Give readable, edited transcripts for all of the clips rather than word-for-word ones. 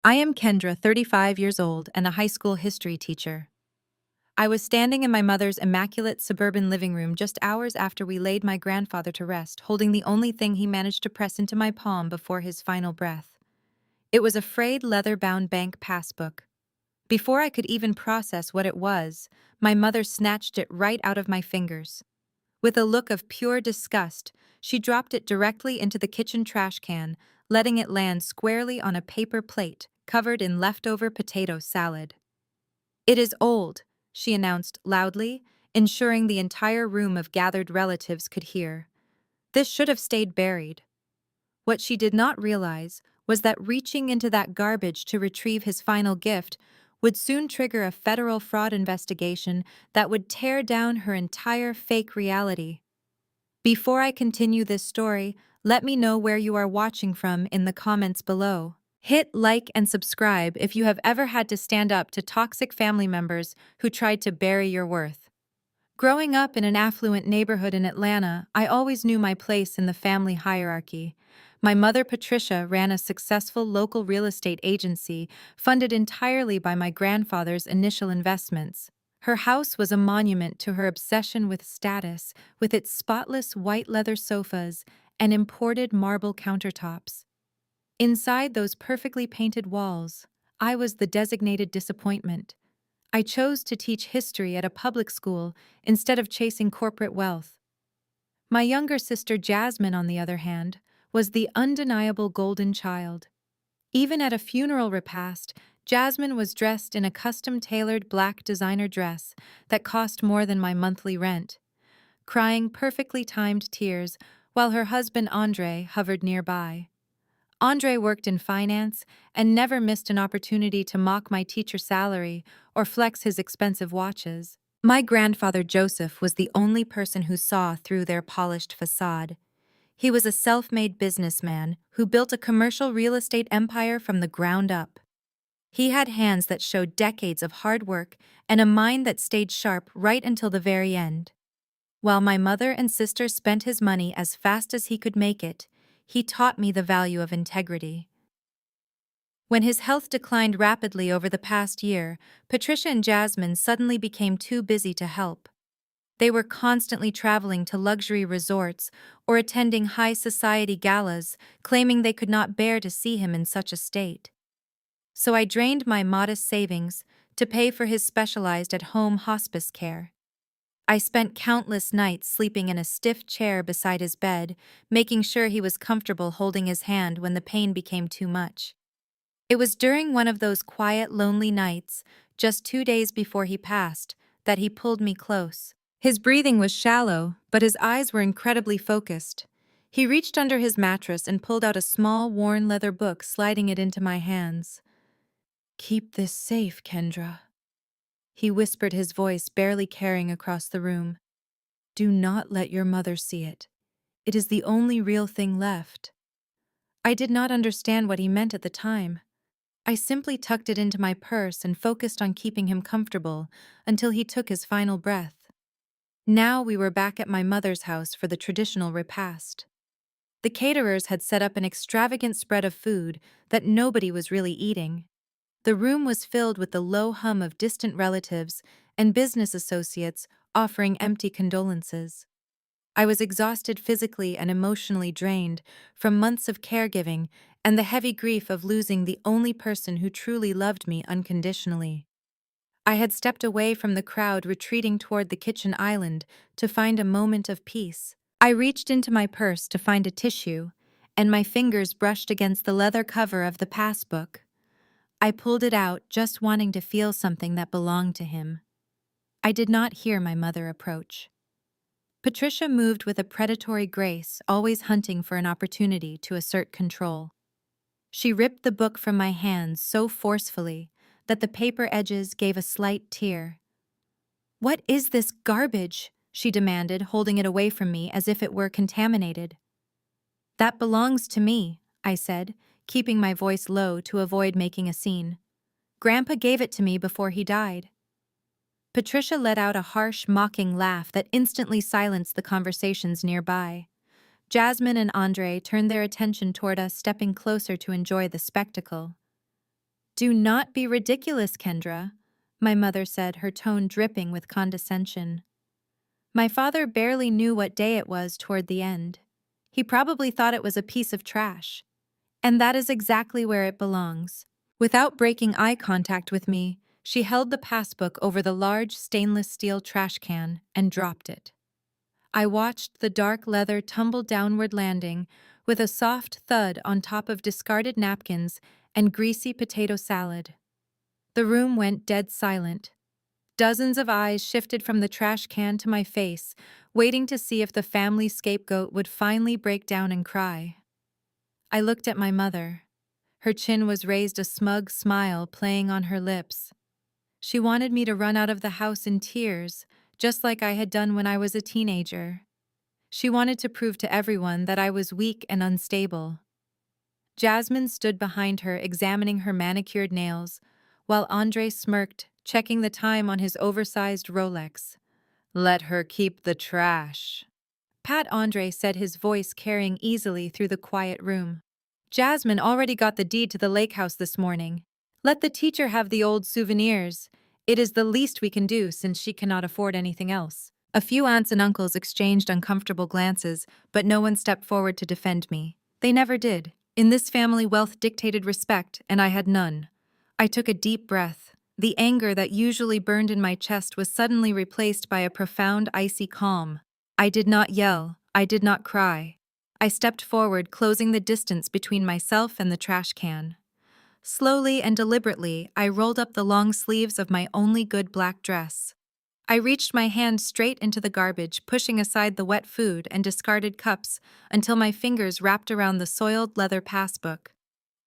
I am Kendra, 35 years old, and a high school history teacher. I was standing in my mother's immaculate suburban living room just hours after we laid my grandfather to rest, holding the only thing he managed to press into my palm before his final breath. It was a frayed leather-bound bank passbook. Before I could even process what it was, my mother snatched it right out of my fingers. With a look of pure disgust, she dropped it directly into the kitchen trash can, letting it land squarely on a paper plate covered in leftover potato salad. "It is old," she announced loudly, ensuring the entire room of gathered relatives could hear. "This should have stayed buried." What she did not realize was that reaching into that garbage to retrieve his final gift would soon trigger a federal fraud investigation that would tear down her entire fake reality. Before I continue this story, let me know where you are watching from in the comments below. Hit like and subscribe if you have ever had to stand up to toxic family members who tried to bury your worth. Growing up in an affluent neighborhood in Atlanta, I always knew my place in the family hierarchy. My mother, Patricia, ran a successful local real estate agency funded entirely by my grandfather's initial investments. Her house was a monument to her obsession with status, with its spotless white leather sofas and imported marble countertops. Inside those perfectly painted walls, I was the designated disappointment. I chose to teach history at a public school instead of chasing corporate wealth. My younger sister Jasmine, on the other hand, was the undeniable golden child. Even at a funeral repast, Jasmine was dressed in a custom-tailored black designer dress that cost more than my monthly rent, crying perfectly timed tears while her husband Andre hovered nearby. Andre worked in finance and never missed an opportunity to mock my teacher salary or flex his expensive watches. My grandfather Joseph was the only person who saw through their polished facade. He was a self-made businessman who built a commercial real estate empire from the ground up. He had hands that showed decades of hard work and a mind that stayed sharp right until the very end. While my mother and sister spent his money as fast as he could make it, he taught me the value of integrity. When his health declined rapidly over the past year, Patricia and Jasmine suddenly became too busy to help. They were constantly traveling to luxury resorts or attending high society galas, claiming they could not bear to see him in such a state. So I drained my modest savings to pay for his specialized at-home hospice care. I spent countless nights sleeping in a stiff chair beside his bed, making sure he was comfortable holding his hand when the pain became too much. It was during one of those quiet, lonely nights, just 2 days before he passed, that he pulled me close. His breathing was shallow, but his eyes were incredibly focused. He reached under his mattress and pulled out a small, worn leather book, sliding it into my hands. "Keep this safe, Kendra," he whispered, his voice barely carrying across the room. "Do not let your mother see it. It is the only real thing left." I did not understand what he meant at the time. I simply tucked it into my purse and focused on keeping him comfortable until he took his final breath. Now we were back at my mother's house for the traditional repast. The caterers had set up an extravagant spread of food that nobody was really eating. The room was filled with the low hum of distant relatives and business associates offering empty condolences. I was exhausted, physically and emotionally drained from months of caregiving and the heavy grief of losing the only person who truly loved me unconditionally. I had stepped away from the crowd, retreating toward the kitchen island to find a moment of peace. I reached into my purse to find a tissue, and my fingers brushed against the leather cover of the passbook. I pulled it out, just wanting to feel something that belonged to him. I did not hear my mother approach. Patricia moved with a predatory grace, always hunting for an opportunity to assert control. She ripped the book from my hands so forcefully that the paper edges gave a slight tear. "What is this garbage?" she demanded, holding it away from me as if it were contaminated. "That belongs to me," I said, keeping my voice low to avoid making a scene. "Grandpa gave it to me before he died." Patricia let out a harsh, mocking laugh that instantly silenced the conversations nearby. Jasmine and Andre turned their attention toward us, stepping closer to enjoy the spectacle. Do not be ridiculous, Kendra, my mother said, her tone dripping with condescension. My father barely knew what day it was toward the end. He probably thought it was a piece of trash. And that is exactly where it belongs. Without breaking eye contact with me, she held the passbook over the large stainless steel trash can and dropped it. I watched the dark leather tumble downward, landing with a soft thud on top of discarded napkins and greasy potato salad. The room went dead silent. Dozens of eyes shifted from the trash can to my face, waiting to see if the family scapegoat would finally break down and cry. I looked at my mother. Her chin was raised, a smug smile playing on her lips. She wanted me to run out of the house in tears, just like I had done when I was a teenager. She wanted to prove to everyone that I was weak and unstable. Jasmine stood behind her, examining her manicured nails, while Andre smirked, checking the time on his oversized Rolex. Let her keep the trash, Pat Andre said, his voice carrying easily through the quiet room. Jasmine already got the deed to the lake house this morning. Let the teacher have the old souvenirs. It is the least we can do since she cannot afford anything else. A few aunts and uncles exchanged uncomfortable glances, but no one stepped forward to defend me. They never did. In this family, wealth dictated respect, and I had none. I took a deep breath. The anger that usually burned in my chest was suddenly replaced by a profound, icy calm. I did not yell. I did not cry. I stepped forward, closing the distance between myself and the trash can. Slowly and deliberately, I rolled up the long sleeves of my only good black dress. I reached my hand straight into the garbage, pushing aside the wet food and discarded cups until my fingers wrapped around the soiled leather passbook.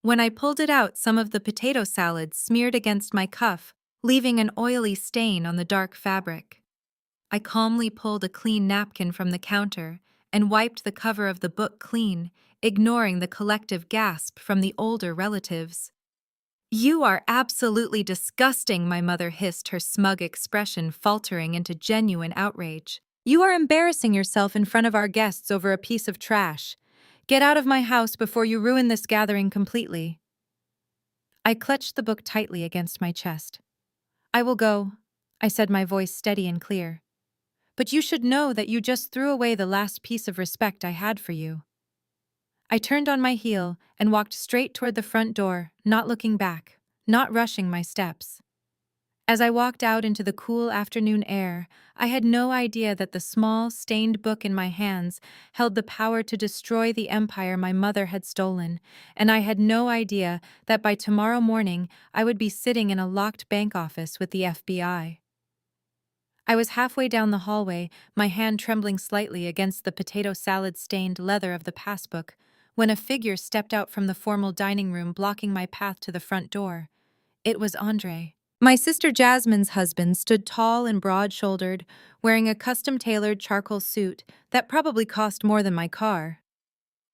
When I pulled it out, some of the potato salad smeared against my cuff, leaving an oily stain on the dark fabric. I calmly pulled a clean napkin from the counter and wiped the cover of the book clean, ignoring the collective gasp from the older relatives. "You are absolutely disgusting," my mother hissed, her smug expression faltering into genuine outrage. "You are embarrassing yourself in front of our guests over a piece of trash. Get out of my house before you ruin this gathering completely." I clutched the book tightly against my chest. "I will go," I said, my voice steady and clear. "But you should know that you just threw away the last piece of respect I had for you." I turned on my heel and walked straight toward the front door, not looking back, not rushing my steps. As I walked out into the cool afternoon air, I had no idea that the small, stained book in my hands held the power to destroy the empire my mother had stolen, and I had no idea that by tomorrow morning I would be sitting in a locked bank office with the FBI. I was halfway down the hallway, my hand trembling slightly against the potato salad-stained leather of the passbook, when a figure stepped out from the formal dining room, blocking my path to the front door. It was Andre. My sister Jasmine's husband stood tall and broad-shouldered, wearing a custom-tailored charcoal suit that probably cost more than my car.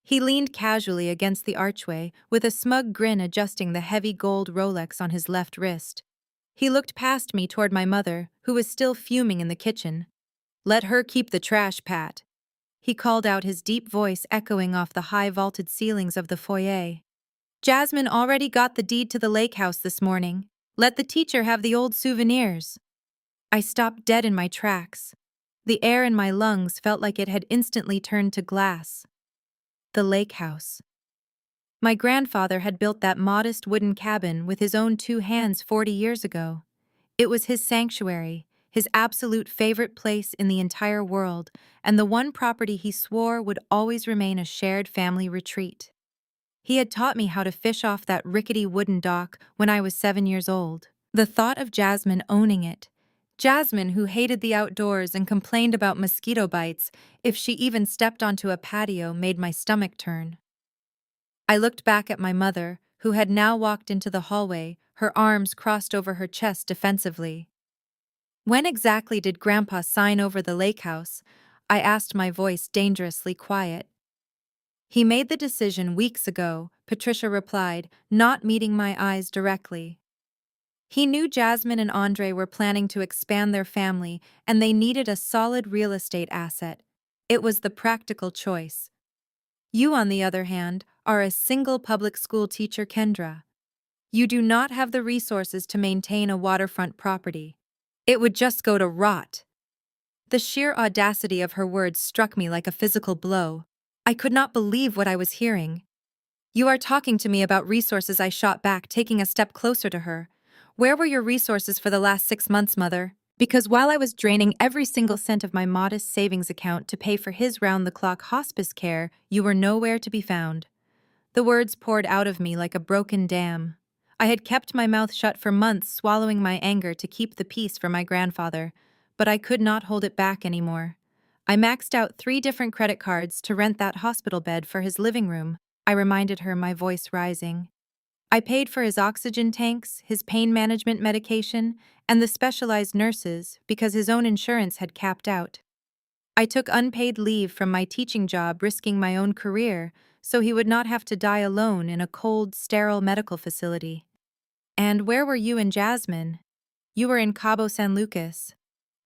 He leaned casually against the archway, with a smug grin, adjusting the heavy gold Rolex on his left wrist. He looked past me toward my mother, who was still fuming in the kitchen. "Let her keep the trash, Pat," he called out, his deep voice echoing off the high vaulted ceilings of the foyer. "Jasmine already got the deed to the lake house this morning. Let the teacher have the old souvenirs." I stopped dead in my tracks. The air in my lungs felt like it had instantly turned to glass. The lake house. My grandfather had built that modest wooden cabin with his own two hands 40 years ago. It was his sanctuary, his absolute favorite place in the entire world, and the one property he swore would always remain a shared family retreat. He had taught me how to fish off that rickety wooden dock when I was 7 years old. The thought of Jasmine owning it, Jasmine who hated the outdoors and complained about mosquito bites if she even stepped onto a patio, made my stomach turn. I looked back at my mother, who had now walked into the hallway, her arms crossed over her chest defensively. "When exactly did Grandpa sign over the lake house?" I asked, my voice dangerously quiet. "He made the decision weeks ago," Patricia replied, not meeting my eyes directly. "He knew Jasmine and Andre were planning to expand their family, and they needed a solid real estate asset. It was the practical choice. You, on the other hand, are a single public school teacher, Kendra. You do not have the resources to maintain a waterfront property. It would just go to rot. The sheer audacity of her words struck me like a physical blow. I could not believe what I was hearing. You are talking to me about resources, I shot back, taking a step closer to her. Where were your resources for the last 6 months, Mother? Because while I was draining every single cent of my modest savings account to pay for his round-the-clock hospice care, you were nowhere to be found. The words poured out of me like a broken dam. I had kept my mouth shut for months, swallowing my anger to keep the peace for my grandfather, but I could not hold it back anymore. I maxed out 3 different credit cards to rent that hospital bed for his living room, I reminded her, my voice rising. I paid for his oxygen tanks, his pain management medication, and the specialized nurses because his own insurance had capped out. I took unpaid leave from my teaching job, risking my own career, so he would not have to die alone in a cold, sterile medical facility. And where were you and Jasmine? You were in Cabo San Lucas.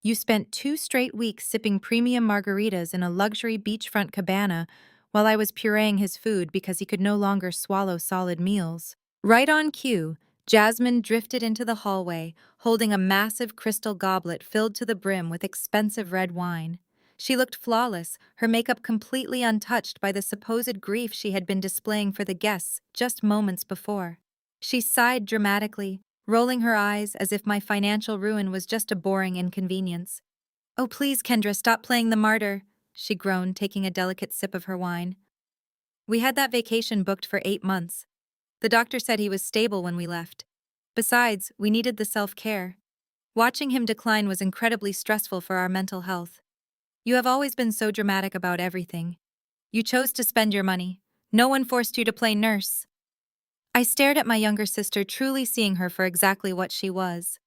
You spent 2 straight weeks sipping premium margaritas in a luxury beachfront cabana while I was pureeing his food because he could no longer swallow solid meals. Right on cue, Jasmine drifted into the hallway, holding a massive crystal goblet filled to the brim with expensive red wine. She looked flawless, her makeup completely untouched by the supposed grief she had been displaying for the guests just moments before. She sighed dramatically, rolling her eyes as if my financial ruin was just a boring inconvenience. "Oh, please, Kendra, stop playing the martyr," she groaned, taking a delicate sip of her wine. "We had that vacation booked for 8 months. The doctor said he was stable when we left. Besides, we needed the self-care. Watching him decline was incredibly stressful for our mental health. You have always been so dramatic about everything. You chose to spend your money. No one forced you to play nurse." I stared at my younger sister, truly seeing her for exactly what she was.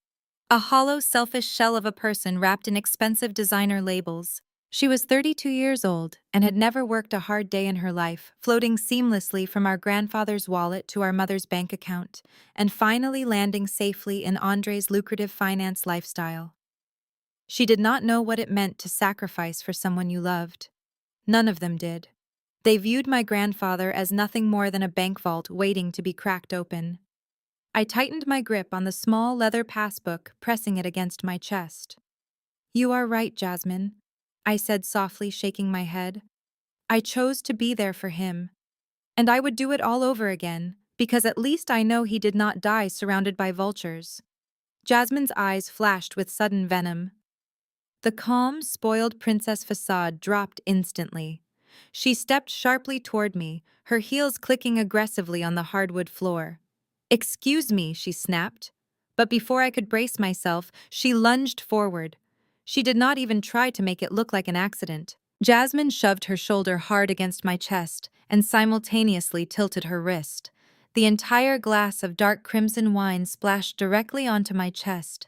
A hollow, selfish shell of a person wrapped in expensive designer labels. She was 32 years old and had never worked a hard day in her life, floating seamlessly from our grandfather's wallet to our mother's bank account, and finally landing safely in Andre's lucrative finance lifestyle. She did not know what it meant to sacrifice for someone you loved. None of them did. They viewed my grandfather as nothing more than a bank vault waiting to be cracked open. I tightened my grip on the small leather passbook, pressing it against my chest. "You are right, Jasmine," I said softly, shaking my head. "I chose to be there for him. And I would do it all over again, because at least I know he did not die surrounded by vultures." Jasmine's eyes flashed with sudden venom. The calm, spoiled princess facade dropped instantly. She stepped sharply toward me, her heels clicking aggressively on the hardwood floor. "Excuse me," she snapped. But before I could brace myself, she lunged forward. She did not even try to make it look like an accident. Jasmine shoved her shoulder hard against my chest and simultaneously tilted her wrist. The entire glass of dark crimson wine splashed directly onto my chest.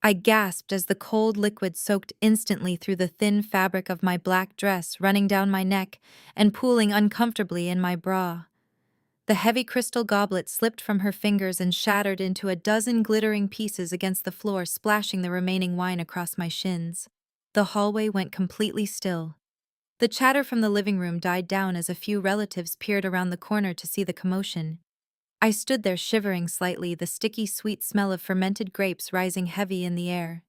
I gasped as the cold liquid soaked instantly through the thin fabric of my black dress, running down my neck and pooling uncomfortably in my bra. The heavy crystal goblet slipped from her fingers and shattered into a dozen glittering pieces against the floor, splashing the remaining wine across my shins. The hallway went completely still. The chatter from the living room died down as a few relatives peered around the corner to see the commotion. I stood there shivering slightly, the sticky, sweet smell of fermented grapes rising heavy in the air.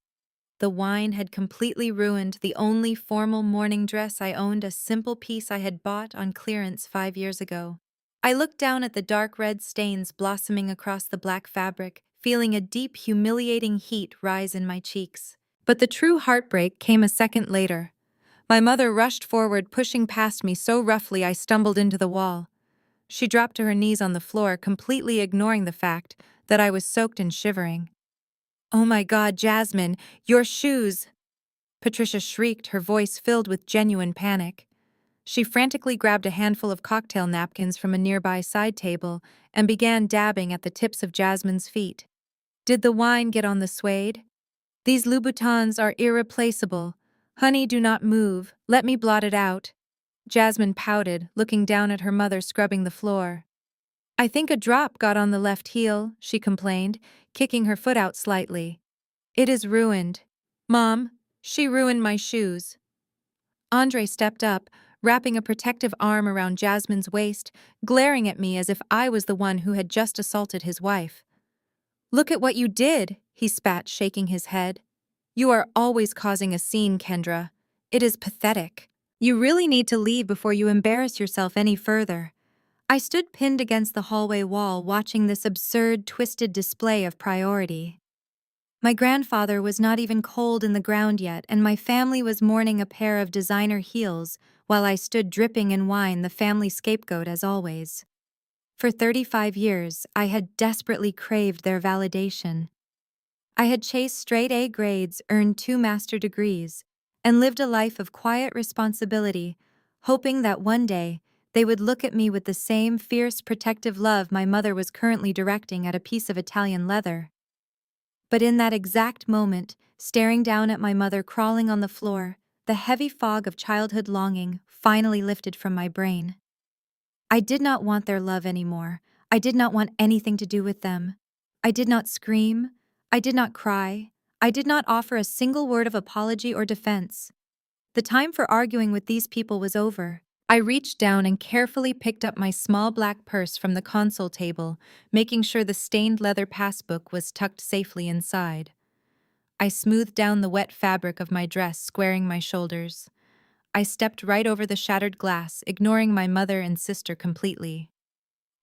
The wine had completely ruined the only formal morning dress I owned, a simple piece I had bought on clearance 5 years ago. I looked down at the dark red stains blossoming across the black fabric, feeling a deep, humiliating heat rise in my cheeks. But the true heartbreak came a second later. My mother rushed forward, pushing past me so roughly I stumbled into the wall. She dropped to her knees on the floor, completely ignoring the fact that I was soaked and shivering. "Oh my God, Jasmine, your shoes!" Patricia shrieked, her voice filled with genuine panic. She frantically grabbed a handful of cocktail napkins from a nearby side table and began dabbing at the tips of Jasmine's feet. "Did the wine get on the suede? These Louboutins are irreplaceable. Honey, do not move. Let me blot it out." Jasmine pouted, looking down at her mother scrubbing the floor. "I think a drop got on the left heel," she complained, kicking her foot out slightly. "It is ruined. Mom, she ruined my shoes." Andre stepped up, wrapping a protective arm around Jasmine's waist, glaring at me as if I was the one who had just assaulted his wife. "Look at what you did," he spat, shaking his head. "You are always causing a scene, Kendra. It is pathetic. You really need to leave before you embarrass yourself any further." I stood pinned against the hallway wall, watching this absurd, twisted display of priority. My grandfather was not even cold in the ground yet, and my family was mourning a pair of designer heels while I stood dripping in wine, the family scapegoat as always. For 35 years, I had desperately craved their validation. I had chased straight A grades, earned 2 master degrees, and lived a life of quiet responsibility, hoping that one day they would look at me with the same fierce protective love my mother was currently directing at a piece of Italian leather. But in that exact moment, staring down at my mother crawling on the floor, the heavy fog of childhood longing finally lifted from my brain. I did not want their love anymore. I did not want anything to do with them. I did not scream. I did not cry. I did not offer a single word of apology or defense. The time for arguing with these people was over. I reached down and carefully picked up my small black purse from the console table, making sure the stained leather passbook was tucked safely inside. I smoothed down the wet fabric of my dress, squaring my shoulders. I stepped right over the shattered glass, ignoring my mother and sister completely.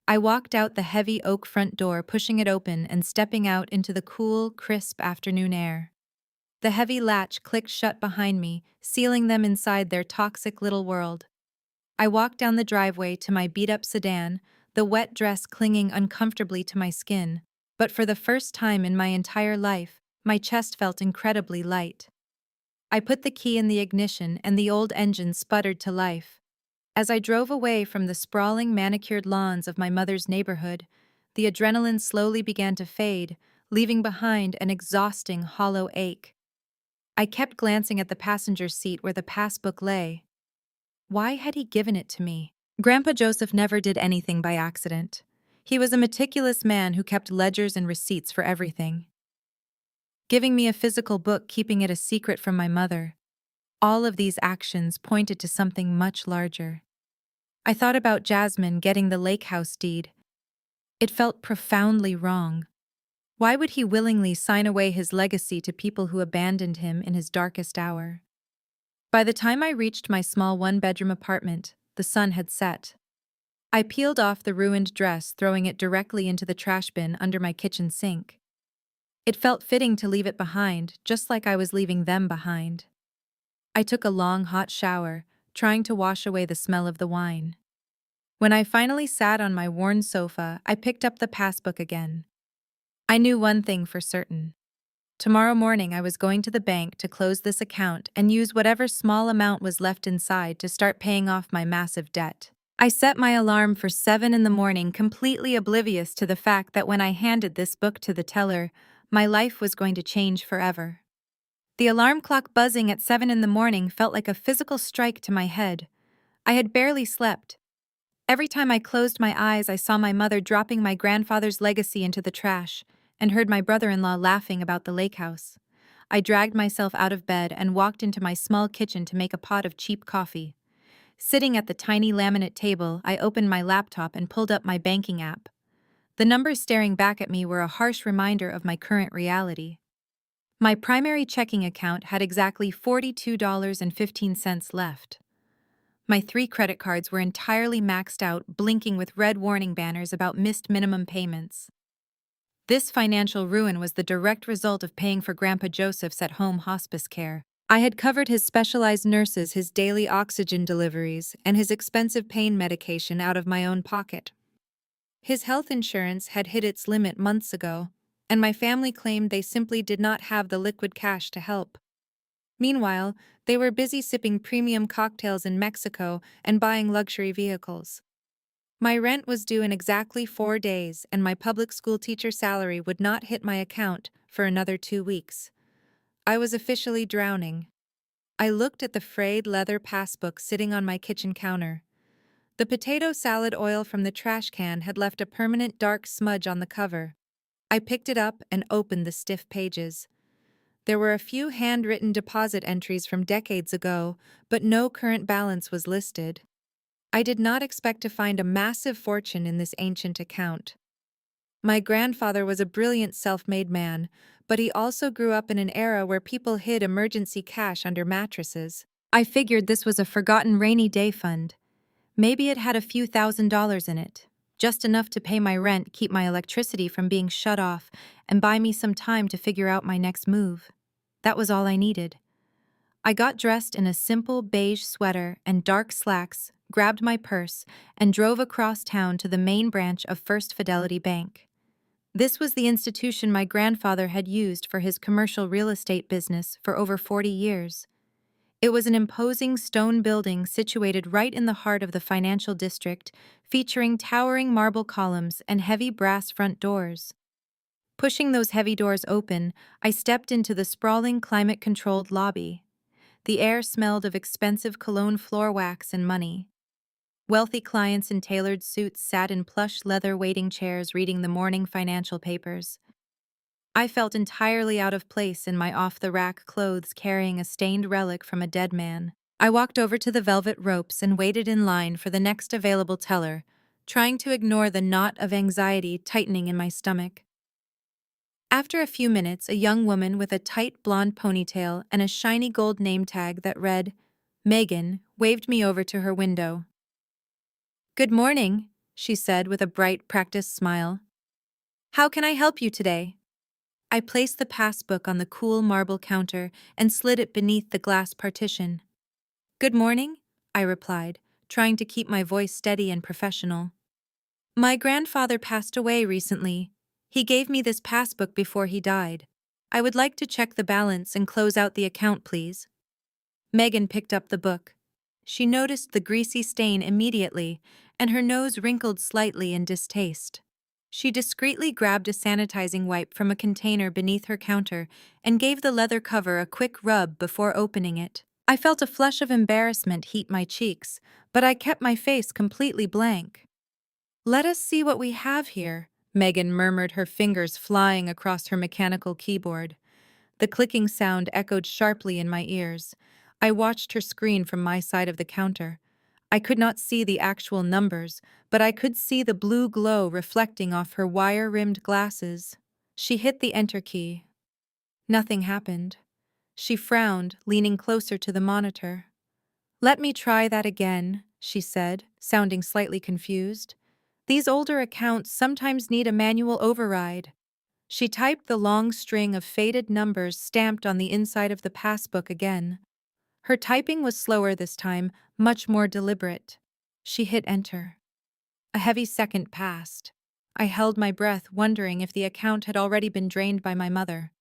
I walked out the heavy oak front door, pushing it open and stepping out into the cool, crisp afternoon air. The heavy latch clicked shut behind me, sealing them inside their toxic little world. I walked down the driveway to my beat-up sedan, the wet dress clinging uncomfortably to my skin, but for the first time in my entire life, my chest felt incredibly light. I put the key in the ignition and the old engine sputtered to life. As I drove away from the sprawling manicured lawns of my mother's neighborhood, the adrenaline slowly began to fade, leaving behind an exhausting, hollow ache. I kept glancing at the passenger seat where the passbook lay. Why had he given it to me? Grandpa Joseph never did anything by accident. He was a meticulous man who kept ledgers and receipts for everything. Giving me a physical book, keeping it a secret from my mother. All of these actions pointed to something much larger. I thought about Jasmine getting the lake house deed. It felt profoundly wrong. Why would he willingly sign away his legacy to people who abandoned him in his darkest hour? By the time I reached my small one-bedroom apartment, the sun had set. I peeled off the ruined dress, throwing it directly into the trash bin under my kitchen sink. It felt fitting to leave it behind, just like I was leaving them behind. I took a long, hot shower, trying to wash away the smell of the wine. When I finally sat on my worn sofa, I picked up the passbook again. I knew one thing for certain. Tomorrow morning I was going to the bank to close this account and use whatever small amount was left inside to start paying off my massive debt. I set my alarm for 7 in the morning, completely oblivious to the fact that when I handed this book to the teller, my life was going to change forever. The alarm clock buzzing at 7 in the morning felt like a physical strike to my head. I had barely slept. Every time I closed my eyes, I saw my mother dropping my grandfather's legacy into the trash and heard my brother-in-law laughing about the lake house. I dragged myself out of bed and walked into my small kitchen to make a pot of cheap coffee. Sitting at the tiny laminate table, I opened my laptop and pulled up my banking app. The numbers staring back at me were a harsh reminder of my current reality. My primary checking account had exactly $42.15 left. My 3 credit cards were entirely maxed out, blinking with red warning banners about missed minimum payments. This financial ruin was the direct result of paying for Grandpa Joseph's at-home hospice care. I had covered his specialized nurses, his daily oxygen deliveries, and his expensive pain medication out of my own pocket. His health insurance had hit its limit months ago, and my family claimed they simply did not have the liquid cash to help. Meanwhile, they were busy sipping premium cocktails in Mexico and buying luxury vehicles. My rent was due in exactly 4 days, and my public school teacher salary would not hit my account for another 2 weeks. I was officially drowning. I looked at the frayed leather passbook sitting on my kitchen counter. The potato salad oil from the trash can had left a permanent dark smudge on the cover. I picked it up and opened the stiff pages. There were a few handwritten deposit entries from decades ago, but no current balance was listed. I did not expect to find a massive fortune in this ancient account. My grandfather was a brilliant self-made man, but he also grew up in an era where people hid emergency cash under mattresses. I figured this was a forgotten rainy day fund. Maybe it had a few $1,000s in it, just enough to pay my rent, keep my electricity from being shut off, and buy me some time to figure out my next move. That was all I needed. I got dressed in a simple beige sweater and dark slacks, grabbed my purse, and drove across town to the main branch of First Fidelity Bank. This was the institution my grandfather had used for his commercial real estate business for over 40 years. It was an imposing stone building situated right in the heart of the financial district, featuring towering marble columns and heavy brass front doors. Pushing those heavy doors open, I stepped into the sprawling climate-controlled lobby. The air smelled of expensive cologne floor wax and money. Wealthy clients in tailored suits sat in plush leather waiting chairs reading the morning financial papers. I felt entirely out of place in my off-the-rack clothes carrying a stained relic from a dead man. I walked over to the velvet ropes and waited in line for the next available teller, trying to ignore the knot of anxiety tightening in my stomach. After a few minutes, a young woman with a tight blonde ponytail and a shiny gold name tag that read, Megan, waved me over to her window. "Good morning," she said with a bright, practiced smile. "How can I help you today?" I placed the passbook on the cool marble counter and slid it beneath the glass partition. "Good morning," I replied, trying to keep my voice steady and professional. "My grandfather passed away recently. He gave me this passbook before he died. I would like to check the balance and close out the account, please." Megan picked up the book. She noticed the greasy stain immediately, and her nose wrinkled slightly in distaste. She discreetly grabbed a sanitizing wipe from a container beneath her counter and gave the leather cover a quick rub before opening it. I felt a flush of embarrassment heat my cheeks, but I kept my face completely blank. "Let us see what we have here," Megan murmured, her fingers flying across her mechanical keyboard. The clicking sound echoed sharply in my ears. I watched her screen from my side of the counter. I could not see the actual numbers, but I could see the blue glow reflecting off her wire-rimmed glasses. She hit the enter key. Nothing happened. She frowned, leaning closer to the monitor. "Let me try that again," she said, sounding slightly confused. "These older accounts sometimes need a manual override." She typed the long string of faded numbers stamped on the inside of the passbook again. Her typing was slower this time, much more deliberate. She hit enter. A heavy second passed. I held my breath, wondering if the account had already been drained by my mother.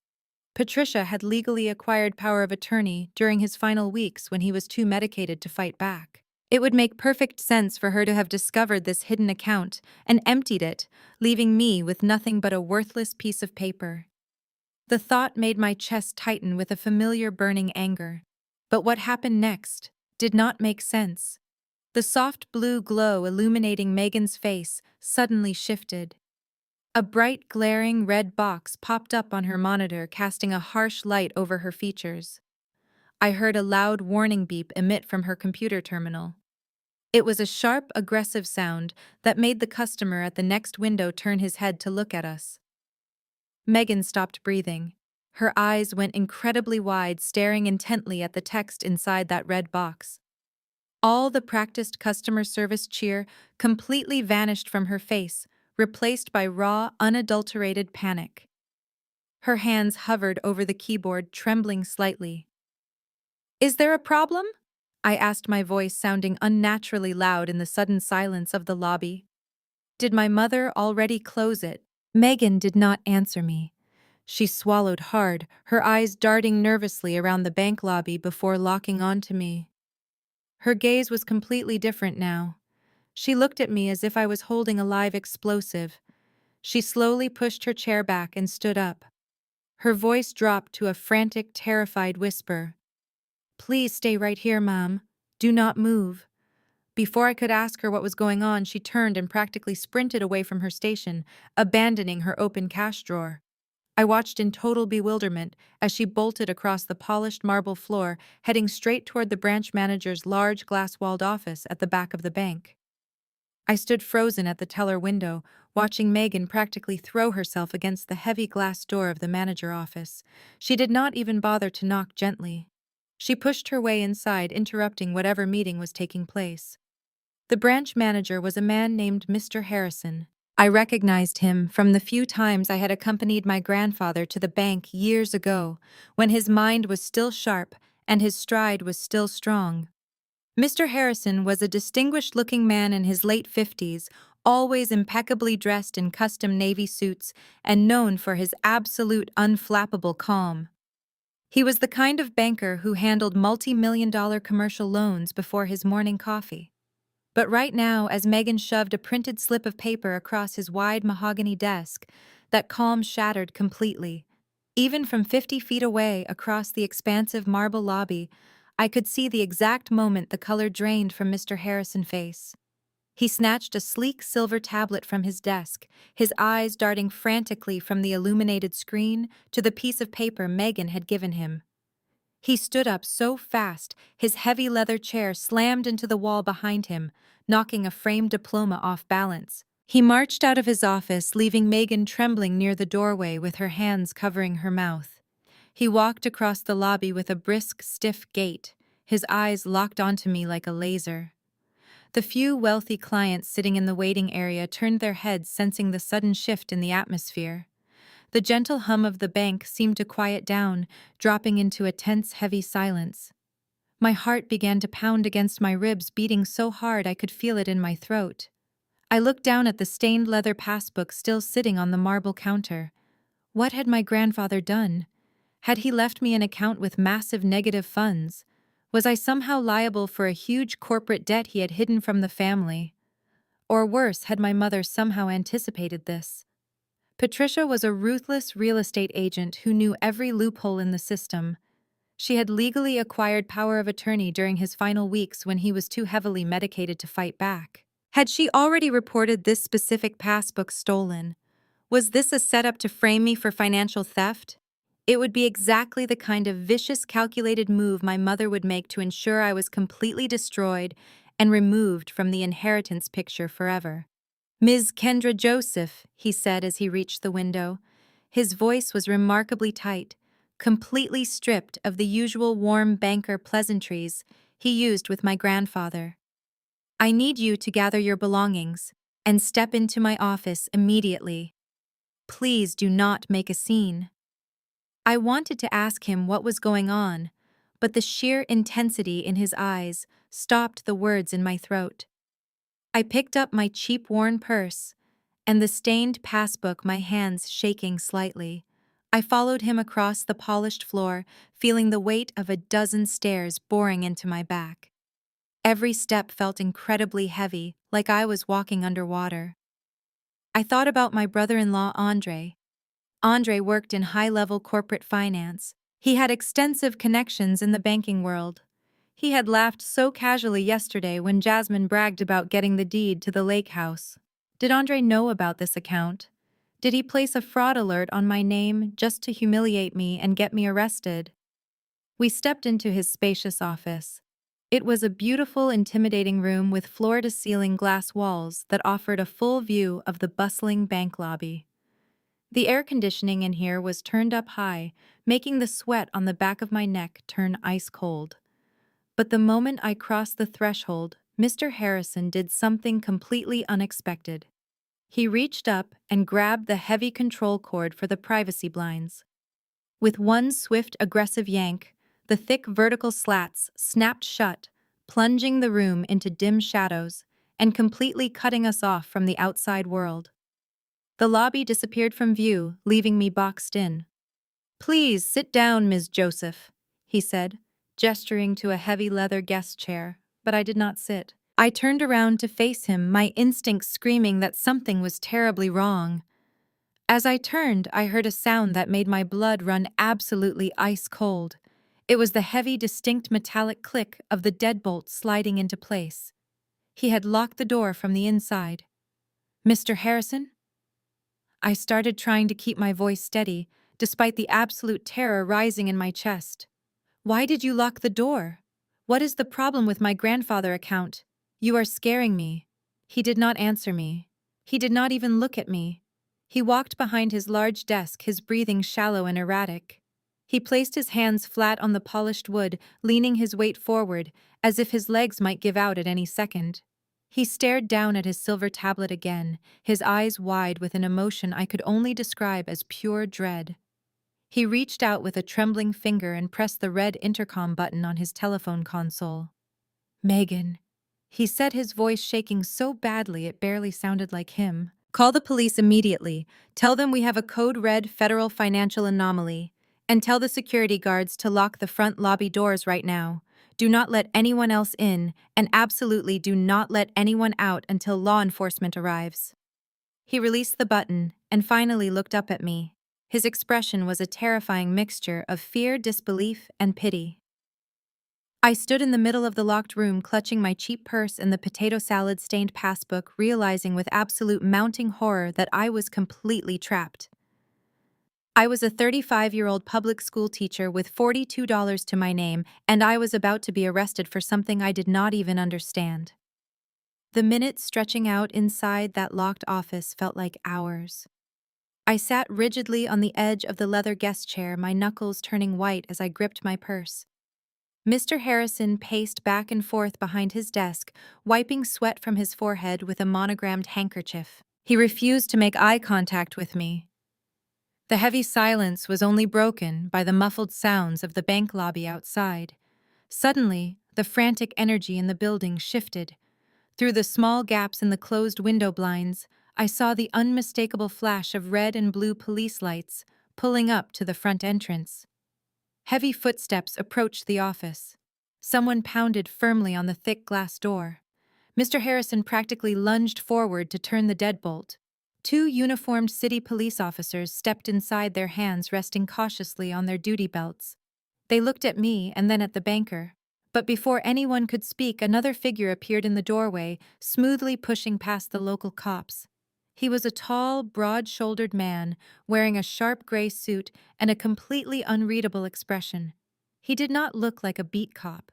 Patricia had legally acquired power of attorney during his final weeks when he was too medicated to fight back. It would make perfect sense for her to have discovered this hidden account and emptied it, leaving me with nothing but a worthless piece of paper. The thought made my chest tighten with a familiar burning anger. But what happened next did not make sense. The soft blue glow illuminating Megan's face suddenly shifted. A bright, glaring red box popped up on her monitor, casting a harsh light over her features. I heard a loud warning beep emit from her computer terminal. It was a sharp, aggressive sound that made the customer at the next window turn his head to look at us. Megan stopped breathing. Her eyes went incredibly wide, staring intently at the text inside that red box. All the practiced customer service cheer completely vanished from her face, replaced by raw, unadulterated panic. Her hands hovered over the keyboard, trembling slightly. "Is there a problem?" I asked, my voice sounding unnaturally loud in the sudden silence of the lobby. Did my mother already close it? Megan did not answer me. She swallowed hard, her eyes darting nervously around the bank lobby before locking onto me. Her gaze was completely different now. She looked at me as if I was holding a live explosive. She slowly pushed her chair back and stood up. Her voice dropped to a frantic, terrified whisper. "Please stay right here, Mom. Do not move." Before I could ask her what was going on, she turned and practically sprinted away from her station, abandoning her open cash drawer. I watched in total bewilderment as she bolted across the polished marble floor, heading straight toward the branch manager's large glass-walled office at the back of the bank. I stood frozen at the teller window, watching Megan practically throw herself against the heavy glass door of the manager office. She did not even bother to knock gently. She pushed her way inside, interrupting whatever meeting was taking place. The branch manager was a man named Mr. Harrison. I recognized him from the few times I had accompanied my grandfather to the bank years ago, when his mind was still sharp and his stride was still strong. Mr. Harrison was a distinguished-looking man in his late 50s, always impeccably dressed in custom navy suits and known for his absolute unflappable calm. He was the kind of banker who handled multi-million-dollar commercial loans before his morning coffee. But right now, as Megan shoved a printed slip of paper across his wide mahogany desk, that calm shattered completely. Even from 50 feet away across the expansive marble lobby, I could see the exact moment the color drained from Mr. Harrison's face. He snatched a sleek silver tablet from his desk, his eyes darting frantically from the illuminated screen to the piece of paper Megan had given him. He stood up so fast, his heavy leather chair slammed into the wall behind him, knocking a framed diploma off balance. He marched out of his office, leaving Megan trembling near the doorway with her hands covering her mouth. He walked across the lobby with a brisk, stiff gait, his eyes locked onto me like a laser. The few wealthy clients sitting in the waiting area turned their heads, sensing the sudden shift in the atmosphere. The gentle hum of the bank seemed to quiet down, dropping into a tense, heavy silence. My heart began to pound against my ribs, beating so hard I could feel it in my throat. I looked down at the stained leather passbook still sitting on the marble counter. What had my grandfather done? Had he left me an account with massive negative funds? Was I somehow liable for a huge corporate debt he had hidden from the family? Or worse, had my mother somehow anticipated this? Patricia was a ruthless real estate agent who knew every loophole in the system. She had legally acquired power of attorney during his final weeks when he was too heavily medicated to fight back. Had she already reported this specific passbook stolen? Was this a setup to frame me for financial theft? It would be exactly the kind of vicious, calculated move my mother would make to ensure I was completely destroyed and removed from the inheritance picture forever. "Ms. Kendra Joseph," he said as he reached the window. His voice was remarkably tight, completely stripped of the usual warm banker pleasantries he used with my grandfather. "I need you to gather your belongings and step into my office immediately. Please do not make a scene." I wanted to ask him what was going on, but the sheer intensity in his eyes stopped the words in my throat. I picked up my cheap worn purse and the stained passbook, my hands shaking slightly. I followed him across the polished floor, feeling the weight of a dozen stairs boring into my back. Every step felt incredibly heavy, like I was walking underwater. I thought about my brother-in-law, Andre. Andre worked in high-level corporate finance. He had extensive connections in the banking world. He had laughed so casually yesterday when Jasmine bragged about getting the deed to the lake house. Did Andre know about this account? Did he place a fraud alert on my name just to humiliate me and get me arrested? We stepped into his spacious office. It was a beautiful, intimidating room with floor-to-ceiling glass walls that offered a full view of the bustling bank lobby. The air conditioning in here was turned up high, making the sweat on the back of my neck turn ice cold. But the moment I crossed the threshold, Mr. Harrison did something completely unexpected. He reached up and grabbed the heavy control cord for the privacy blinds. With one swift, aggressive yank, the thick vertical slats snapped shut, plunging the room into dim shadows and completely cutting us off from the outside world. The lobby disappeared from view, leaving me boxed in. "Please sit down, Ms. Joseph," he said, gesturing to a heavy leather guest chair, but I did not sit. I turned around to face him, my instincts screaming that something was terribly wrong. As I turned, I heard a sound that made my blood run absolutely ice cold. It was the heavy, distinct metallic click of the deadbolt sliding into place. He had locked the door from the inside. "Mr. Harrison?" I started, trying to keep my voice steady, despite the absolute terror rising in my chest. "Why did you lock the door? What is the problem with my grandfather account? You are scaring me." He did not answer me. He did not even look at me. He walked behind his large desk, his breathing shallow and erratic. He placed his hands flat on the polished wood, leaning his weight forward, as if his legs might give out at any second. He stared down at his silver tablet again, his eyes wide with an emotion I could only describe as pure dread. He reached out with a trembling finger and pressed the red intercom button on his telephone console. "Megan," he said, his voice shaking so badly it barely sounded like him. "Call the police immediately. Tell them we have a code red federal financial anomaly. And tell the security guards to lock the front lobby doors right now. Do not let anyone else in, and absolutely do not let anyone out until law enforcement arrives." He released the button and finally looked up at me. His expression was a terrifying mixture of fear, disbelief, and pity. I stood in the middle of the locked room, clutching my cheap purse and the potato salad-stained passbook, realizing with absolute mounting horror that I was completely trapped. I was a 35-year-old public school teacher with $42 to my name, and I was about to be arrested for something I did not even understand. The minutes stretching out inside that locked office felt like hours. I sat rigidly on the edge of the leather guest chair, my knuckles turning white as I gripped my purse. Mr. Harrison paced back and forth behind his desk, wiping sweat from his forehead with a monogrammed handkerchief. He refused to make eye contact with me. The heavy silence was only broken by the muffled sounds of the bank lobby outside. Suddenly, the frantic energy in the building shifted. Through the small gaps in the closed window blinds, I saw the unmistakable flash of red and blue police lights pulling up to the front entrance. Heavy footsteps approached the office. Someone pounded firmly on the thick glass door. Mr. Harrison practically lunged forward to turn the deadbolt. Two uniformed city police officers stepped inside, their hands resting cautiously on their duty belts. They looked at me and then at the banker. But before anyone could speak, another figure appeared in the doorway, smoothly pushing past the local cops. He was a tall, broad-shouldered man, wearing a sharp gray suit and a completely unreadable expression. He did not look like a beat cop.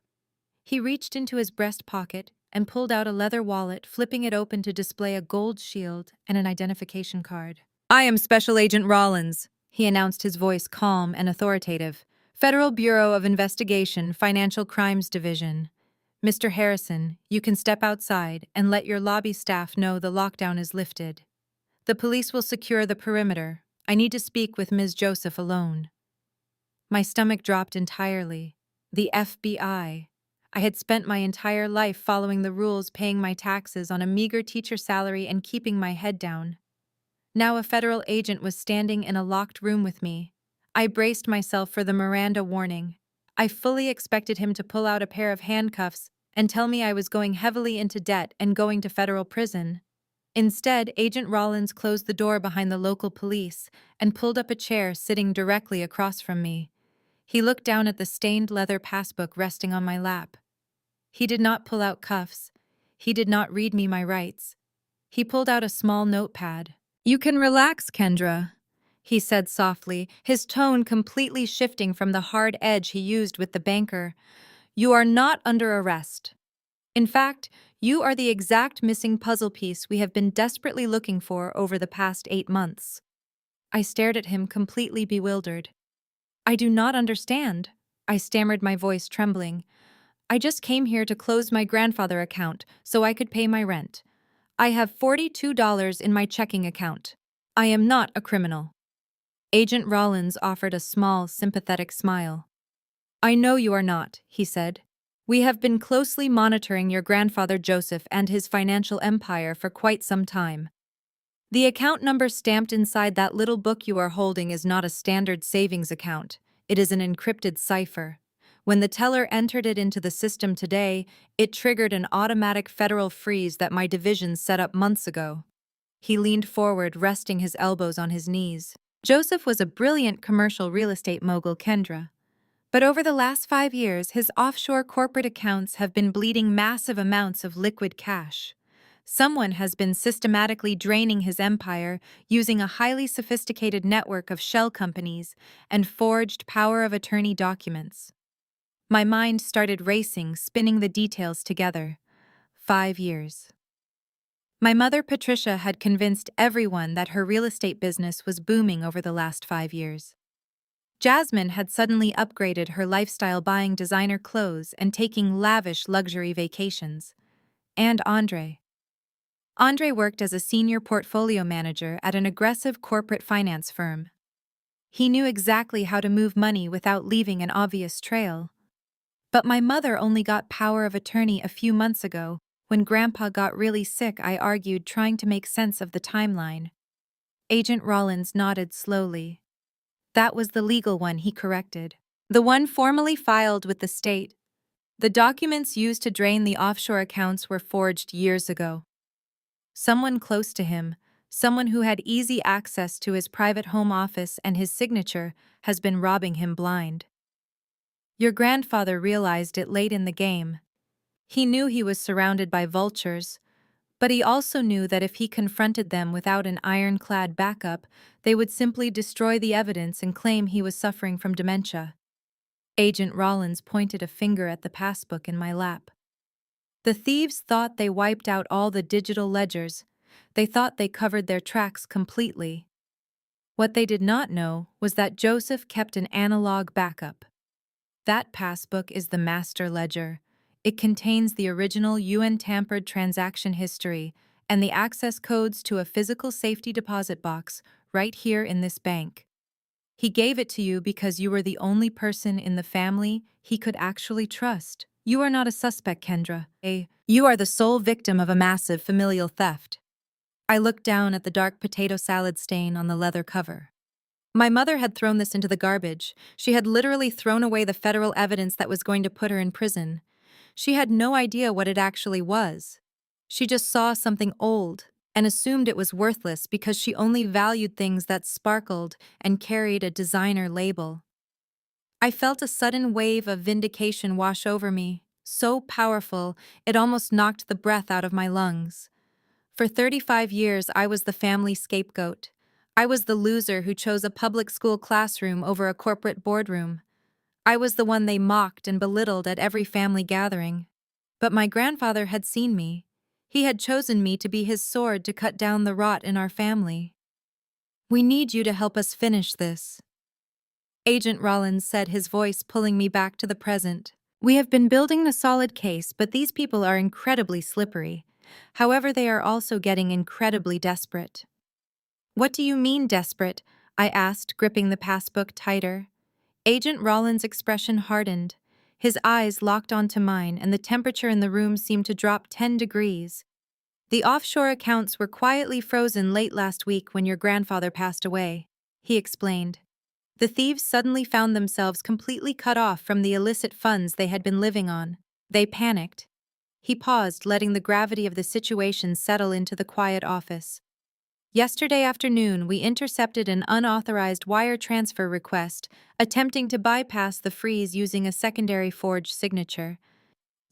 He reached into his breast pocket and pulled out a leather wallet, flipping it open to display a gold shield and an identification card. "I am Special Agent Rollins," he announced, his voice calm and authoritative. "Federal Bureau of Investigation, Financial Crimes Division. Mr. Harrison, you can step outside and let your lobby staff know the lockdown is lifted. The police will secure the perimeter. I need to speak with Ms. Joseph alone." My stomach dropped entirely. The FBI. I had spent my entire life following the rules, paying my taxes on a meager teacher salary and keeping my head down. Now a federal agent was standing in a locked room with me. I braced myself for the Miranda warning. I fully expected him to pull out a pair of handcuffs and tell me I was going heavily into debt and going to federal prison. Instead, Agent Rollins closed the door behind the local police and pulled up a chair, sitting directly across from me. He looked down at the stained leather passbook resting on my lap. He did not pull out cuffs. He did not read me my rights. He pulled out a small notepad. "You can relax, Kendra," he said softly, his tone completely shifting from the hard edge he used with the banker. "You are not under arrest. In fact, you are the exact missing puzzle piece we have been desperately looking for over the past 8 months." I stared at him, completely bewildered. "I do not understand," I stammered, my voice trembling. "I just came here to close my grandfather account so I could pay my rent. I have $42 in my checking account. I am not a criminal." Agent Rollins offered a small, sympathetic smile. "I know you are not," he said. "We have been closely monitoring your grandfather Joseph and his financial empire for quite some time. The account number stamped inside that little book you are holding is not a standard savings account. It is an encrypted cipher. When the teller entered it into the system today, it triggered an automatic federal freeze that my division set up months ago." He leaned forward, resting his elbows on his knees. "Joseph was a brilliant commercial real estate mogul, Kendra. But over the last 5 years, his offshore corporate accounts have been bleeding massive amounts of liquid cash. Someone has been systematically draining his empire using a highly sophisticated network of shell companies and forged power of attorney documents. My mind started racing, spinning the details together. 5 years. My mother, Patricia, had convinced everyone that her real estate business was booming over the last 5 years. Jasmine had suddenly upgraded her lifestyle, buying designer clothes and taking lavish luxury vacations. And Andre worked as a senior portfolio manager at an aggressive corporate finance firm. He knew exactly how to move money without leaving an obvious trail. But my mother only got power of attorney a few months ago. When Grandpa got really sick, I argued, trying to make sense of the timeline. Agent Rollins nodded slowly. That was the legal one, he corrected. The one formally filed with the state. The documents used to drain the offshore accounts were forged years ago. Someone close to him, someone who had easy access to his private home office and his signature, has been robbing him blind. Your grandfather realized it late in the game. He knew he was surrounded by vultures, but he also knew that if he confronted them without an ironclad backup, they would simply destroy the evidence and claim he was suffering from dementia. Agent Rollins pointed a finger at the passbook in my lap. The thieves thought they wiped out all the digital ledgers. They thought they covered their tracks completely. What they did not know was that Joseph kept an analog backup. That passbook is the master ledger. It contains the original UN-tampered transaction history and the access codes to a physical safety deposit box right here in this bank. He gave it to you because you were the only person in the family he could actually trust. You are not a suspect, Kendra. You are the sole victim of a massive familial theft. I looked down at the dark potato salad stain on the leather cover. My mother had thrown this into the garbage. She had literally thrown away the federal evidence that was going to put her in prison. She had no idea what it actually was. She just saw something old and assumed it was worthless because she only valued things that sparkled and carried a designer label. I felt a sudden wave of vindication wash over me, so powerful it almost knocked the breath out of my lungs. For 35 years, I was the family scapegoat. I was the loser who chose a public school classroom over a corporate boardroom. I was the one they mocked and belittled at every family gathering. But my grandfather had seen me. He had chosen me to be his sword to cut down the rot in our family. We need you to help us finish this, Agent Rollins said, his voice pulling me back to the present. We have been building a solid case, but these people are incredibly slippery. However, they are also getting incredibly desperate. What do you mean, desperate? I asked, gripping the passbook tighter. Agent Rollins' expression hardened. His eyes locked onto mine, and the temperature in the room seemed to drop 10 degrees. The offshore accounts were quietly frozen late last week when your grandfather passed away, he explained. The thieves suddenly found themselves completely cut off from the illicit funds they had been living on. They panicked. He paused, letting the gravity of the situation settle into the quiet office. Yesterday afternoon, we intercepted an unauthorized wire transfer request, attempting to bypass the freeze using a secondary forged signature.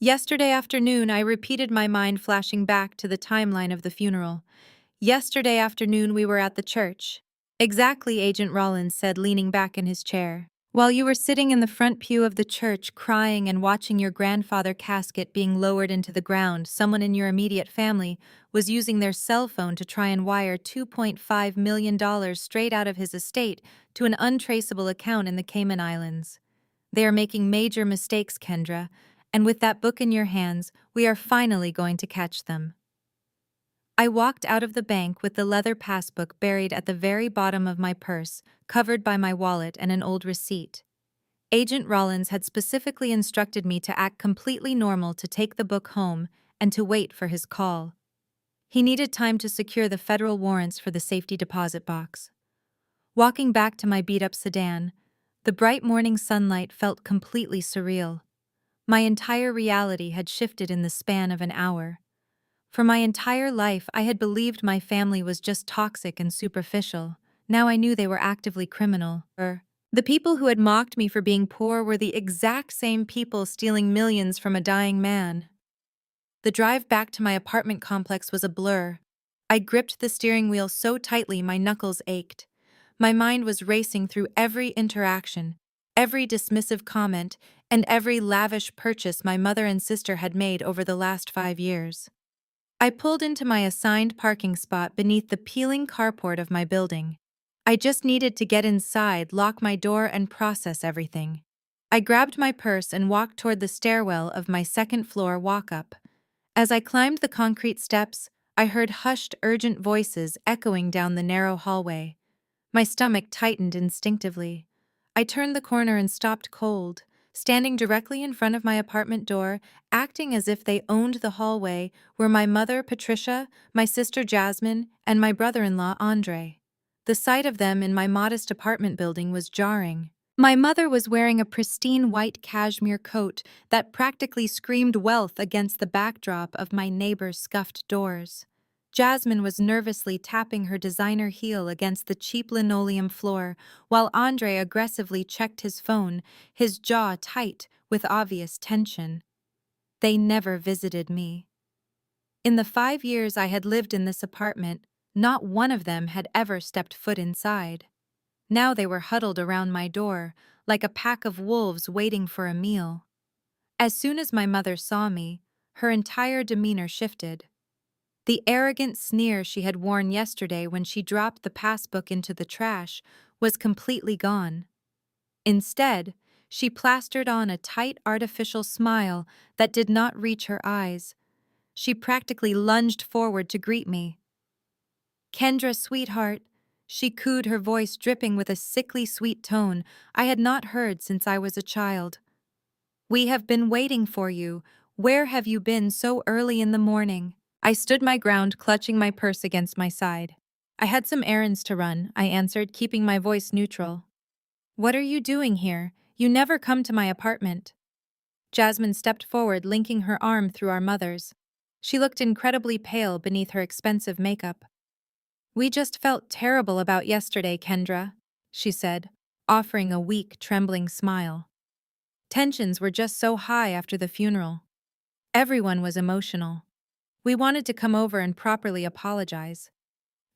Yesterday afternoon, I repeated, my mind flashing back to the timeline of the funeral. Yesterday afternoon, we were at the church. Exactly, Agent Rollins said, leaning back in his chair. While you were sitting in the front pew of the church, crying and watching your grandfather's casket being lowered into the ground, someone in your immediate family was using their cell phone to try and wire $2.5 million straight out of his estate to an untraceable account in the Cayman Islands. They are making major mistakes, Kendra, and with that book in your hands, we are finally going to catch them. I walked out of the bank with the leather passbook buried at the very bottom of my purse, covered by my wallet and an old receipt. Agent Rollins had specifically instructed me to act completely normal, to take the book home, and to wait for his call. He needed time to secure the federal warrants for the safety deposit box. Walking back to my beat-up sedan, the bright morning sunlight felt completely surreal. My entire reality had shifted in the span of an hour. For my entire life, I had believed my family was just toxic and superficial. Now I knew they were actively criminal. The people who had mocked me for being poor were the exact same people stealing millions from a dying man. The drive back to my apartment complex was a blur. I gripped the steering wheel so tightly my knuckles ached. My mind was racing through every interaction, every dismissive comment, and every lavish purchase my mother and sister had made over the last 5 years. I pulled into my assigned parking spot beneath the peeling carport of my building. I just needed to get inside, lock my door, and process everything. I grabbed my purse and walked toward the stairwell of my second-floor walk-up. As I climbed the concrete steps, I heard hushed, urgent voices echoing down the narrow hallway. My stomach tightened instinctively. I turned the corner and stopped cold, standing directly in front of my apartment door, acting as if they owned the hallway, were my mother, Patricia, my sister, Jasmine, and my brother-in-law, Andre. The sight of them in my modest apartment building was jarring. My mother was wearing a pristine white cashmere coat that practically screamed wealth against the backdrop of my neighbor's scuffed doors. Jasmine was nervously tapping her designer heel against the cheap linoleum floor, while Andre aggressively checked his phone, his jaw tight with obvious tension. They never visited me. In the 5 years I had lived in this apartment, not one of them had ever stepped foot inside. Now they were huddled around my door, like a pack of wolves waiting for a meal. As soon as my mother saw me, her entire demeanor shifted. The arrogant sneer she had worn yesterday when she dropped the passbook into the trash was completely gone. Instead, she plastered on a tight artificial smile that did not reach her eyes. She practically lunged forward to greet me. "Kendra, sweetheart," she cooed, her voice dripping with a sickly sweet tone I had not heard since I was a child. "We have been waiting for you. Where have you been so early in the morning?" I stood my ground, clutching my purse against my side. "I had some errands to run," I answered, keeping my voice neutral. "What are you doing here? You never come to my apartment." Jasmine stepped forward, linking her arm through our mother's. She looked incredibly pale beneath her expensive makeup. "We just felt terrible about yesterday, Kendra," she said, offering a weak, trembling smile. Tensions were just so high after the funeral. Everyone was emotional. We wanted to come over and properly apologize.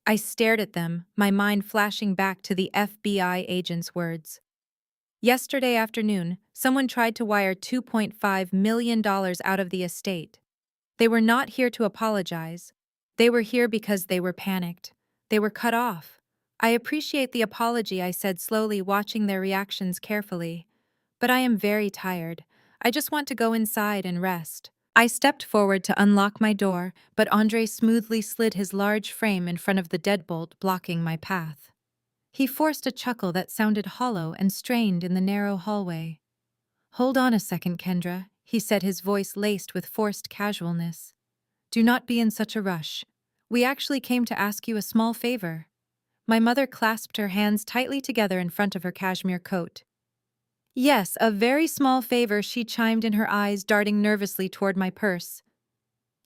I stared at them, my mind flashing back to the FBI agent's words. Yesterday afternoon, someone tried to wire $2.5 million out of the estate. They were not here to apologize. They were here because they were panicked. They were cut off. "I appreciate the apology," I said slowly, watching their reactions carefully. "But I am very tired. I just want to go inside and rest." I stepped forward to unlock my door, but Andre smoothly slid his large frame in front of the deadbolt, blocking my path. He forced a chuckle that sounded hollow and strained in the narrow hallway. "Hold on a second, Kendra," he said, his voice laced with forced casualness. "Do not be in such a rush. We actually came to ask you a small favor." My mother clasped her hands tightly together in front of her cashmere coat. "Yes, a very small favor," she chimed in, her eyes darting nervously toward my purse.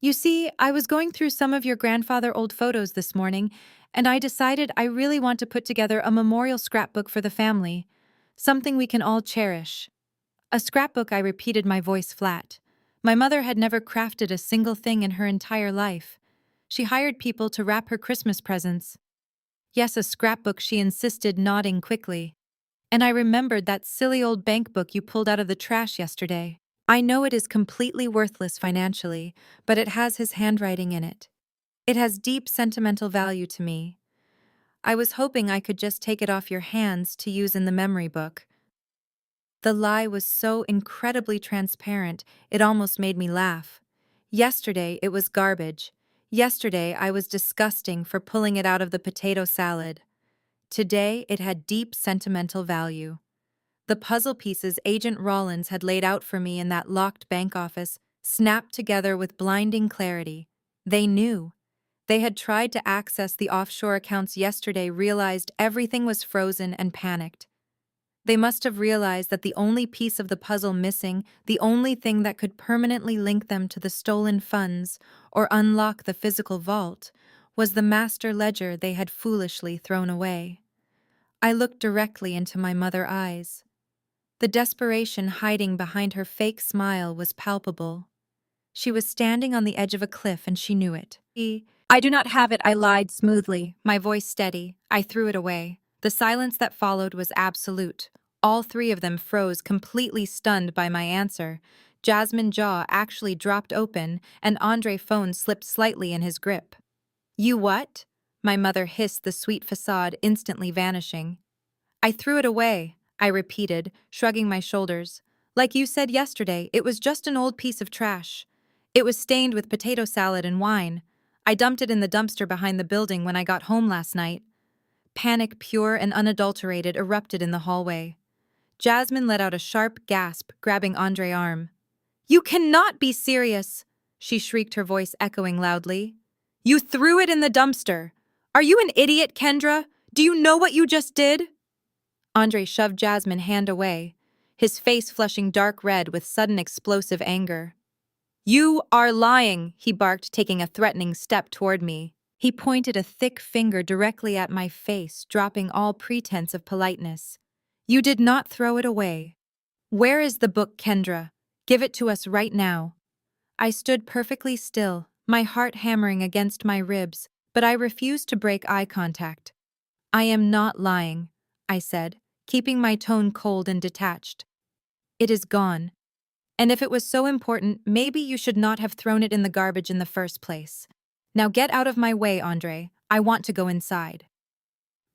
"You see, I was going through some of your grandfather's old photos this morning, and I decided I really want to put together a memorial scrapbook for the family, something we can all cherish." "A scrapbook," I repeated, my voice flat. My mother had never crafted a single thing in her entire life. She hired people to wrap her Christmas presents. "Yes, a scrapbook," she insisted, nodding quickly. "And I remembered that silly old bank book you pulled out of the trash yesterday. I know it is completely worthless financially, but it has his handwriting in it. It has deep sentimental value to me. I was hoping I could just take it off your hands to use in the memory book." The lie was so incredibly transparent, it almost made me laugh. Yesterday, it was garbage. Yesterday, I was disgusting for pulling it out of the potato salad. Today, it had deep sentimental value. The puzzle pieces Agent Rollins had laid out for me in that locked bank office snapped together with blinding clarity. They knew. They had tried to access the offshore accounts yesterday, realized everything was frozen, and panicked. They must have realized that the only piece of the puzzle missing, the only thing that could permanently link them to the stolen funds or unlock the physical vault, was the master ledger they had foolishly thrown away. I looked directly into my mother's eyes. The desperation hiding behind her fake smile was palpable. She was standing on the edge of a cliff and she knew it. I do not have it, I lied smoothly, my voice steady. I threw it away. The silence that followed was absolute. All three of them froze, completely stunned by my answer. Jasmine's jaw actually dropped open, and Andre's phone slipped slightly in his grip. You what? My mother hissed, the sweet facade instantly vanishing. I threw it away, I repeated, shrugging my shoulders. Like you said yesterday, it was just an old piece of trash. It was stained with potato salad and wine. I dumped it in the dumpster behind the building when I got home last night. Panic, pure and unadulterated, erupted in the hallway. Jasmine let out a sharp gasp, grabbing Andre's arm. You cannot be serious, she shrieked, her voice echoing loudly. You threw it in the dumpster. Are you an idiot, Kendra? Do you know what you just did? Andre shoved Jasmine's hand away, his face flushing dark red with sudden explosive anger. You are lying, he barked, taking a threatening step toward me. He pointed a thick finger directly at my face, dropping all pretense of politeness. You did not throw it away. Where is the book, Kendra? Give it to us right now. I stood perfectly still, my heart hammering against my ribs, but I refused to break eye contact. I am not lying, I said, keeping my tone cold and detached. It is gone. And if it was so important, maybe you should not have thrown it in the garbage in the first place. Now get out of my way, Andre. I want to go inside.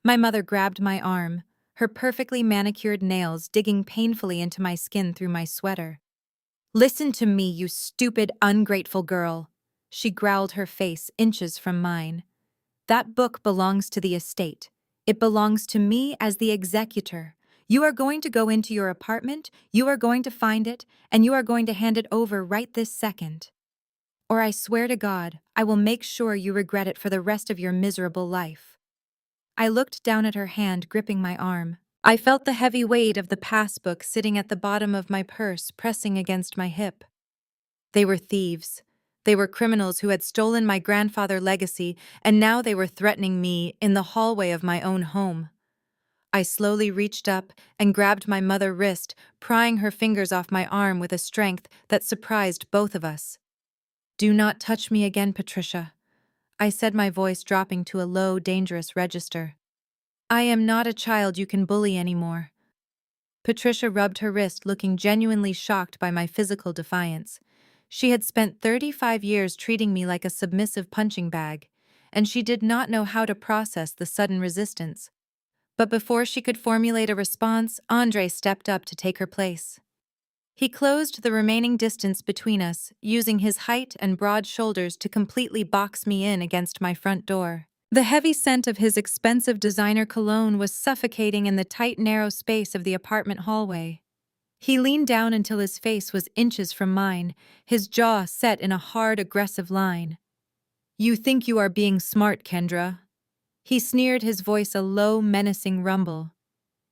My mother grabbed my arm, her perfectly manicured nails digging painfully into my skin through my sweater. Listen to me, you stupid, ungrateful girl. She growled, her face inches from mine. That book belongs to the estate. It belongs to me as the executor. You are going to go into your apartment, you are going to find it, and you are going to hand it over right this second. Or I swear to God, I will make sure you regret it for the rest of your miserable life. I looked down at her hand gripping my arm. I felt the heavy weight of the passbook sitting at the bottom of my purse pressing against my hip. They were thieves. They were criminals who had stolen my grandfather's legacy, and now they were threatening me in the hallway of my own home. I slowly reached up and grabbed my mother's wrist, prying her fingers off my arm with a strength that surprised both of us. Do not touch me again, Patricia, I said, my voice dropping to a low, dangerous register. I am not a child you can bully anymore. Patricia rubbed her wrist, looking genuinely shocked by my physical defiance. She had spent 35 years treating me like a submissive punching bag, and she did not know how to process the sudden resistance. But before she could formulate a response, Andre stepped up to take her place. He closed the remaining distance between us, using his height and broad shoulders to completely box me in against my front door. The heavy scent of his expensive designer cologne was suffocating in the tight, narrow space of the apartment hallway. He leaned down until his face was inches from mine, his jaw set in a hard, aggressive line. You think you are being smart, Kendra. He sneered, his voice a low, menacing rumble.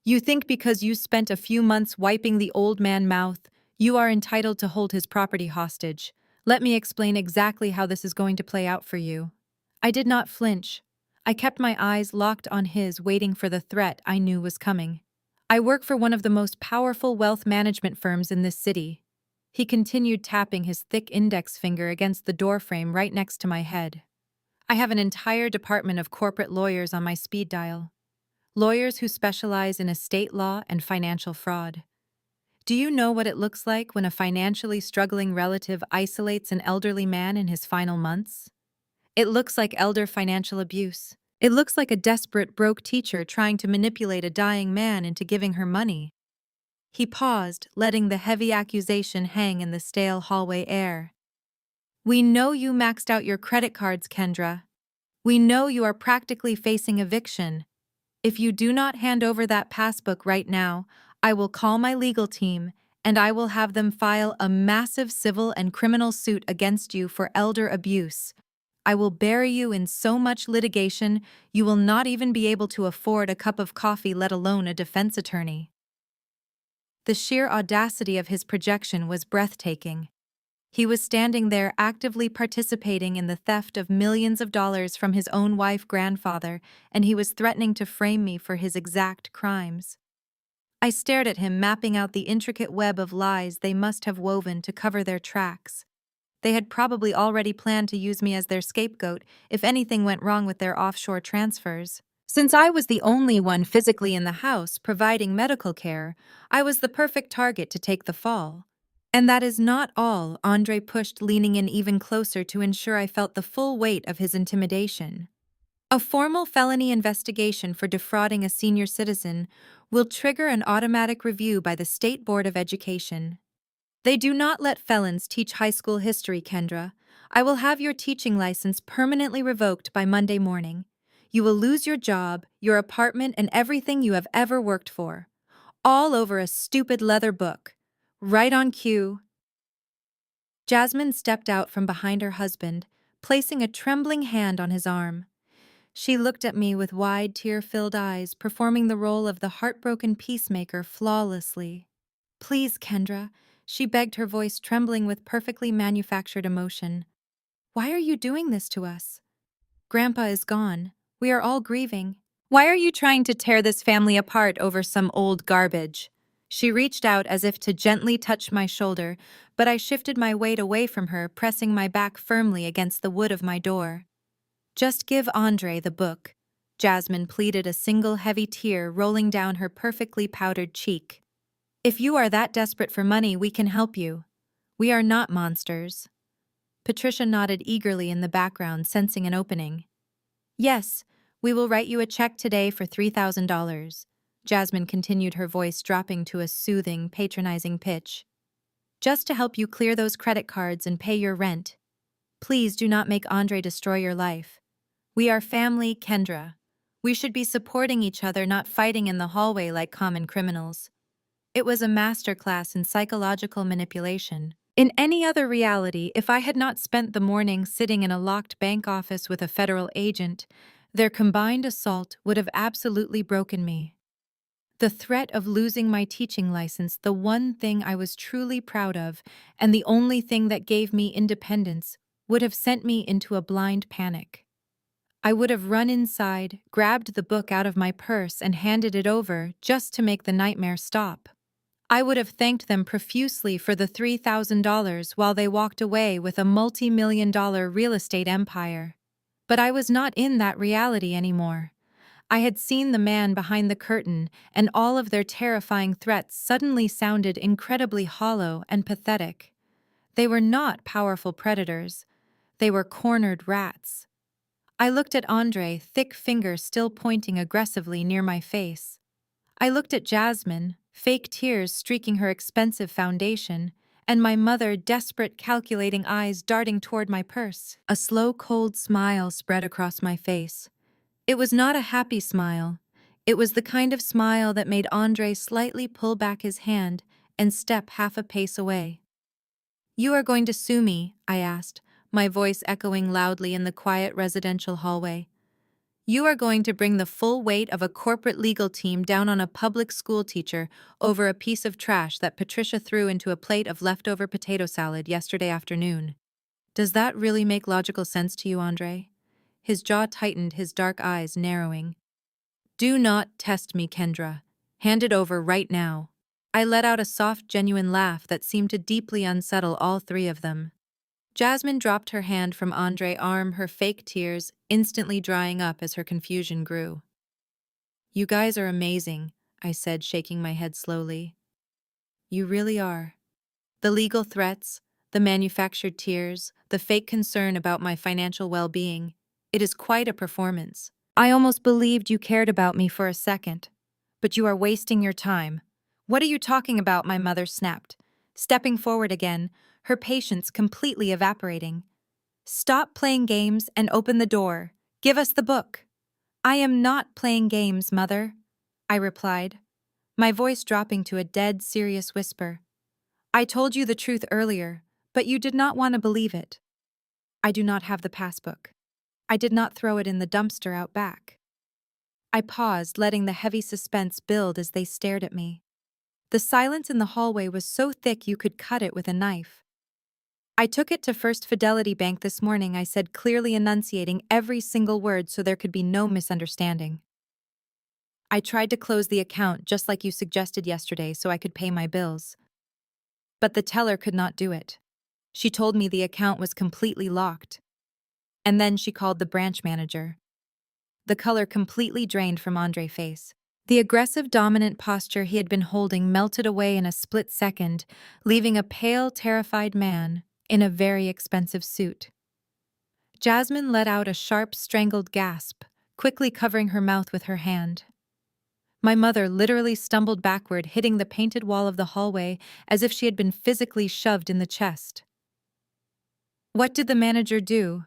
You think because you spent a few months wiping the old man's mouth, you are entitled to hold his property hostage. Let me explain exactly how this is going to play out for you. I did not flinch. I kept my eyes locked on his, waiting for the threat I knew was coming. I work for one of the most powerful wealth management firms in this city. He continued, tapping his thick index finger against the doorframe right next to my head. I have an entire department of corporate lawyers on my speed dial. Lawyers who specialize in estate law and financial fraud. Do you know what it looks like when a financially struggling relative isolates an elderly man in his final months? It looks like elder financial abuse. It looks like a desperate, broke teacher trying to manipulate a dying man into giving her money. He paused, letting the heavy accusation hang in the stale hallway air. We know you maxed out your credit cards, Kendra. We know you are practically facing eviction. If you do not hand over that passbook right now, I will call my legal team and I will have them file a massive civil and criminal suit against you for elder abuse. I will bury you in so much litigation you will not even be able to afford a cup of coffee, let alone a defense attorney. The sheer audacity of his projection was breathtaking. He was standing there actively participating in the theft of millions of dollars from his own grandfather, and he was threatening to frame me for his exact crimes. I stared at him, mapping out the intricate web of lies they must have woven to cover their tracks. They had probably already planned to use me as their scapegoat if anything went wrong with their offshore transfers. Since I was the only one physically in the house providing medical care, I was the perfect target to take the fall. And that is not all, Andre pushed, leaning in even closer to ensure I felt the full weight of his intimidation. A formal felony investigation for defrauding a senior citizen will trigger an automatic review by the State Board of Education. They do not let felons teach high school history, Kendra. I will have your teaching license permanently revoked by Monday morning. You will lose your job, your apartment, and everything you have ever worked for. All over a stupid leather book. Right on cue. Jasmine stepped out from behind her husband, placing a trembling hand on his arm. She looked at me with wide, tear-filled eyes, performing the role of the heartbroken peacemaker flawlessly. Please, Kendra, she begged, her voice trembling with perfectly manufactured emotion. Why are you doing this to us? Grandpa is gone. We are all grieving. Why are you trying to tear this family apart over some old garbage? She reached out as if to gently touch my shoulder, but I shifted my weight away from her, pressing my back firmly against the wood of my door. Just give Andre the book, Jasmine pleaded, a single heavy tear rolling down her perfectly powdered cheek. If you are that desperate for money, we can help you. We are not monsters. Patricia nodded eagerly in the background, sensing an opening. Yes, we will write you a check today for $3,000. Jasmine continued, her voice dropping to a soothing, patronizing pitch. Just to help you clear those credit cards and pay your rent. Please do not make Andre destroy your life. We are family, Kendra. We should be supporting each other, not fighting in the hallway like common criminals. It was a masterclass in psychological manipulation. In any other reality, if I had not spent the morning sitting in a locked bank office with a federal agent, their combined assault would have absolutely broken me. The threat of losing my teaching license, the one thing I was truly proud of, and the only thing that gave me independence, would have sent me into a blind panic. I would have run inside, grabbed the book out of my purse, and handed it over just to make the nightmare stop. I would have thanked them profusely for the $3,000 while they walked away with a multi-million-dollar real estate empire. But I was not in that reality anymore. I had seen the man behind the curtain, and all of their terrifying threats suddenly sounded incredibly hollow and pathetic. They were not powerful predators. They were cornered rats. I looked at Andre, thick fingers still pointing aggressively near my face. I looked at Jasmine, fake tears streaking her expensive foundation, and my mother, desperate, calculating eyes darting toward my purse. A slow, cold smile spread across my face. It was not a happy smile. It was the kind of smile that made Andre slightly pull back his hand and step half a pace away. You are going to sue me, I asked, my voice echoing loudly in the quiet residential hallway. You are going to bring the full weight of a corporate legal team down on a public school teacher over a piece of trash that Patricia threw into a plate of leftover potato salad yesterday afternoon. Does that really make logical sense to you, Andre? His jaw tightened, his dark eyes narrowing. Do not test me, Kendra. Hand it over right now. I let out a soft, genuine laugh that seemed to deeply unsettle all three of them. Jasmine dropped her hand from Andre's arm, her fake tears instantly drying up as her confusion grew. You guys are amazing, I said, shaking my head slowly. You really are. The legal threats, the manufactured tears, the fake concern about my financial well-being, it is quite a performance. I almost believed you cared about me for a second. But you are wasting your time. What are you talking about? My mother snapped, stepping forward again, her patience completely evaporating. Stop playing games and open the door. Give us the book. I am not playing games, Mother, I replied, my voice dropping to a dead serious whisper. I told you the truth earlier, but you did not want to believe it. I do not have the passbook. I did not throw it in the dumpster out back. I paused, letting the heavy suspense build as they stared at me. The silence in the hallway was so thick you could cut it with a knife. I took it to First Fidelity Bank this morning, I said, clearly enunciating every single word so there could be no misunderstanding. I tried to close the account just like you suggested yesterday so I could pay my bills. But the teller could not do it. She told me the account was completely locked. And then she called the branch manager. The color completely drained from Andre's face. The aggressive, dominant posture he had been holding melted away in a split second, leaving a pale, terrified man in a very expensive suit. Jasmine let out a sharp, strangled gasp, quickly covering her mouth with her hand. My mother literally stumbled backward, hitting the painted wall of the hallway as if she had been physically shoved in the chest. "What did the manager do?"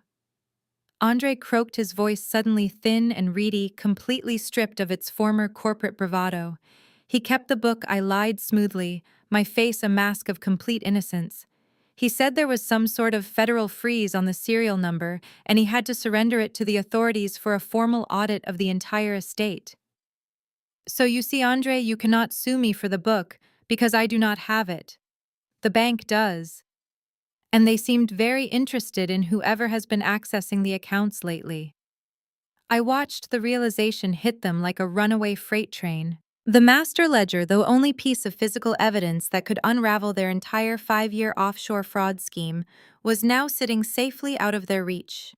Andre croaked, his voice suddenly thin and reedy, completely stripped of its former corporate bravado. "He kept the book," I lied smoothly, my face a mask of complete innocence. "He said there was some sort of federal freeze on the serial number, and he had to surrender it to the authorities for a formal audit of the entire estate." "So you see, Andre, you cannot sue me for the book, because I do not have it. The bank does. And they seemed very interested in whoever has been accessing the accounts lately." I watched the realization hit them like a runaway freight train. The master ledger, the only piece of physical evidence that could unravel their entire 5-year offshore fraud scheme, was now sitting safely out of their reach.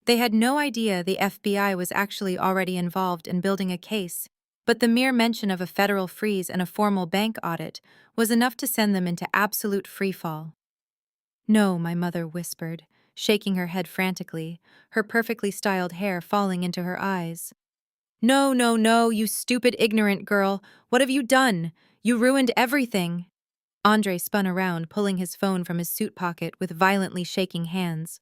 They had no idea the FBI was actually already involved in building a case, but the mere mention of a federal freeze and a formal bank audit was enough to send them into absolute freefall. "No," my mother whispered, shaking her head frantically, her perfectly styled hair falling into her eyes. "No, no, no, you stupid, ignorant girl. What have you done? You ruined everything." Andre spun around, pulling his phone from his suit pocket with violently shaking hands.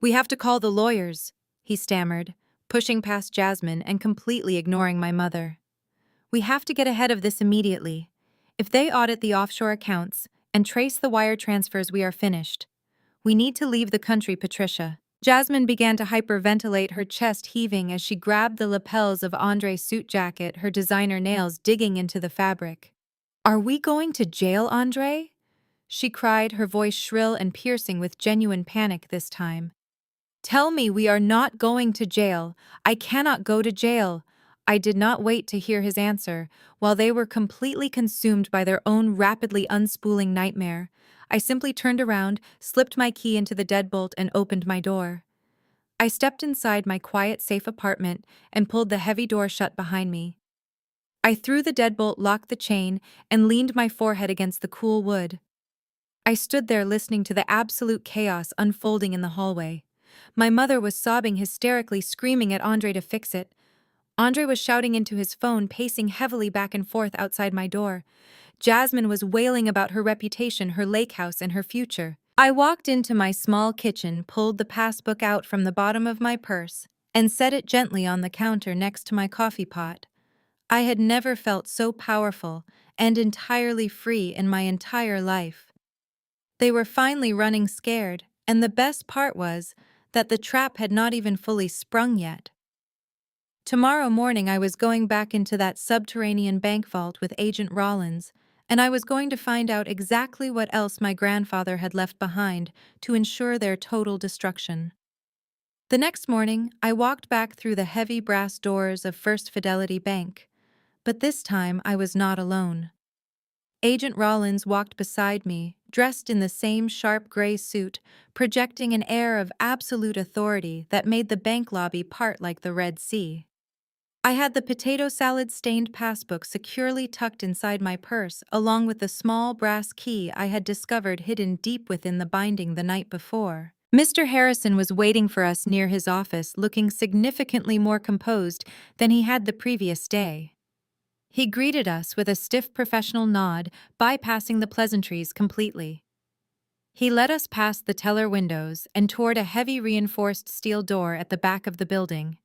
"We have to call the lawyers," he stammered, pushing past Jasmine and completely ignoring my mother. "We have to get ahead of this immediately. If they audit the offshore accounts and trace the wire transfers, we are finished. We need to leave the country, Patricia." Jasmine began to hyperventilate, her chest heaving as she grabbed the lapels of Andre's suit jacket, her designer nails digging into the fabric. "Are we going to jail, Andre?" she cried, her voice shrill and piercing with genuine panic this time. "Tell me we are not going to jail. I cannot go to jail." I did not wait to hear his answer. While they were completely consumed by their own rapidly unspooling nightmare, I simply turned around, slipped my key into the deadbolt, and opened my door. I stepped inside my quiet, safe apartment and pulled the heavy door shut behind me. I threw the deadbolt, locked the chain, and leaned my forehead against the cool wood. I stood there listening to the absolute chaos unfolding in the hallway. My mother was sobbing hysterically, screaming at Andre to fix it. Andre was shouting into his phone, pacing heavily back and forth outside my door. Jasmine was wailing about her reputation, her lake house, and her future. I walked into my small kitchen, pulled the passbook out from the bottom of my purse, and set it gently on the counter next to my coffee pot. I had never felt so powerful and entirely free in my entire life. They were finally running scared, and the best part was that the trap had not even fully sprung yet. Tomorrow morning I was going back into that subterranean bank vault with Agent Rollins, and I was going to find out exactly what else my grandfather had left behind to ensure their total destruction. The next morning, I walked back through the heavy brass doors of First Fidelity Bank, but this time I was not alone. Agent Rollins walked beside me, dressed in the same sharp gray suit, projecting an air of absolute authority that made the bank lobby part like the Red Sea. I had the potato salad-stained passbook securely tucked inside my purse, along with the small brass key I had discovered hidden deep within the binding the night before. Mr. Harrison was waiting for us near his office, looking significantly more composed than he had the previous day. He greeted us with a stiff professional nod, bypassing the pleasantries completely. He led us past the teller windows and toward a heavy reinforced steel door at the back of the building.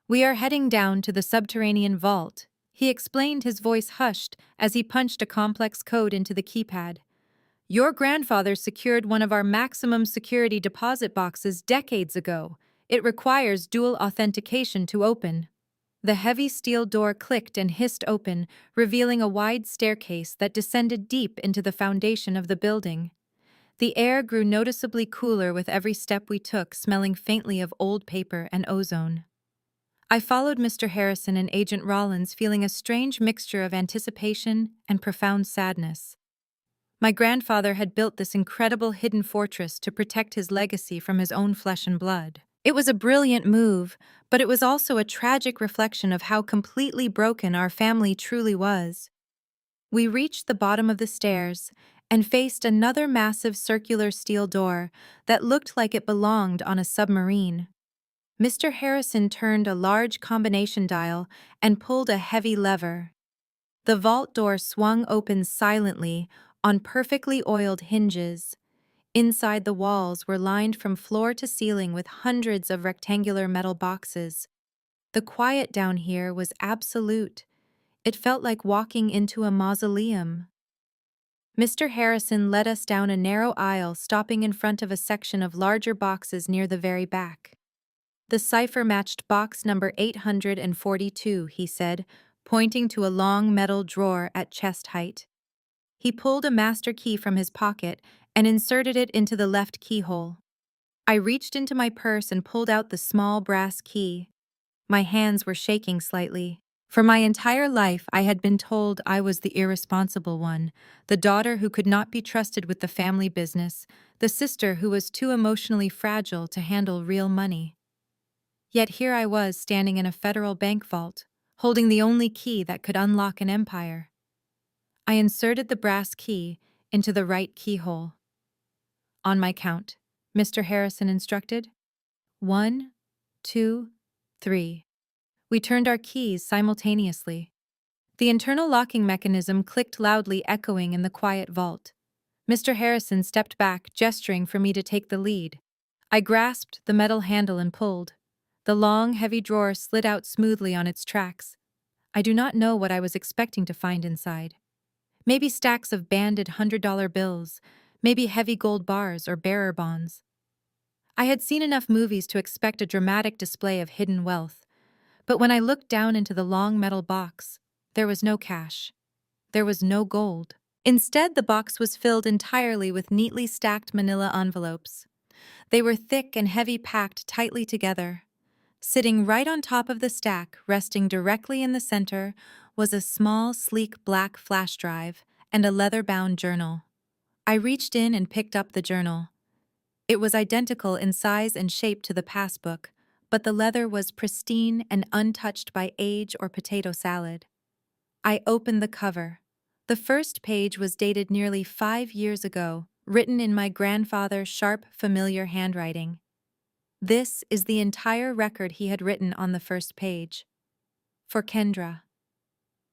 "We are heading down to the subterranean vault," he explained, his voice hushed as he punched a complex code into the keypad. "Your grandfather secured one of our maximum security deposit boxes decades ago. It requires dual authentication to open." The heavy steel door clicked and hissed open, revealing a wide staircase that descended deep into the foundation of the building. The air grew noticeably cooler with every step we took, smelling faintly of old paper and ozone. I followed Mr. Harrison and Agent Rollins, feeling a strange mixture of anticipation and profound sadness. My grandfather had built this incredible hidden fortress to protect his legacy from his own flesh and blood. It was a brilliant move, but it was also a tragic reflection of how completely broken our family truly was. We reached the bottom of the stairs and faced another massive circular steel door that looked like it belonged on a submarine. Mr. Harrison turned a large combination dial and pulled a heavy lever. The vault door swung open silently on perfectly oiled hinges. Inside, the walls were lined from floor to ceiling with hundreds of rectangular metal boxes. The quiet down here was absolute. It felt like walking into a mausoleum. Mr. Harrison led us down a narrow aisle, stopping in front of a section of larger boxes near the very back. The cipher matched box number 842, he said, pointing to a long metal drawer at chest height. He pulled a master key from his pocket and inserted it into the left keyhole. I reached into my purse and pulled out the small brass key. My hands were shaking slightly. For my entire life, I had been told I was the irresponsible one, the daughter who could not be trusted with the family business, the sister who was too emotionally fragile to handle real money. Yet here I was standing in a federal bank vault, holding the only key that could unlock an empire. I inserted the brass key into the right keyhole. On my count, Mr. Harrison instructed. 1, 2, 3. We turned our keys simultaneously. The internal locking mechanism clicked loudly, echoing in the quiet vault. Mr. Harrison stepped back, gesturing for me to take the lead. I grasped the metal handle and pulled. The long, heavy drawer slid out smoothly on its tracks. I do not know what I was expecting to find inside. Maybe stacks of banded $100 bills, maybe heavy gold bars or bearer bonds. I had seen enough movies to expect a dramatic display of hidden wealth. But when I looked down into the long metal box, there was no cash. There was no gold. Instead, the box was filled entirely with neatly stacked manila envelopes. They were thick and heavy, packed tightly together. Sitting right on top of the stack, resting directly in the center, was a small, sleek black flash drive and a leather-bound journal. I reached in and picked up the journal. It was identical in size and shape to the passbook, but the leather was pristine and untouched by age or potato salad. I opened the cover. The first page was dated nearly 5 years ago, written in my grandfather's sharp, familiar handwriting. This is the entire record he had written on the first page. For Kendra.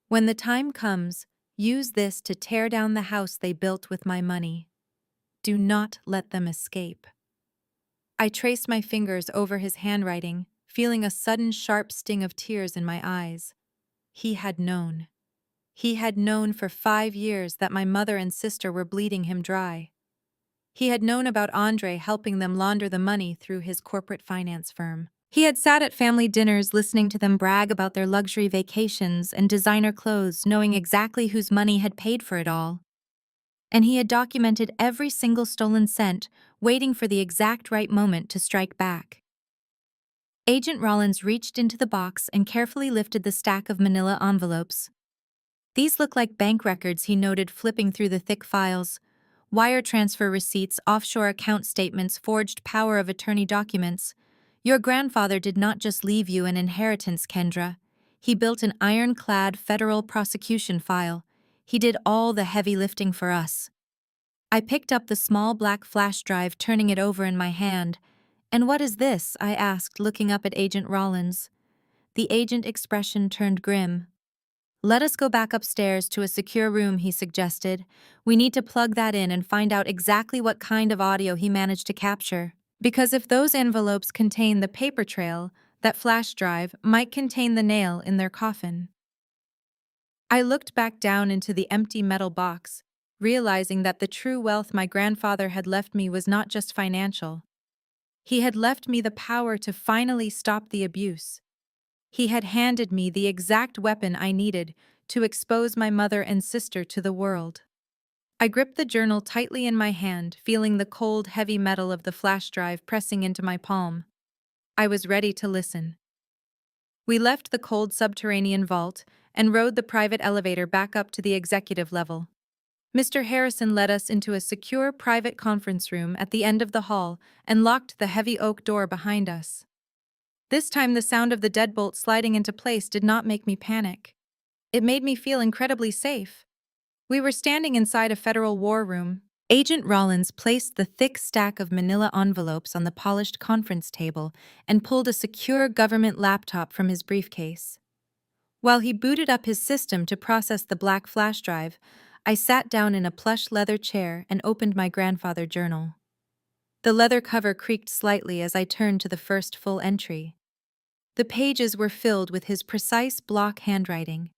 When the time comes, use this to tear down the house they built with my money. Do not let them escape. I traced my fingers over his handwriting, feeling a sudden sharp sting of tears in my eyes. He had known. He had known for 5 years that my mother and sister were bleeding him dry. He had known about Andre helping them launder the money through his corporate finance firm. He had sat at family dinners listening to them brag about their luxury vacations and designer clothes, knowing exactly whose money had paid for it all. And he had documented every single stolen cent, waiting for the exact right moment to strike back. Agent Rollins reached into the box and carefully lifted the stack of manila envelopes. These look like bank records, he noted, flipping through the thick files. Wire transfer receipts, offshore account statements, forged power of attorney documents. Your grandfather did not just leave you an inheritance, Kendra. He built an ironclad federal prosecution file. He did all the heavy lifting for us. I picked up the small black flash drive, turning it over in my hand. And what is this? I asked, looking up at Agent Rollins. The agent expression turned grim. Let us go back upstairs to a secure room, he suggested. We need to plug that in and find out exactly what kind of audio he managed to capture. Because if those envelopes contain the paper trail, that flash drive might contain the nail in their coffin. I looked back down into the empty metal box, realizing that the true wealth my grandfather had left me was not just financial. He had left me the power to finally stop the abuse. He had handed me the exact weapon I needed to expose my mother and sister to the world. I gripped the journal tightly in my hand, feeling the cold, heavy metal of the flash drive pressing into my palm. I was ready to listen. We left the cold subterranean vault and rode the private elevator back up to the executive level. Mr. Harrison led us into a secure private conference room at the end of the hall and locked the heavy oak door behind us. This time, the sound of the deadbolt sliding into place did not make me panic. It made me feel incredibly safe. We were standing inside a federal war room. Agent Rollins placed the thick stack of manila envelopes on the polished conference table and pulled a secure government laptop from his briefcase. While he booted up his system to process the black flash drive, I sat down in a plush leather chair and opened my grandfather journal. The leather cover creaked slightly as I turned to the first full entry. The pages were filled with his precise block handwriting.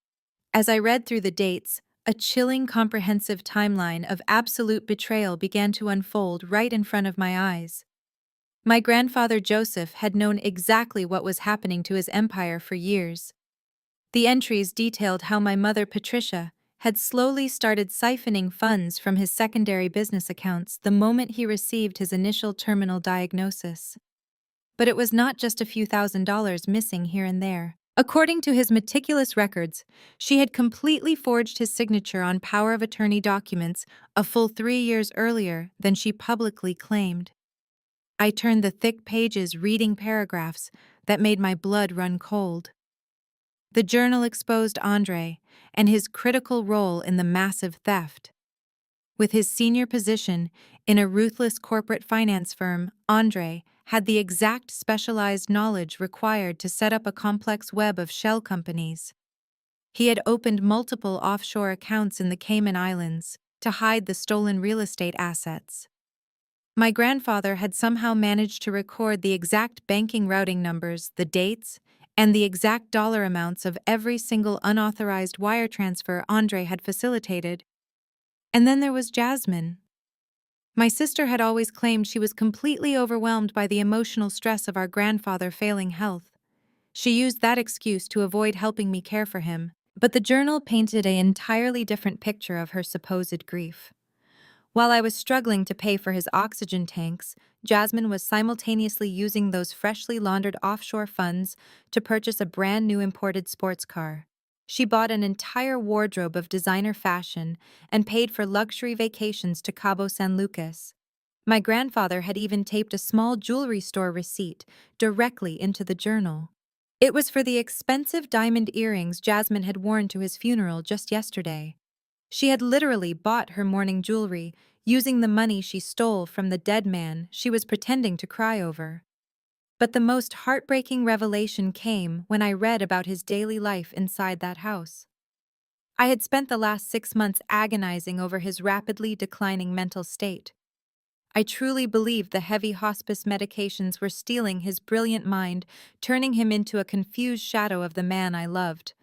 As I read through the dates, a chilling, comprehensive timeline of absolute betrayal began to unfold right in front of my eyes. My grandfather Joseph had known exactly what was happening to his empire for years. The entries detailed how my mother Patricia had slowly started siphoning funds from his secondary business accounts the moment he received his initial terminal diagnosis. But it was not just a few $1,000s missing here and there. According to his meticulous records, she had completely forged his signature on power of attorney documents a full 3 years earlier than she publicly claimed. I turned the thick pages reading paragraphs that made my blood run cold. The journal exposed Andre and his critical role in the massive theft. With his senior position in a ruthless corporate finance firm, Andre had the exact specialized knowledge required to set up a complex web of shell companies. He had opened multiple offshore accounts in the Cayman Islands to hide the stolen real estate assets. My grandfather had somehow managed to record the exact banking routing numbers, the dates, and the exact dollar amounts of every single unauthorized wire transfer Andre had facilitated. And then there was Jasmine. My sister had always claimed she was completely overwhelmed by the emotional stress of our grandfather failing health. She used that excuse to avoid helping me care for him, but the journal painted an entirely different picture of her supposed grief. While I was struggling to pay for his oxygen tanks, Jasmine was simultaneously using those freshly laundered offshore funds to purchase a brand new imported sports car. She bought an entire wardrobe of designer fashion and paid for luxury vacations to Cabo San Lucas. My grandfather had even taped a small jewelry store receipt directly into the journal. It was for the expensive diamond earrings Jasmine had worn to his funeral just yesterday. She had literally bought her mourning jewelry using the money she stole from the dead man she was pretending to cry over. But the most heartbreaking revelation came when I read about his daily life inside that house. I had spent the last 6 months agonizing over his rapidly declining mental state. I truly believed the heavy hospice medications were stealing his brilliant mind, turning him into a confused shadow of the man I loved.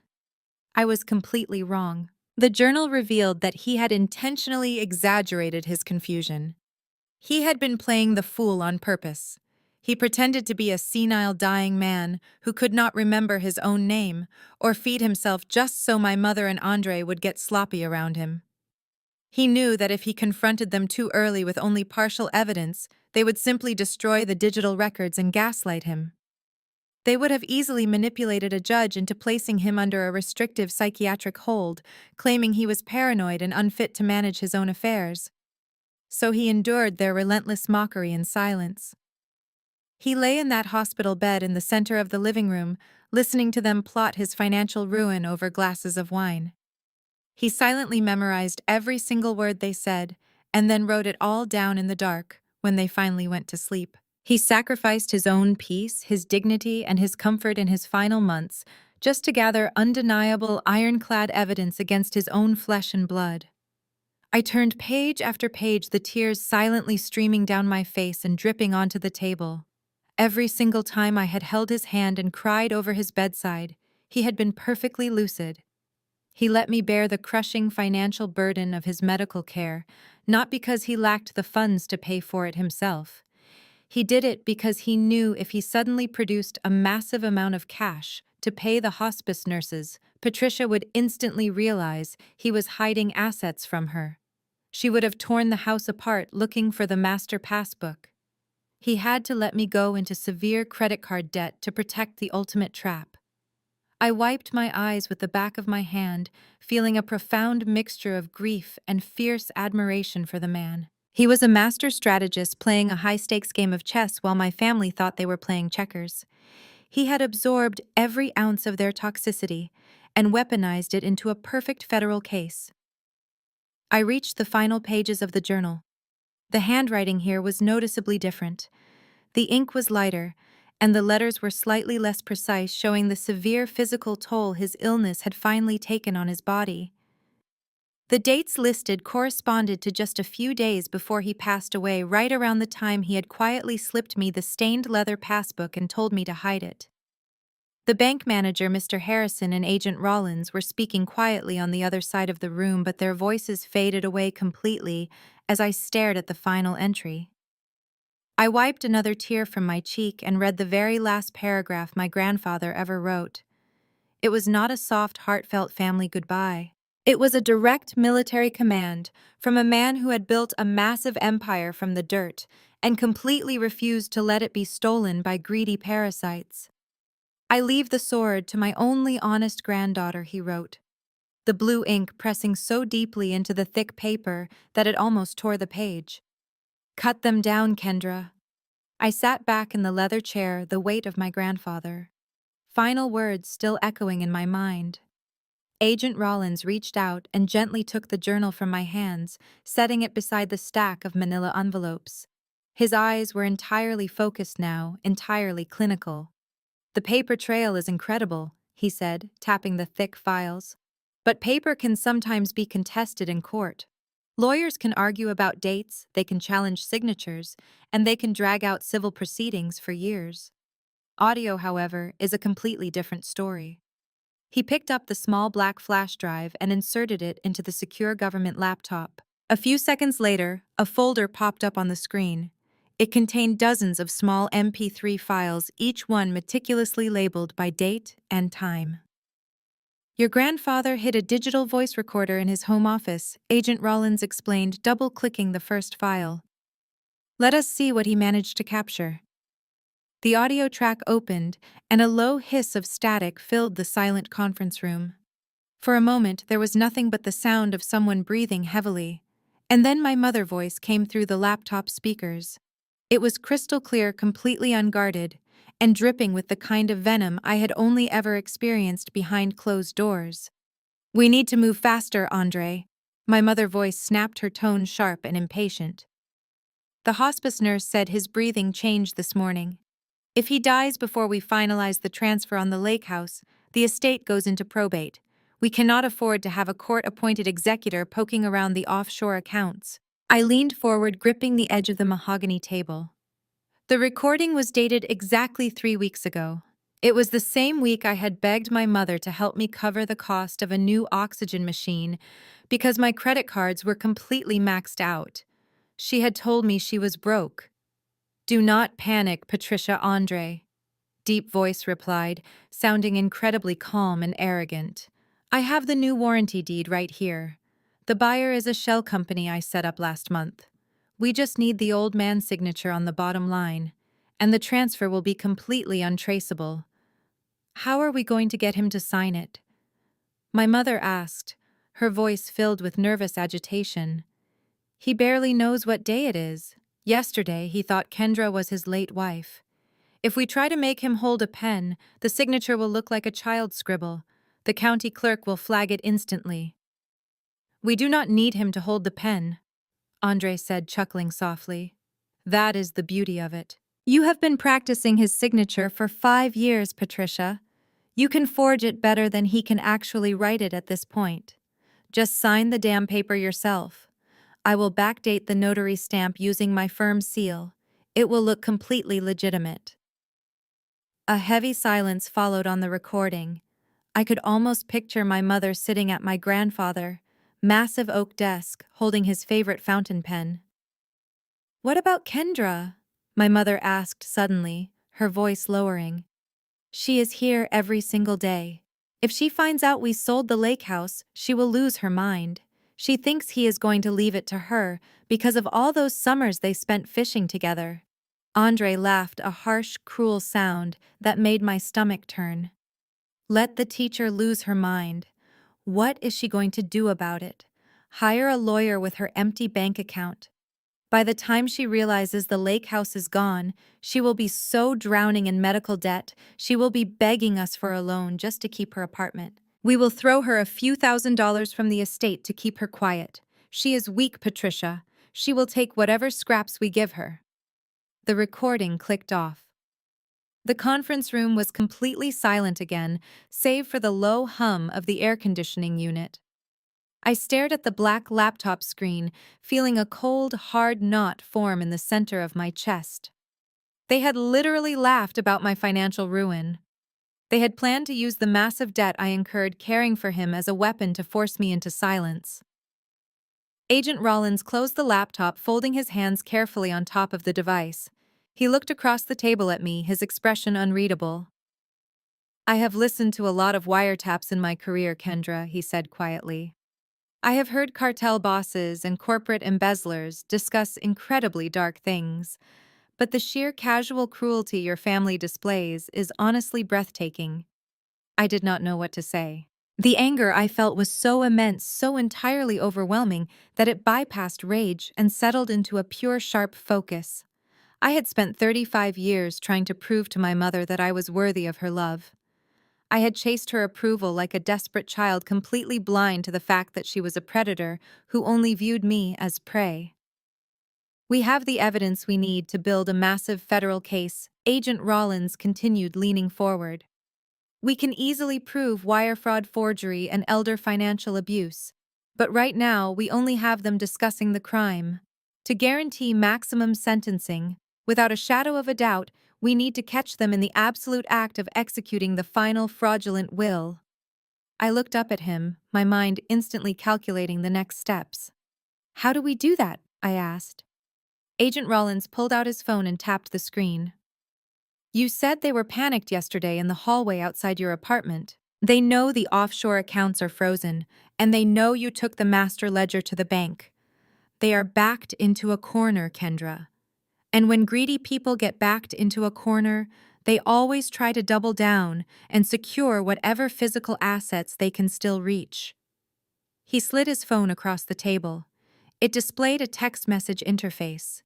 I was completely wrong. The journal revealed that he had intentionally exaggerated his confusion. He had been playing the fool on purpose. He pretended to be a senile dying man who could not remember his own name or feed himself just so my mother and Andre would get sloppy around him. He knew that if he confronted them too early with only partial evidence, they would simply destroy the digital records and gaslight him. They would have easily manipulated a judge into placing him under a restrictive psychiatric hold, claiming he was paranoid and unfit to manage his own affairs. So he endured their relentless mockery in silence. He lay in that hospital bed in the center of the living room, listening to them plot his financial ruin over glasses of wine. He silently memorized every single word they said, and then wrote it all down in the dark when they finally went to sleep. He sacrificed his own peace, his dignity, and his comfort in his final months just to gather undeniable, ironclad evidence against his own flesh and blood. I turned page after page, the tears silently streaming down my face and dripping onto the table. Every single time I had held his hand and cried over his bedside, he had been perfectly lucid. He let me bear the crushing financial burden of his medical care, not because he lacked the funds to pay for it himself. He did it because he knew if he suddenly produced a massive amount of cash to pay the hospice nurses, Patricia would instantly realize he was hiding assets from her. She would have torn the house apart looking for the master passbook. He had to let me go into severe credit card debt to protect the ultimate trap. I wiped my eyes with the back of my hand, feeling a profound mixture of grief and fierce admiration for the man. He was a master strategist playing a high-stakes game of chess while my family thought they were playing checkers. He had absorbed every ounce of their toxicity and weaponized it into a perfect federal case. I reached the final pages of the journal. The handwriting here was noticeably different. The ink was lighter, and the letters were slightly less precise, showing the severe physical toll his illness had finally taken on his body. The dates listed corresponded to just a few days before he passed away, right around the time he had quietly slipped me the stained leather passbook and told me to hide it. The bank manager, Mr. Harrison, and Agent Rollins were speaking quietly on the other side of the room, but their voices faded away completely as I stared at the final entry. I wiped another tear from my cheek and read the very last paragraph my grandfather ever wrote. It was not a soft, heartfelt family goodbye. It was a direct military command from a man who had built a massive empire from the dirt and completely refused to let it be stolen by greedy parasites. "I leave the sword to my only honest granddaughter," he wrote, the blue ink pressing so deeply into the thick paper that it almost tore the page. "Cut them down, Kendra." I sat back in the leather chair, the weight of my grandfather. Final words still echoing in my mind. Agent Rollins reached out and gently took the journal from my hands, setting it beside the stack of manila envelopes. His eyes were entirely focused now, entirely clinical. "The paper trail is incredible," he said, tapping the thick files. "But paper can sometimes be contested in court. Lawyers can argue about dates, they can challenge signatures, and they can drag out civil proceedings for years. Audio, however, is a completely different story." He picked up the small black flash drive and inserted it into the secure government laptop. A few seconds later, a folder popped up on the screen. It contained dozens of small MP3 files, each one meticulously labeled by date and time. "Your grandfather hid a digital voice recorder in his home office," Agent Rollins explained, double-clicking the first file. "Let us see what he managed to capture." The audio track opened, and a low hiss of static filled the silent conference room. For a moment, there was nothing but the sound of someone breathing heavily, and then my mother's voice came through the laptop speakers. It was crystal clear, completely unguarded, and dripping with the kind of venom I had only ever experienced behind closed doors. "We need to move faster, Andre." My mother's voice snapped, her tone sharp and impatient. "The hospice nurse said his breathing changed this morning. If he dies before we finalize the transfer on the lake house, the estate goes into probate. We cannot afford to have a court-appointed executor poking around the offshore accounts." I leaned forward, gripping the edge of the mahogany table. The recording was dated exactly 3 weeks ago. It was the same week I had begged my mother to help me cover the cost of a new oxygen machine because my credit cards were completely maxed out. She had told me she was broke. "Do not panic, Patricia Andre," deep voice replied, sounding incredibly calm and arrogant. "I have the new warranty deed right here. The buyer is a shell company I set up last month. We just need the old man's signature on the bottom line, and the transfer will be completely untraceable." "How are we going to get him to sign it?" my mother asked, her voice filled with nervous agitation. "He barely knows what day it is. Yesterday, he thought Kendra was his late wife. If we try to make him hold a pen, the signature will look like a child's scribble. The county clerk will flag it instantly." "We do not need him to hold the pen," Andre said, chuckling softly. "That is the beauty of it. You have been practicing his signature for 5 years, Patricia. You can forge it better than he can actually write it at this point. Just sign the damn paper yourself. I will backdate the notary stamp using my firm's seal. It will look completely legitimate." A heavy silence followed on the recording. I could almost picture my mother sitting at my grandfather's massive oak desk, holding his favorite fountain pen. "What about Kendra?" my mother asked suddenly, her voice lowering. "She is here every single day. If she finds out we sold the lake house, she will lose her mind. She thinks he is going to leave it to her because of all those summers they spent fishing together." Andre laughed, a harsh, cruel sound that made my stomach turn. Let the teacher lose her mind. What is she going to do about it? Hire a lawyer with her empty bank account. By the time she realizes the lake house is gone, she will be so drowning in medical debt, she will be begging us for a loan just to keep her apartment. We will throw her a few $1,000s from the estate to keep her quiet. She is weak, Patricia. She will take whatever scraps we give her. The recording clicked off. The conference room was completely silent again, save for the low hum of the air conditioning unit. I stared at the black laptop screen, feeling a cold, hard knot form in the center of my chest. They had literally laughed about my financial ruin. They had planned to use the massive debt I incurred caring for him as a weapon to force me into silence. Agent Rollins closed the laptop, folding his hands carefully on top of the device. He looked across the table at me, his expression unreadable. "I have listened to a lot of wiretaps in my career, Kendra," he said quietly. "I have heard cartel bosses and corporate embezzlers discuss incredibly dark things, but the sheer casual cruelty your family displays is honestly breathtaking." I did not know what to say. The anger I felt was so immense, so entirely overwhelming, that it bypassed rage and settled into a pure, sharp focus. I had spent 35 years trying to prove to my mother that I was worthy of her love. I had chased her approval like a desperate child, completely blind to the fact that she was a predator who only viewed me as prey. "We have the evidence we need to build a massive federal case," Agent Rollins continued, leaning forward. "We can easily prove wire fraud, forgery, and elder financial abuse. But right now, we only have them discussing the crime. To guarantee maximum sentencing, without a shadow of a doubt, we need to catch them in the absolute act of executing the final fraudulent will." I looked up at him, my mind instantly calculating the next steps. "How do we do that?" I asked. Agent Rollins pulled out his phone and tapped the screen. "You said they were panicked yesterday in the hallway outside your apartment. They know the offshore accounts are frozen, and they know you took the master ledger to the bank. They are backed into a corner, Kendra. And when greedy people get backed into a corner, they always try to double down and secure whatever physical assets they can still reach." He slid his phone across the table. It displayed a text message interface.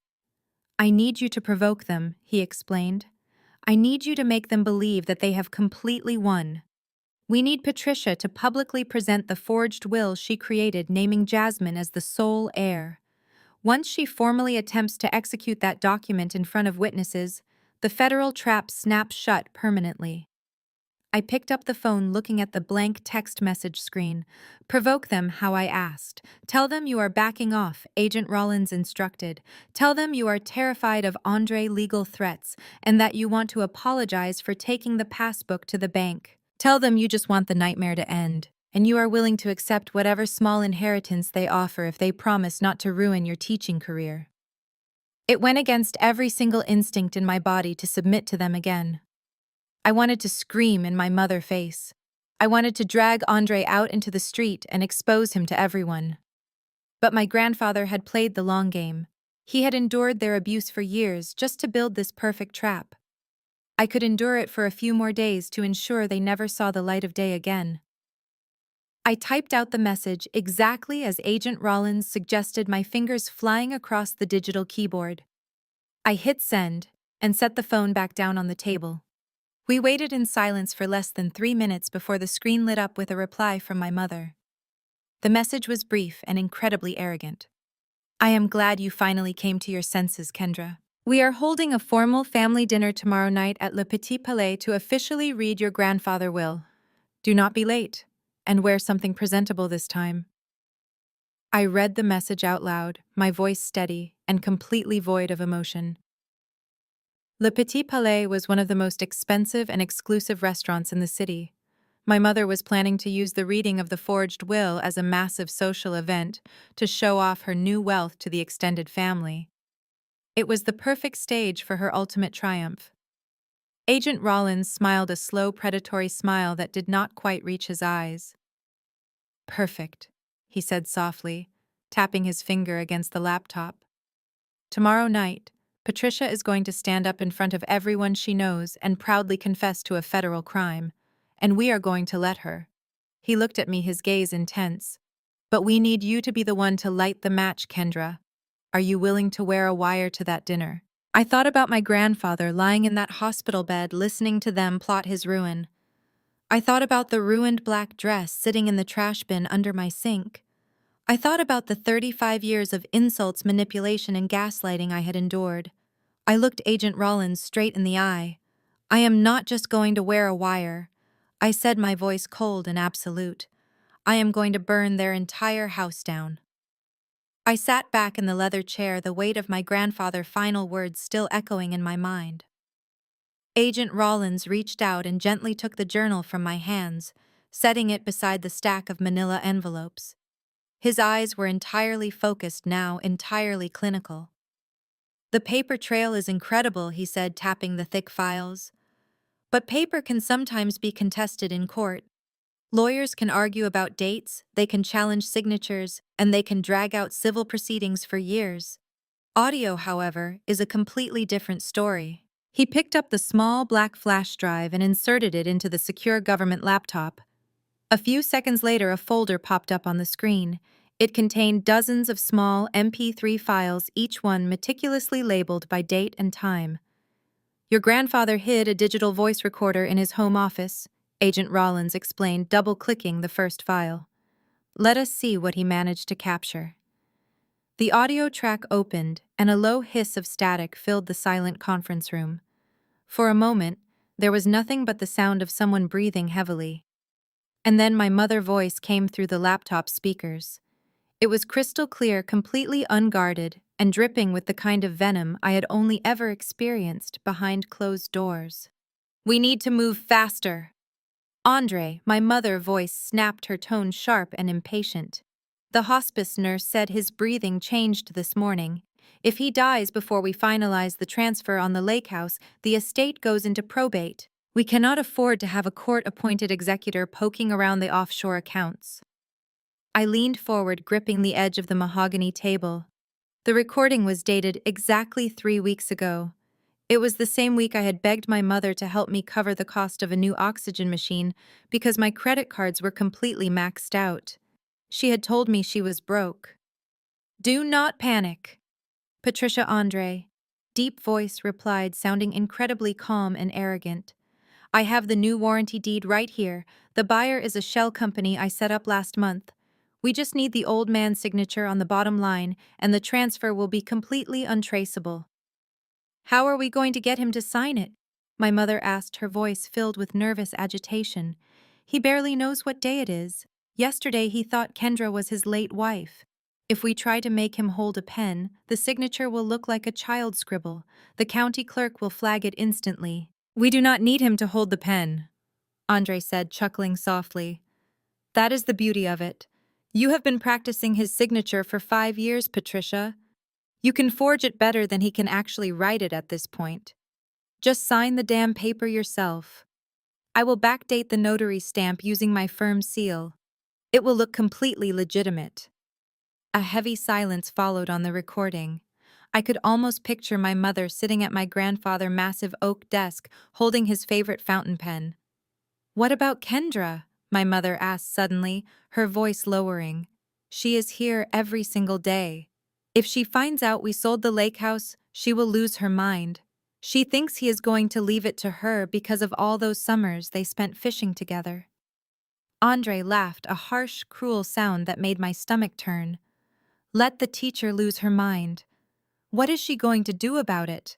"I need you to provoke them," he explained. "I need you to make them believe that they have completely won. We need Patricia to publicly present the forged will she created, naming Jasmine as the sole heir. Once she formally attempts to execute that document in front of witnesses, the federal trap snaps shut permanently." I picked up the phone, looking at the blank text message screen. "Provoke them how I asked. Tell them you are backing off," Agent Rollins instructed. "Tell them you are terrified of Andre legal threats and that you want to apologize for taking the passbook to the bank. Tell them you just want the nightmare to end, and you are willing to accept whatever small inheritance they offer if they promise not to ruin your teaching career." It went against every single instinct in my body to submit to them again. I wanted to scream in my mother's face. I wanted to drag Andre out into the street and expose him to everyone. But my grandfather had played the long game. He had endured their abuse for years just to build this perfect trap. I could endure it for a few more days to ensure they never saw the light of day again. I typed out the message exactly as Agent Rollins suggested, my fingers flying across the digital keyboard. I hit send and set the phone back down on the table. We waited in silence for less than 3 minutes before the screen lit up with a reply from my mother. The message was brief and incredibly arrogant. "I am glad you finally came to your senses, Kendra. We are holding a formal family dinner tomorrow night at Le Petit Palais to officially read your grandfather will. Do not be late, and wear something presentable this time." I read the message out loud, my voice steady and completely void of emotion. Le Petit Palais was one of the most expensive and exclusive restaurants in the city. My mother was planning to use the reading of the forged will as a massive social event to show off her new wealth to the extended family. It was the perfect stage for her ultimate triumph. Agent Rollins smiled a slow, predatory smile that did not quite reach his eyes. "Perfect," he said softly, tapping his finger against the laptop. "Tomorrow night, Patricia is going to stand up in front of everyone she knows and proudly confess to a federal crime, and we are going to let her." He looked at me, his gaze intense. "But we need you to be the one to light the match, Kendra. Are you willing to wear a wire to that dinner?" I thought about my grandfather lying in that hospital bed listening to them plot his ruin. I thought about the ruined black dress sitting in the trash bin under my sink. I thought about the 35 years of insults, manipulation, and gaslighting I had endured. I looked Agent Rollins straight in the eye. "I am not just going to wear a wire," I said, my voice cold and absolute. "I am going to burn their entire house down." I sat back in the leather chair, the weight of my grandfather's final words still echoing in my mind. Agent Rollins reached out and gently took the journal from my hands, setting it beside the stack of manila envelopes. His eyes were entirely focused now, entirely clinical. "The paper trail is incredible," he said, tapping the thick files. "But paper can sometimes be contested in court. Lawyers can argue about dates, they can challenge signatures, and they can drag out civil proceedings for years. Audio, however, is a completely different story." He picked up the small black flash drive and inserted it into the secure government laptop. A few seconds later, a folder popped up on the screen. It contained dozens of small MP3 files, each one meticulously labeled by date and time. "Your grandfather hid a digital voice recorder in his home office," Agent Rollins explained, double-clicking the first file. "Let us see what he managed to capture." The audio track opened, and a low hiss of static filled the silent conference room. For a moment, there was nothing but the sound of someone breathing heavily. And then my mother's voice came through the laptop speakers. It was crystal clear, completely unguarded, and dripping with the kind of venom I had only ever experienced behind closed doors. "We need to move faster." "Andre," my mother's voice snapped, her tone sharp and impatient. "The hospice nurse said his breathing changed this morning. If he dies before we finalize the transfer on the lake house, the estate goes into probate. We cannot afford to have a court-appointed executor poking around the offshore accounts." I leaned forward, gripping the edge of the mahogany table. The recording was dated exactly 3 weeks ago. It was the same week I had begged my mother to help me cover the cost of a new oxygen machine because my credit cards were completely maxed out. She had told me she was broke. "Do not panic." Patricia Andre, deep voice replied, sounding incredibly calm and arrogant. "I have the new warranty deed right here. The buyer is a shell company I set up last month. We just need the old man's signature on the bottom line, and the transfer will be completely untraceable." "How are we going to get him to sign it?" my mother asked, her voice filled with nervous agitation. "He barely knows what day it is. Yesterday he thought Kendra was his late wife. If we try to make him hold a pen, the signature will look like a child scribble. The county clerk will flag it instantly." "We do not need him to hold the pen," Andre said, chuckling softly. "That is the beauty of it. You have been practicing his signature for 5 years, Patricia. You can forge it better than he can actually write it at this point. Just sign the damn paper yourself. I will backdate the notary stamp using my firm's seal. It will look completely legitimate." A heavy silence followed on the recording. I could almost picture my mother sitting at my grandfather's massive oak desk, holding his favorite fountain pen. "What about Kendra?" my mother asked suddenly, her voice lowering. "She is here every single day. If she finds out we sold the lake house, she will lose her mind. She thinks he is going to leave it to her because of all those summers they spent fishing together." Andre laughed, a harsh, cruel sound that made my stomach turn. "Let the teacher lose her mind. What is she going to do about it?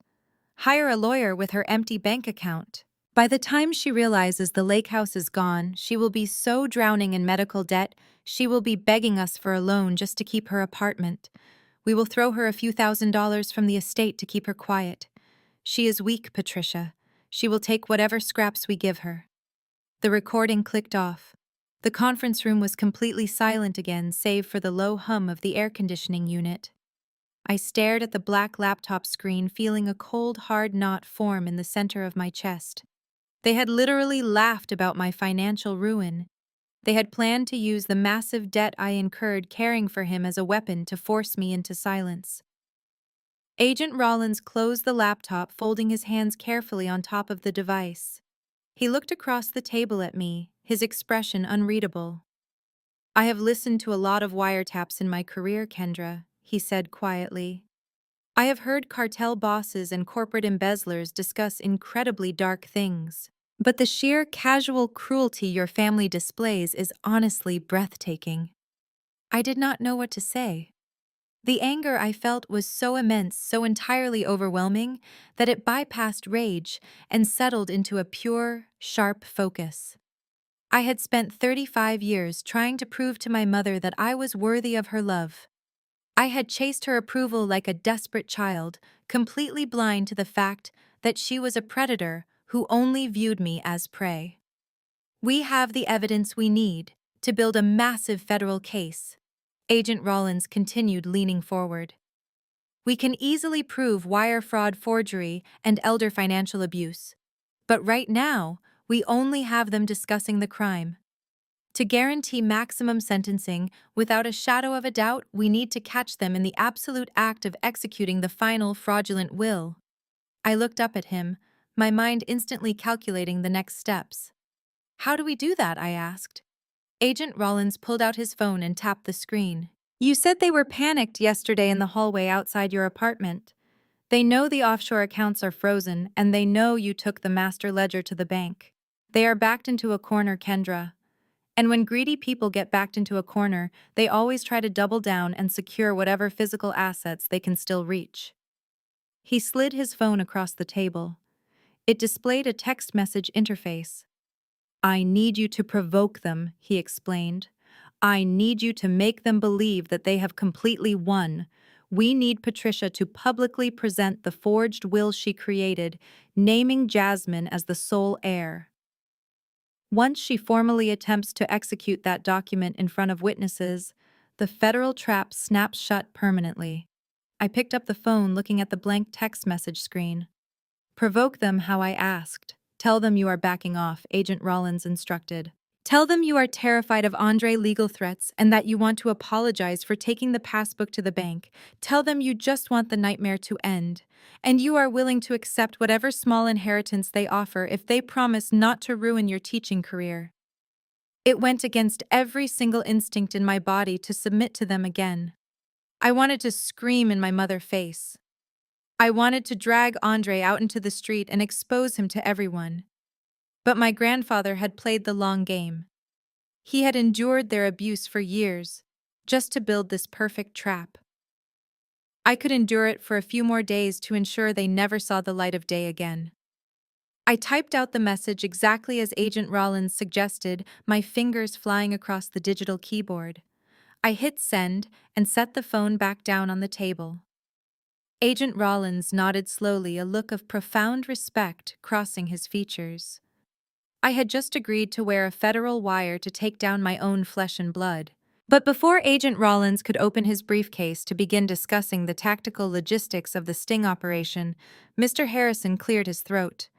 Hire a lawyer with her empty bank account. By the time she realizes the lake house is gone, she will be so drowning in medical debt, she will be begging us for a loan just to keep her apartment. We will throw her a few $1,000s from the estate to keep her quiet. She is weak, Patricia. She will take whatever scraps we give her." The recording clicked off. The conference room was completely silent again, save for the low hum of the air conditioning unit. I stared at the black laptop screen, feeling a cold, hard knot form in the center of my chest. They had literally laughed about my financial ruin. They had planned to use the massive debt I incurred caring for him as a weapon to force me into silence. Agent Rollins closed the laptop, folding his hands carefully on top of the device. He looked across the table at me, his expression unreadable. "I have listened to a lot of wiretaps in my career, Kendra," he said quietly. "I have heard cartel bosses and corporate embezzlers discuss incredibly dark things. But the sheer casual cruelty your family displays is honestly breathtaking." I did not know what to say. The anger I felt was so immense, so entirely overwhelming, that it bypassed rage and settled into a pure, sharp focus. I had spent 35 years trying to prove to my mother that I was worthy of her love. I had chased her approval like a desperate child, completely blind to the fact that she was a predator who only viewed me as prey. "We have the evidence we need to build a massive federal case," Agent Rollins continued, leaning forward. "We can easily prove wire fraud, forgery, and elder financial abuse. But right now, we only have them discussing the crime. To guarantee maximum sentencing, without a shadow of a doubt, we need to catch them in the absolute act of executing the final fraudulent will." I looked up at him, my mind instantly calculating the next steps. "How do we do that?" I asked. Agent Rollins pulled out his phone and tapped the screen. "You said they were panicked yesterday in the hallway outside your apartment. They know the offshore accounts are frozen, and they know you took the master ledger to the bank. They are backed into a corner, Kendra. And when greedy people get backed into a corner, they always try to double down and secure whatever physical assets they can still reach." He slid his phone across the table. It displayed a text message interface. "I need you to provoke them," he explained. "I need you to make them believe that they have completely won. We need Patricia to publicly present the forged will she created, naming Jasmine as the sole heir. Once she formally attempts to execute that document in front of witnesses, the federal trap snaps shut permanently." I picked up the phone, looking at the blank text message screen. "Provoke them how I asked. Tell them you are backing off," Agent Rollins instructed. "Tell them you are terrified of Andre legal threats and that you want to apologize for taking the passbook to the bank. Tell them you just want the nightmare to end, and you are willing to accept whatever small inheritance they offer if they promise not to ruin your teaching career." It went against every single instinct in my body to submit to them again. I wanted to scream in my mother's face. I wanted to drag Andre out into the street and expose him to everyone. But my grandfather had played the long game. He had endured their abuse for years, just to build this perfect trap. I could endure it for a few more days to ensure they never saw the light of day again. I typed out the message exactly as Agent Rollins suggested, my fingers flying across the digital keyboard. I hit send and set the phone back down on the table. Agent Rollins nodded slowly, a look of profound respect crossing his features. I had just agreed to wear a federal wire to take down my own flesh and blood. But before Agent Rollins could open his briefcase to begin discussing the tactical logistics of the sting operation, Mr. Harrison cleared his throat.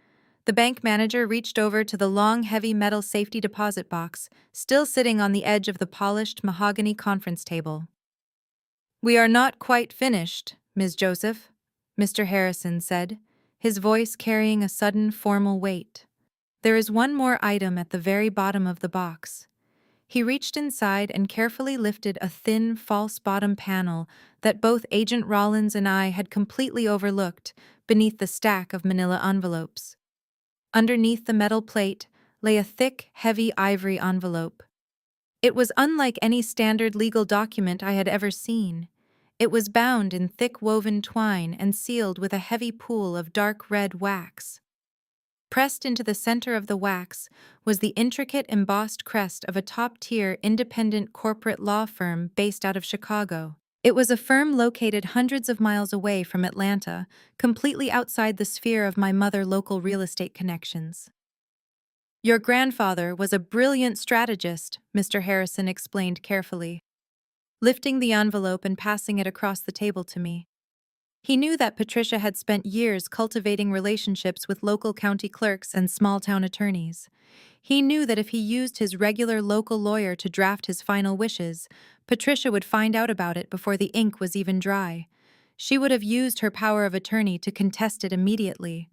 The bank manager reached over to the long, heavy metal safety deposit box, still sitting on the edge of the polished mahogany conference table. "We are not quite finished, Ms. Joseph," Mr. Harrison said, his voice carrying a sudden formal weight. "There is one more item at the very bottom of the box." He reached inside and carefully lifted a thin, false bottom panel that both Agent Rollins and I had completely overlooked beneath the stack of manila envelopes. Underneath the metal plate lay a thick, heavy ivory envelope. It was unlike any standard legal document I had ever seen. It was bound in thick woven twine and sealed with a heavy pool of dark red wax. Pressed into the center of the wax was the intricate embossed crest of a top-tier independent corporate law firm based out of Chicago. It was a firm located hundreds of miles away from Atlanta, completely outside the sphere of my mother's local real estate connections. "Your grandfather was a brilliant strategist," Mr. Harrison explained carefully, lifting the envelope and passing it across the table to me. He knew that Patricia had spent years cultivating relationships with local county clerks and small-town attorneys. He knew that if he used his regular local lawyer to draft his final wishes, Patricia would find out about it before the ink was even dry. She would have used her power of attorney to contest it immediately.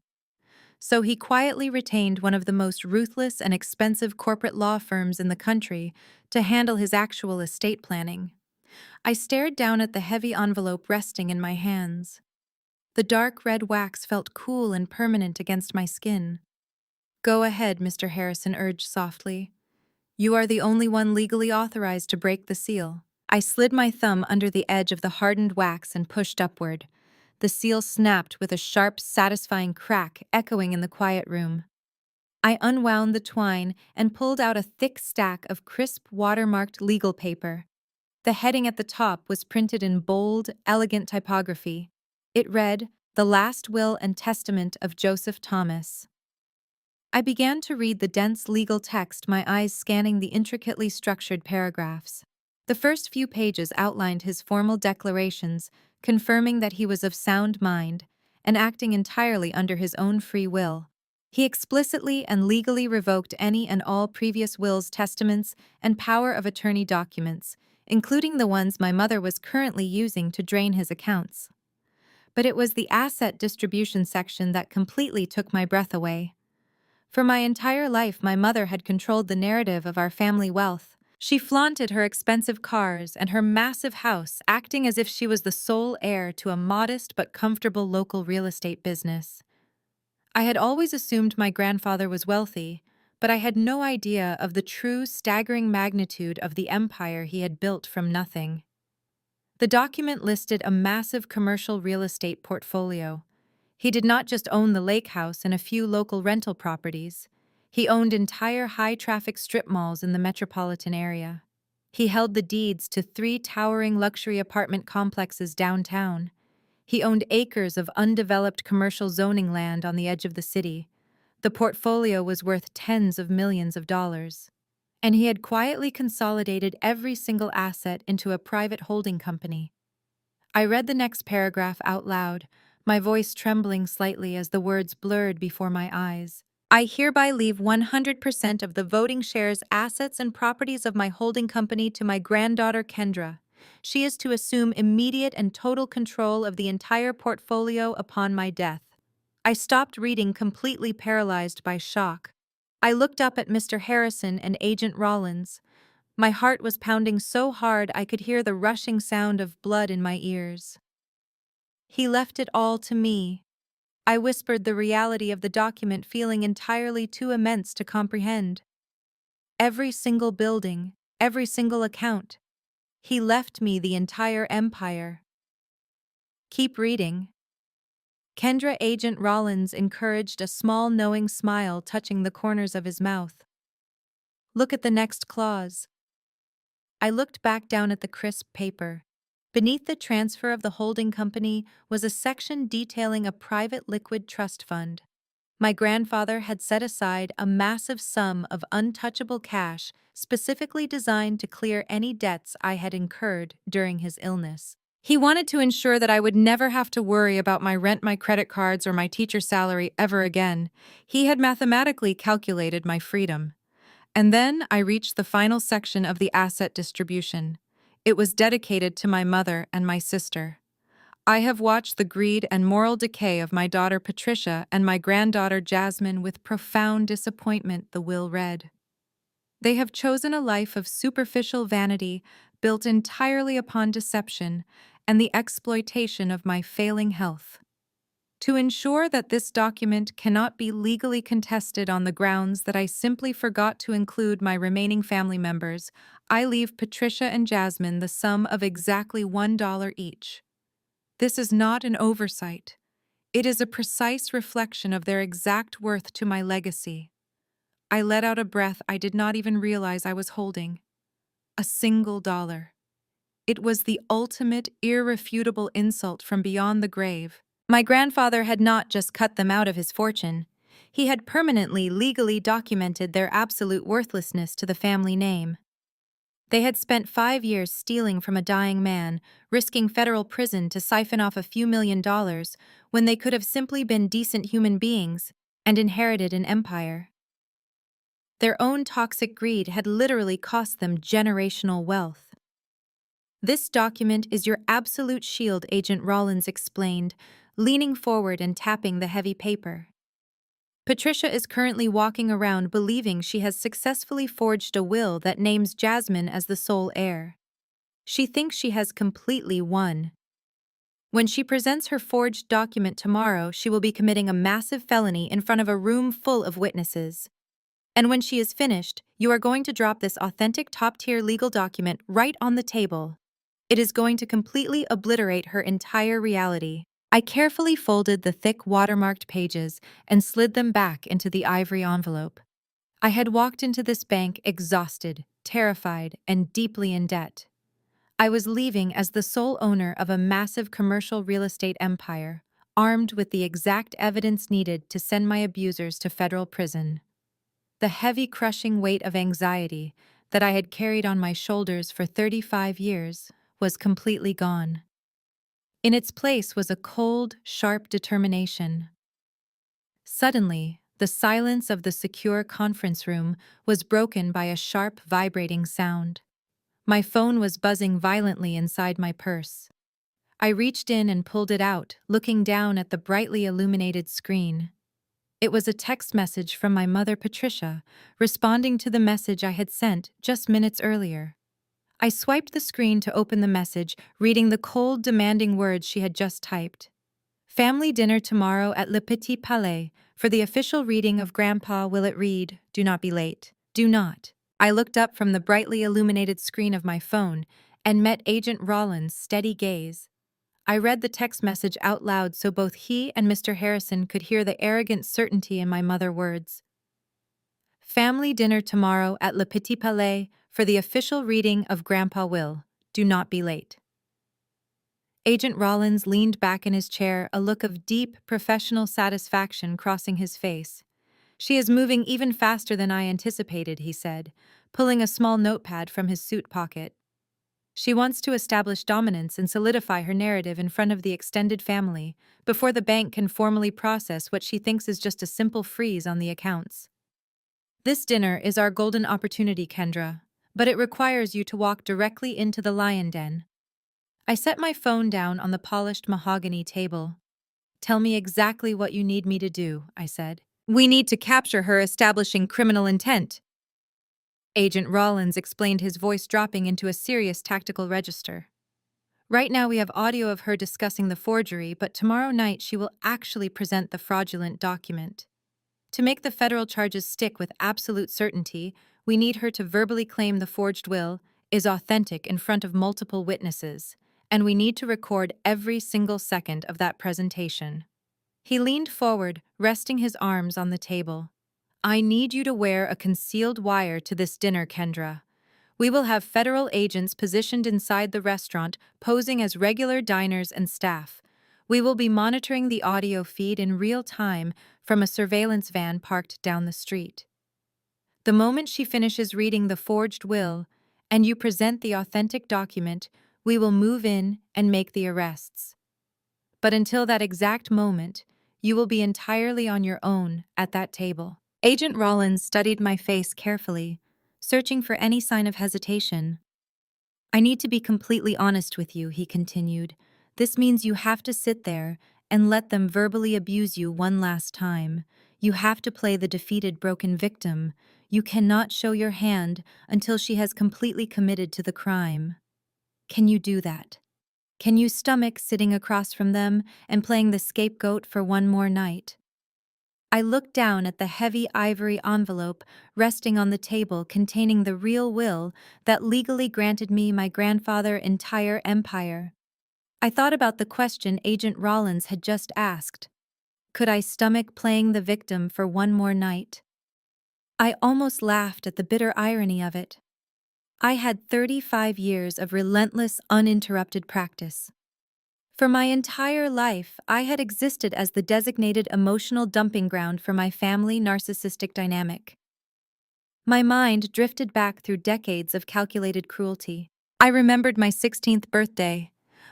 so he quietly retained one of the most ruthless and expensive corporate law firms in the country to handle his actual estate planning. I stared down at the heavy envelope resting in my hands. The dark red wax felt cool and permanent against my skin. "Go ahead," Mr. Harrison urged softly. "You are the only one legally authorized to break the seal." I slid my thumb under the edge of the hardened wax and pushed upward. The seal snapped with a sharp, satisfying crack echoing in the quiet room. I unwound the twine and pulled out a thick stack of crisp, watermarked legal paper. The heading at the top was printed in bold, elegant typography. It read, "The Last Will and Testament of Joseph Thomas." I began to read the dense legal text, my eyes scanning the intricately structured paragraphs. The first few pages outlined his formal declarations, confirming that he was of sound mind and acting entirely under his own free will. He explicitly and legally revoked any and all previous wills, testaments, and power of attorney documents, including the ones my mother was currently using to drain his accounts. But it was the asset distribution section that completely took my breath away. For my entire life, my mother had controlled the narrative of our family wealth. She flaunted her expensive cars and her massive house, acting as if she was the sole heir to a modest but comfortable local real estate business. I had always assumed my grandfather was wealthy, but I had no idea of the true, staggering magnitude of the empire he had built from nothing. The document listed a massive commercial real estate portfolio. He did not just own the lake house and a few local rental properties. He owned entire high-traffic strip malls in the metropolitan area. He held the deeds to 3 towering luxury apartment complexes downtown. He owned acres of undeveloped commercial zoning land on the edge of the city. The portfolio was worth tens of millions of dollars. And he had quietly consolidated every single asset into a private holding company. I read the next paragraph out loud, my voice trembling slightly as the words blurred before my eyes. "I hereby leave 100% of the voting shares, assets, and properties of my holding company to my granddaughter Kendra. She is to assume immediate and total control of the entire portfolio upon my death." I stopped reading, completely paralyzed by shock. I looked up at Mr. Harrison and Agent Rollins. My heart was pounding so hard I could hear the rushing sound of blood in my ears. "He left it all to me," I whispered, the reality of the document feeling entirely too immense to comprehend. "Every single building, every single account. He left me the entire empire." "Keep reading." Kendra, Agent Rollins encouraged, a small knowing smile touching the corners of his mouth. "Look at the next clause." I looked back down at the crisp paper. Beneath the transfer of the holding company was a section detailing a private liquid trust fund. My grandfather had set aside a massive sum of untouchable cash specifically designed to clear any debts I had incurred during his illness. He wanted to ensure that I would never have to worry about my rent, my credit cards, or my teacher salary ever again. He had mathematically calculated my freedom. And then I reached the final section of the asset distribution. It was dedicated to my mother and my sister. "I have watched the greed and moral decay of my daughter Patricia and my granddaughter Jasmine with profound disappointment," the will read. "They have chosen a life of superficial vanity, built entirely upon deception and the exploitation of my failing health. To ensure that this document cannot be legally contested on the grounds that I simply forgot to include my remaining family members, I leave Patricia and Jasmine the sum of exactly $1 each. This is not an oversight. It is a precise reflection of their exact worth to my legacy." I let out a breath I did not even realize I was holding. A single dollar. It was the ultimate, irrefutable insult from beyond the grave. My grandfather had not just cut them out of his fortune. He had permanently, legally documented their absolute worthlessness to the family name. They had spent 5 years stealing from a dying man, risking federal prison to siphon off a few $1 million, when they could have simply been decent human beings and inherited an empire. Their own toxic greed had literally cost them generational wealth. "This document is your absolute shield," Agent Rollins explained, leaning forward and tapping the heavy paper. Patricia is currently walking around believing she has successfully forged a will that names Jasmine as the sole heir. She thinks she has completely won. When she presents her forged document tomorrow, she will be committing a massive felony in front of a room full of witnesses. And when she is finished, you are going to drop this authentic top-tier legal document right on the table. It is going to completely obliterate her entire reality. I carefully folded the thick watermarked pages and slid them back into the ivory envelope. I had walked into this bank exhausted, terrified, and deeply in debt. I was leaving as the sole owner of a massive commercial real estate empire, armed with the exact evidence needed to send my abusers to federal prison. The heavy, crushing weight of anxiety that I had carried on my shoulders for 35 years was completely gone. In its place was a cold, sharp determination. Suddenly, the silence of the secure conference room was broken by a sharp, vibrating sound. My phone was buzzing violently inside my purse. I reached in and pulled it out, looking down at the brightly illuminated screen. It was a text message from my mother, Patricia, responding to the message I had sent just minutes earlier. I swiped the screen to open the message, reading the cold, demanding words she had just typed. Family dinner tomorrow at Le Petit Palais. For the official reading of Grandpa, will it read, "Do not be late. Do not." I looked up from the brightly illuminated screen of my phone and met Agent Rollins' steady gaze. I read the text message out loud so both he and Mr. Harrison could hear the arrogant certainty in my mother's words. Family dinner tomorrow at Le Petit Palais for the official reading of Grandpa will. Do not be late. Agent Rollins leaned back in his chair, a look of deep, professional satisfaction crossing his face. She is moving even faster than I anticipated, he said, pulling a small notepad from his suit pocket. She wants to establish dominance and solidify her narrative in front of the extended family before the bank can formally process what she thinks is just a simple freeze on the accounts. This dinner is our golden opportunity, Kendra, but it requires you to walk directly into the lion den. I set my phone down on the polished mahogany table. Tell me exactly what you need me to do, I said. We need to capture her establishing criminal intent. Agent Rollins explained, his voice dropping into a serious tactical register. Right now we have audio of her discussing the forgery, but tomorrow night she will actually present the fraudulent document. To make the federal charges stick with absolute certainty, we need her to verbally claim the forged will is authentic in front of multiple witnesses, and we need to record every single second of that presentation. He leaned forward, resting his arms on the table. I need you to wear a concealed wire to this dinner, Kendra. We will have federal agents positioned inside the restaurant, posing as regular diners and staff. We will be monitoring the audio feed in real time from a surveillance van parked down the street. The moment she finishes reading the forged will, and you present the authentic document, we will move in and make the arrests. But until that exact moment, you will be entirely on your own at that table. Agent Rollins studied my face carefully, searching for any sign of hesitation. I need to be completely honest with you, he continued. This means you have to sit there and let them verbally abuse you one last time. You have to play the defeated, broken victim. You cannot show your hand until she has completely committed to the crime. Can you do that? Can you stomach sitting across from them and playing the scapegoat for one more night? I looked down at the heavy ivory envelope resting on the table containing the real will that legally granted me my grandfather's entire empire. I thought about the question Agent Rollins had just asked. Could I stomach playing the victim for one more night? I almost laughed at the bitter irony of it. I had 35 years of relentless, uninterrupted practice. For my entire life, I had existed as the designated emotional dumping ground for my family narcissistic dynamic. My mind drifted back through decades of calculated cruelty. I remembered my 16th birthday.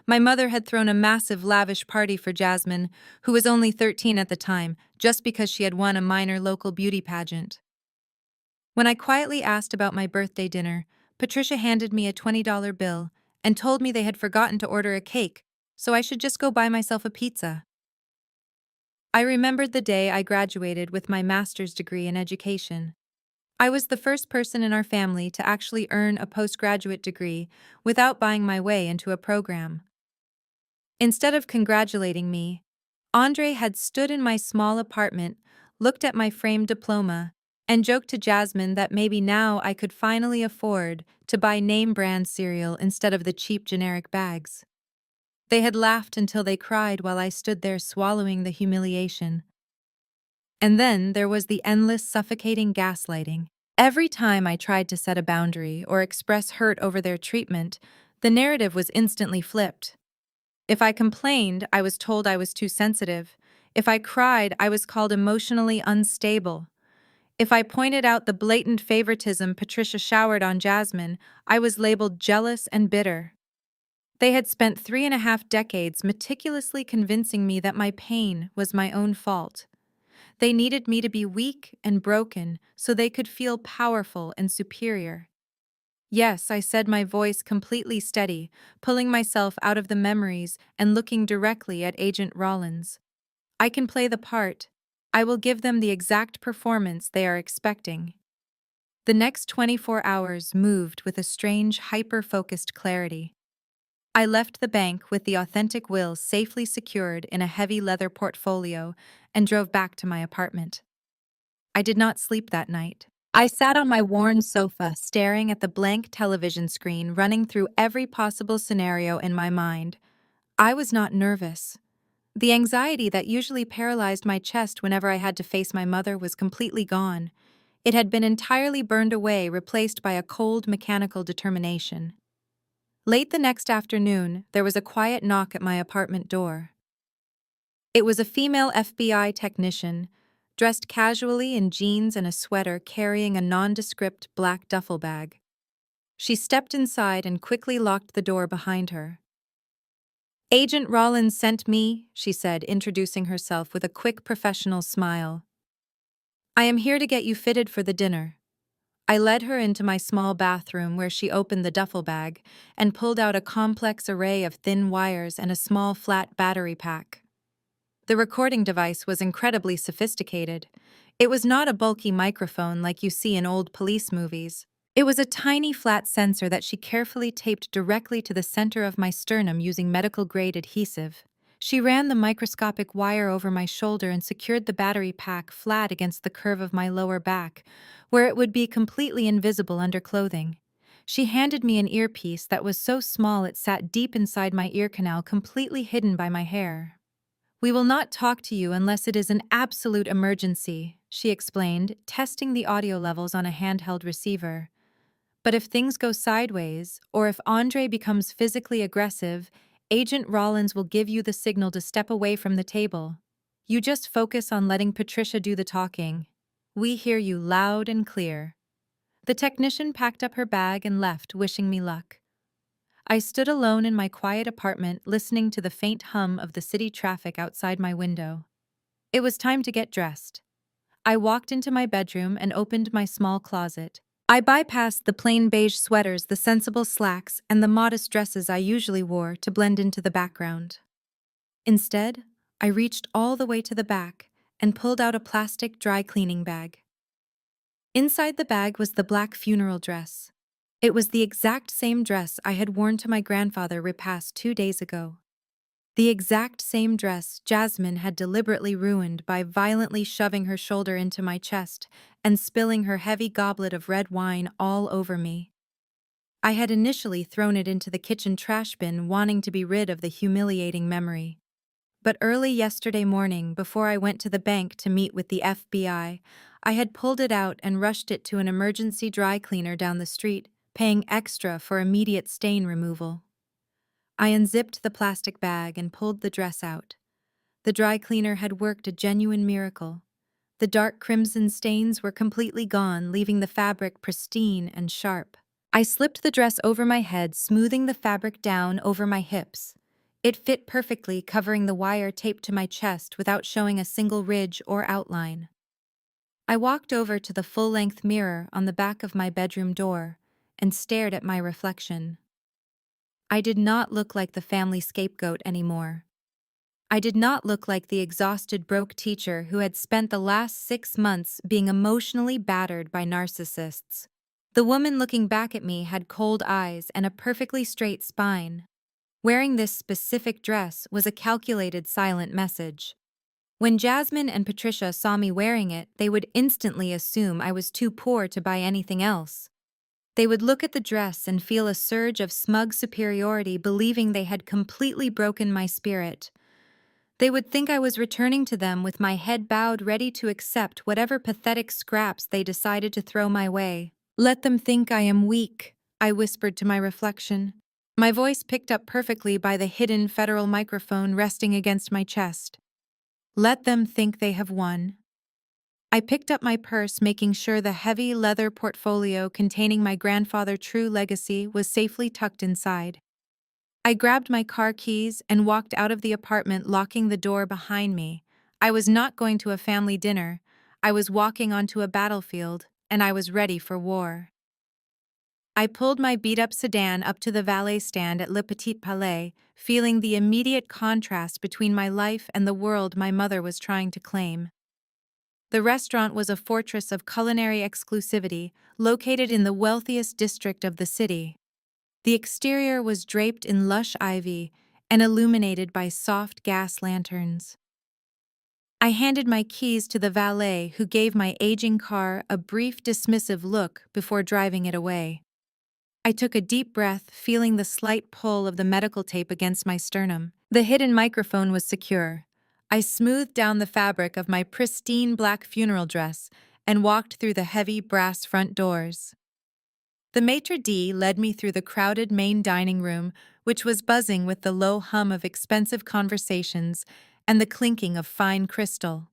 My mother had thrown a massive, lavish party for Jasmine, who was only 13 at the time, just because she had won a minor local beauty pageant. When I quietly asked about my birthday dinner, Patricia handed me a $20 bill and told me they had forgotten to order a cake, so I should just go buy myself a pizza. I remembered the day I graduated with my master's degree in education. I was the first person in our family to actually earn a postgraduate degree without buying my way into a program. Instead of congratulating me, Andre had stood in my small apartment, looked at my framed diploma, and joked to Jasmine that maybe now I could finally afford to buy name brand cereal instead of the cheap generic bags. They had laughed until they cried while I stood there swallowing the humiliation. And then there was the endless suffocating gaslighting. Every time I tried to set a boundary or express hurt over their treatment, the narrative was instantly flipped. If I complained, I was told I was too sensitive. If I cried, I was called emotionally unstable. If I pointed out the blatant favoritism Patricia showered on Jasmine, I was labeled jealous and bitter. They had spent 3.5 decades meticulously convincing me that my pain was my own fault. They needed me to be weak and broken so they could feel powerful and superior. Yes, I said, my voice completely steady, pulling myself out of the memories and looking directly at Agent Rollins. I can play the part. I will give them the exact performance they are expecting. The next 24 hours moved with a strange, hyper-focused clarity. I left the bank with the authentic will safely secured in a heavy leather portfolio and drove back to my apartment. I did not sleep that night. I sat on my worn sofa, staring at the blank television screen, running through every possible scenario in my mind. I was not nervous. The anxiety that usually paralyzed my chest whenever I had to face my mother was completely gone. It had been entirely burned away, replaced by a cold, mechanical determination. Late the next afternoon, there was a quiet knock at my apartment door. It was a female FBI technician, dressed casually in jeans and a sweater, carrying a nondescript black duffel bag. She stepped inside and quickly locked the door behind her. "Agent Rollins sent me," she said, introducing herself with a quick professional smile. "I am here to get you fitted for the dinner." I led her into my small bathroom where she opened the duffel bag and pulled out a complex array of thin wires and a small flat battery pack. The recording device was incredibly sophisticated. It was not a bulky microphone like you see in old police movies. It was a tiny flat sensor that she carefully taped directly to the center of my sternum using medical-grade adhesive. She ran the microscopic wire over my shoulder and secured the battery pack flat against the curve of my lower back, where it would be completely invisible under clothing. She handed me an earpiece that was so small it sat deep inside my ear canal, completely hidden by my hair. "We will not talk to you unless it is an absolute emergency," she explained, testing the audio levels on a handheld receiver. "But if things go sideways, or if Andre becomes physically aggressive, Agent Rollins will give you the signal to step away from the table. You just focus on letting Patricia do the talking. We hear you loud and clear." The technician packed up her bag and left, wishing me luck. I stood alone in my quiet apartment, listening to the faint hum of the city traffic outside my window. It was time to get dressed. I walked into my bedroom and opened my small closet. I bypassed the plain beige sweaters, the sensible slacks, and the modest dresses I usually wore to blend into the background. Instead, I reached all the way to the back and pulled out a plastic dry cleaning bag. Inside the bag was the black funeral dress. It was the exact same dress I had worn to my grandfather repast 2 days ago. The exact same dress Jasmine had deliberately ruined by violently shoving her shoulder into my chest and spilling her heavy goblet of red wine all over me. I had initially thrown it into the kitchen trash bin, wanting to be rid of the humiliating memory. But early yesterday morning, before I went to the bank to meet with the FBI, I had pulled it out and rushed it to an emergency dry cleaner down the street, paying extra for immediate stain removal. I unzipped the plastic bag and pulled the dress out. The dry cleaner had worked a genuine miracle. The dark crimson stains were completely gone, leaving the fabric pristine and sharp. I slipped the dress over my head, smoothing the fabric down over my hips. It fit perfectly, covering the wire taped to my chest without showing a single ridge or outline. I walked over to the full-length mirror on the back of my bedroom door and stared at my reflection. I did not look like the family scapegoat anymore. I did not look like the exhausted broke teacher who had spent the last 6 months being emotionally battered by narcissists. The woman looking back at me had cold eyes and a perfectly straight spine. Wearing this specific dress was a calculated silent message. When Jasmine and Patricia saw me wearing it, they would instantly assume I was too poor to buy anything else. They would look at the dress and feel a surge of smug superiority, believing they had completely broken my spirit. They would think I was returning to them with my head bowed, ready to accept whatever pathetic scraps they decided to throw my way. "Let them think I am weak," I whispered to my reflection. My voice picked up perfectly by the hidden federal microphone resting against my chest. "Let them think they have won." I picked up my purse, making sure the heavy leather portfolio containing my grandfather's true legacy was safely tucked inside. I grabbed my car keys and walked out of the apartment, locking the door behind me. I was not going to a family dinner. I was walking onto a battlefield, and I was ready for war. I pulled my beat-up sedan up to the valet stand at Le Petit Palais, feeling the immediate contrast between my life and the world my mother was trying to claim. The restaurant was a fortress of culinary exclusivity, located in the wealthiest district of the city. The exterior was draped in lush ivy and illuminated by soft gas lanterns. I handed my keys to the valet, who gave my aging car a brief dismissive look before driving it away. I took a deep breath, feeling the slight pull of the medical tape against my sternum. The hidden microphone was secure. I smoothed down the fabric of my pristine black funeral dress and walked through the heavy brass front doors. The maitre d' led me through the crowded main dining room, which was buzzing with the low hum of expensive conversations and the clinking of fine crystal.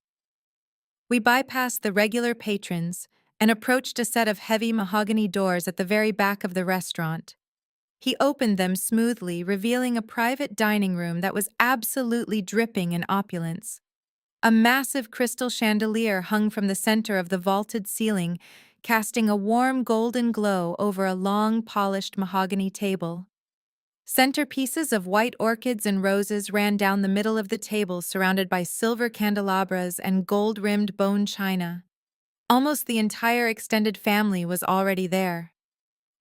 We bypassed the regular patrons and approached a set of heavy mahogany doors at the very back of the restaurant. He opened them smoothly, revealing a private dining room that was absolutely dripping in opulence. A massive crystal chandelier hung from the center of the vaulted ceiling, casting a warm golden glow over a long, polished mahogany table. Centerpieces of white orchids and roses ran down the middle of the table, surrounded by silver candelabras and gold-rimmed bone china. Almost the entire extended family was already there.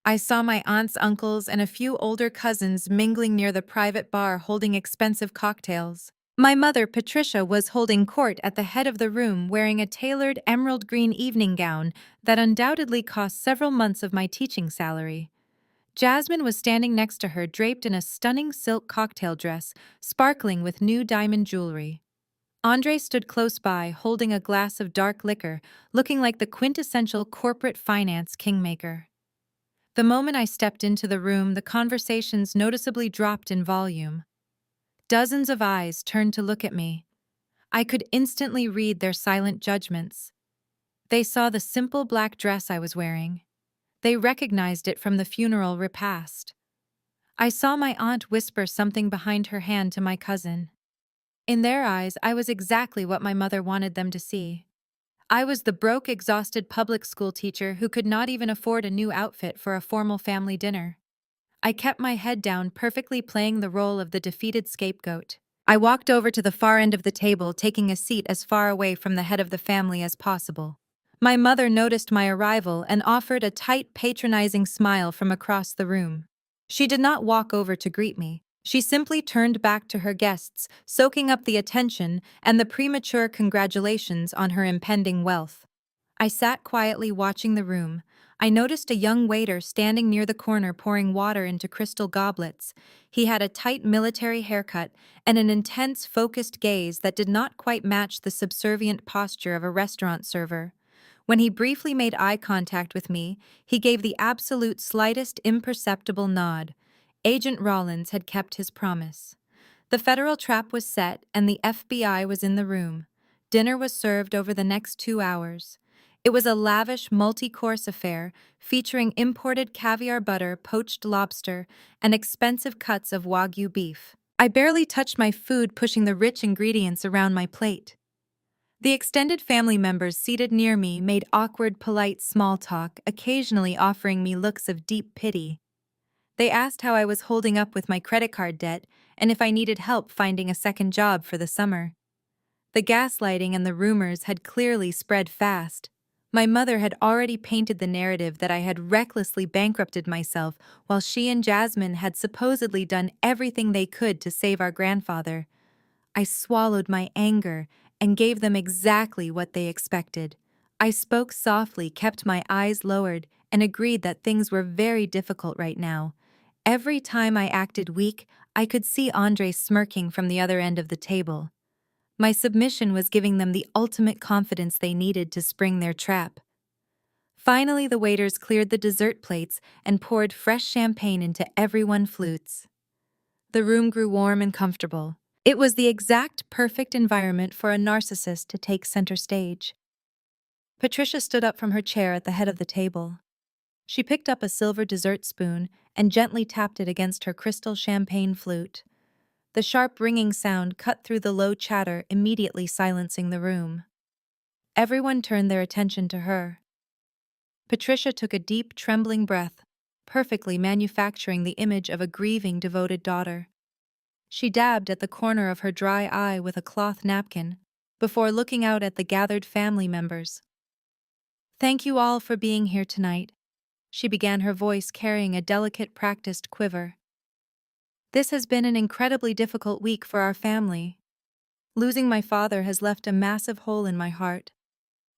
I saw my aunts, uncles, and a few older cousins mingling near the private bar, holding expensive cocktails. My mother, Patricia, was holding court at the head of the room, wearing a tailored emerald green evening gown that undoubtedly cost several months of my teaching salary. Jasmine was standing next to her, draped in a stunning silk cocktail dress, sparkling with new diamond jewelry. Andre stood close by, holding a glass of dark liquor, looking like the quintessential corporate finance kingmaker. The moment I stepped into the room, the conversations noticeably dropped in volume. Dozens of eyes turned to look at me. I could instantly read their silent judgments. They saw the simple black dress I was wearing. They recognized it from the funeral repast. I saw my aunt whisper something behind her hand to my cousin. In their eyes, I was exactly what my mother wanted them to see. I was the broke, exhausted public school teacher who could not even afford a new outfit for a formal family dinner. I kept my head down, perfectly playing the role of the defeated scapegoat. I walked over to the far end of the table, taking a seat as far away from the head of the family as possible. My mother noticed my arrival and offered a tight, patronizing smile from across the room. She did not walk over to greet me. She simply turned back to her guests, soaking up the attention and the premature congratulations on her impending wealth. I sat quietly watching the room. I noticed a young waiter standing near the corner, pouring water into crystal goblets. He had a tight military haircut and an intense, focused gaze that did not quite match the subservient posture of a restaurant server. When he briefly made eye contact with me, he gave the absolute slightest imperceptible nod. Agent Rollins had kept his promise. The federal trap was set, and the FBI was in the room. Dinner was served over the next 2 hours. It was a lavish, multi-course affair, featuring imported caviar butter, poached lobster, and expensive cuts of Wagyu beef. I barely touched my food, pushing the rich ingredients around my plate. The extended family members seated near me made awkward, polite small talk, occasionally offering me looks of deep pity. They asked how I was holding up with my credit card debt and if I needed help finding a second job for the summer. The gaslighting and the rumors had clearly spread fast. My mother had already painted the narrative that I had recklessly bankrupted myself while she and Jasmine had supposedly done everything they could to save our grandfather. I swallowed my anger and gave them exactly what they expected. I spoke softly, kept my eyes lowered, and agreed that things were very difficult right now. Every time I acted weak, I could see Andre smirking from the other end of the table. My submission was giving them the ultimate confidence they needed to spring their trap. Finally, the waiters cleared the dessert plates and poured fresh champagne into everyone's flutes. The room grew warm and comfortable. It was the exact perfect environment for a narcissist to take center stage. Patricia stood up from her chair at the head of the table. She picked up a silver dessert spoon and gently tapped it against her crystal champagne flute. The sharp ringing sound cut through the low chatter, immediately silencing the room. Everyone turned their attention to her. Patricia took a deep, trembling breath, perfectly manufacturing the image of a grieving, devoted daughter. She dabbed at the corner of her dry eye with a cloth napkin, before looking out at the gathered family members. "Thank you all for being here tonight," she began, her voice carrying a delicate, practiced quiver. "This has been an incredibly difficult week for our family. Losing my father has left a massive hole in my heart.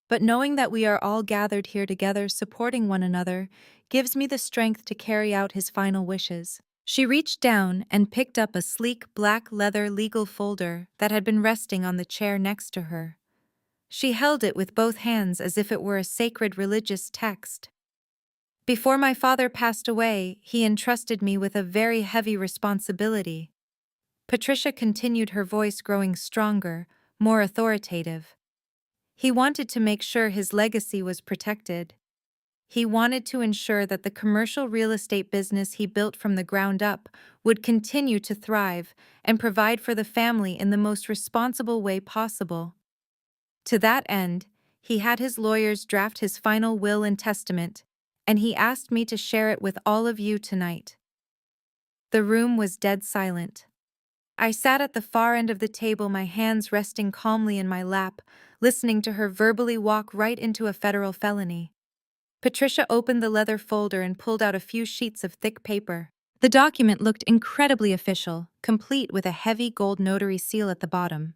But knowing that we are all gathered here together supporting one another gives me the strength to carry out his final wishes." She reached down and picked up a sleek black leather legal folder that had been resting on the chair next to her. She held it with both hands as if it were a sacred religious text. "Before my father passed away, he entrusted me with a very heavy responsibility." Patricia continued, her voice growing stronger, more authoritative. "He wanted to make sure his legacy was protected. He wanted to ensure that the commercial real estate business he built from the ground up would continue to thrive and provide for the family in the most responsible way possible. To that end, he had his lawyers draft his final will and testament, and he asked me to share it with all of you tonight." The room was dead silent. I sat at the far end of the table, my hands resting calmly in my lap, listening to her verbally walk right into a federal felony. Patricia opened the leather folder and pulled out a few sheets of thick paper. The document looked incredibly official, complete with a heavy gold notary seal at the bottom.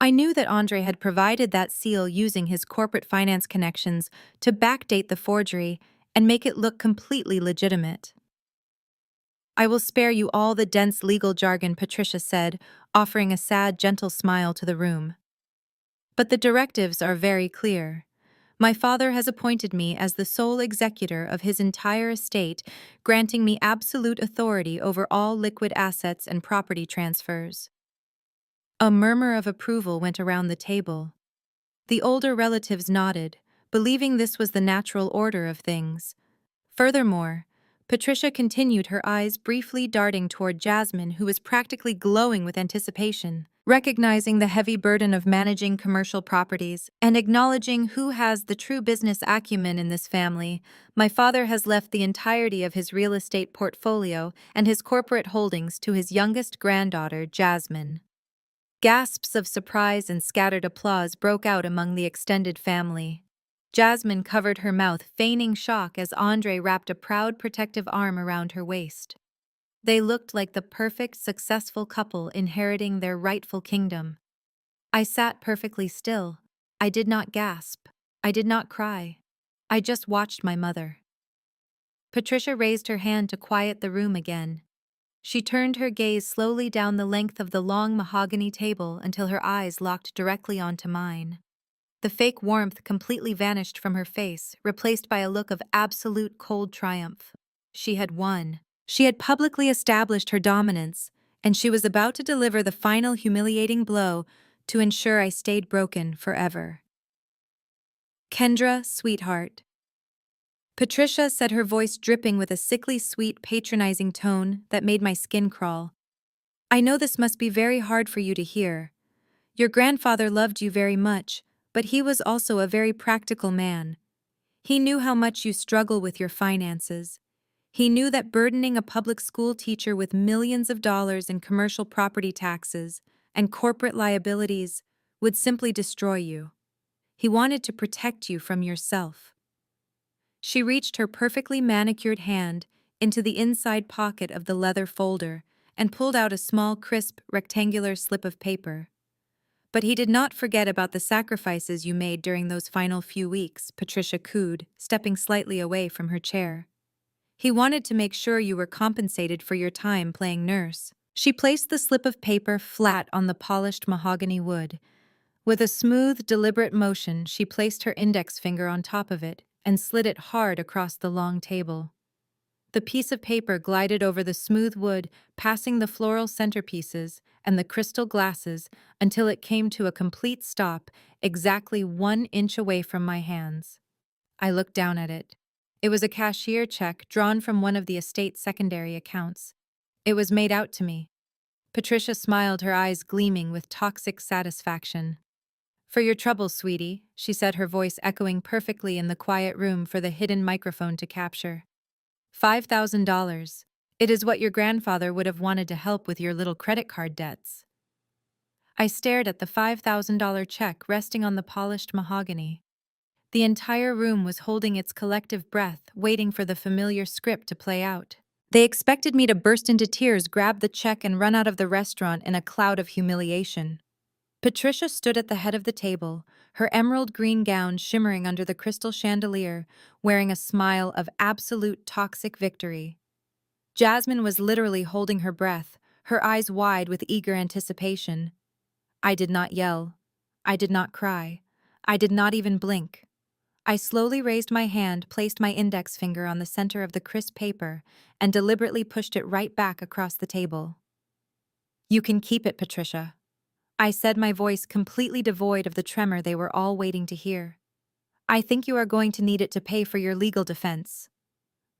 I knew that Andre had provided that seal using his corporate finance connections to backdate the forgery and make it look completely legitimate. "I will spare you all the dense legal jargon," Patricia said, offering a sad, gentle smile to the room. "But the directives are very clear. My father has appointed me as the sole executor of his entire estate, granting me absolute authority over all liquid assets and property transfers." A murmur of approval went around the table. The older relatives nodded, believing this was the natural order of things. Furthermore, Patricia continued, her eyes briefly darting toward Jasmine, who was practically glowing with anticipation. "Recognizing the heavy burden of managing commercial properties and acknowledging who has the true business acumen in this family, my father has left the entirety of his real estate portfolio and his corporate holdings to his youngest granddaughter, Jasmine." Gasps of surprise and scattered applause broke out among the extended family. Jasmine covered her mouth, feigning shock as Andre wrapped a proud, protective arm around her waist. They looked like the perfect, successful couple inheriting their rightful kingdom. I sat perfectly still. I did not gasp. I did not cry. I just watched my mother. Patricia raised her hand to quiet the room again. She turned her gaze slowly down the length of the long mahogany table until her eyes locked directly onto mine. The fake warmth completely vanished from her face, replaced by a look of absolute cold triumph. She had won. She had publicly established her dominance, and she was about to deliver the final humiliating blow to ensure I stayed broken forever. "Kendra, sweetheart." Patricia said, her voice dripping with a sickly sweet, patronizing tone that made my skin crawl. "I know this must be very hard for you to hear. Your grandfather loved you very much, but he was also a very practical man. He knew how much you struggle with your finances. He knew that burdening a public school teacher with millions of dollars in commercial property taxes and corporate liabilities would simply destroy you. He wanted to protect you from yourself. She reached her perfectly manicured hand into the inside pocket of the leather folder and pulled out a small, crisp, rectangular slip of paper. But he did not forget about the sacrifices you made during those final few weeks, Patricia cooed, stepping slightly away from her chair. He wanted to make sure you were compensated for your time playing nurse. She placed the slip of paper flat on the polished mahogany wood. With a smooth, deliberate motion, she placed her index finger on top of it and slid it hard across the long table. The piece of paper glided over the smooth wood, passing the floral centerpieces and the crystal glasses until it came to a complete stop exactly 1 inch away from my hands. I looked down at it. It was a cashier check drawn from one of the estate's secondary accounts. It was made out to me. Patricia smiled, her eyes gleaming with toxic satisfaction. "For your trouble, sweetie," she said, her voice echoing perfectly in the quiet room for the hidden microphone to capture. $5,000. It is what your grandfather would have wanted to help with your little credit card debts. I stared at the $5,000 check resting on the polished mahogany. The entire room was holding its collective breath, waiting for the familiar script to play out. They expected me to burst into tears, grab the check, and run out of the restaurant in a cloud of humiliation. Patricia stood at the head of the table, her emerald green gown shimmering under the crystal chandelier, wearing a smile of absolute toxic victory. Jasmine was literally holding her breath, her eyes wide with eager anticipation. I did not yell. I did not cry. I did not even blink. I slowly raised my hand, placed my index finger on the center of the crisp paper, and deliberately pushed it right back across the table. "You can keep it, Patricia," I said, my voice completely devoid of the tremor they were all waiting to hear. "I think you are going to need it to pay for your legal defense."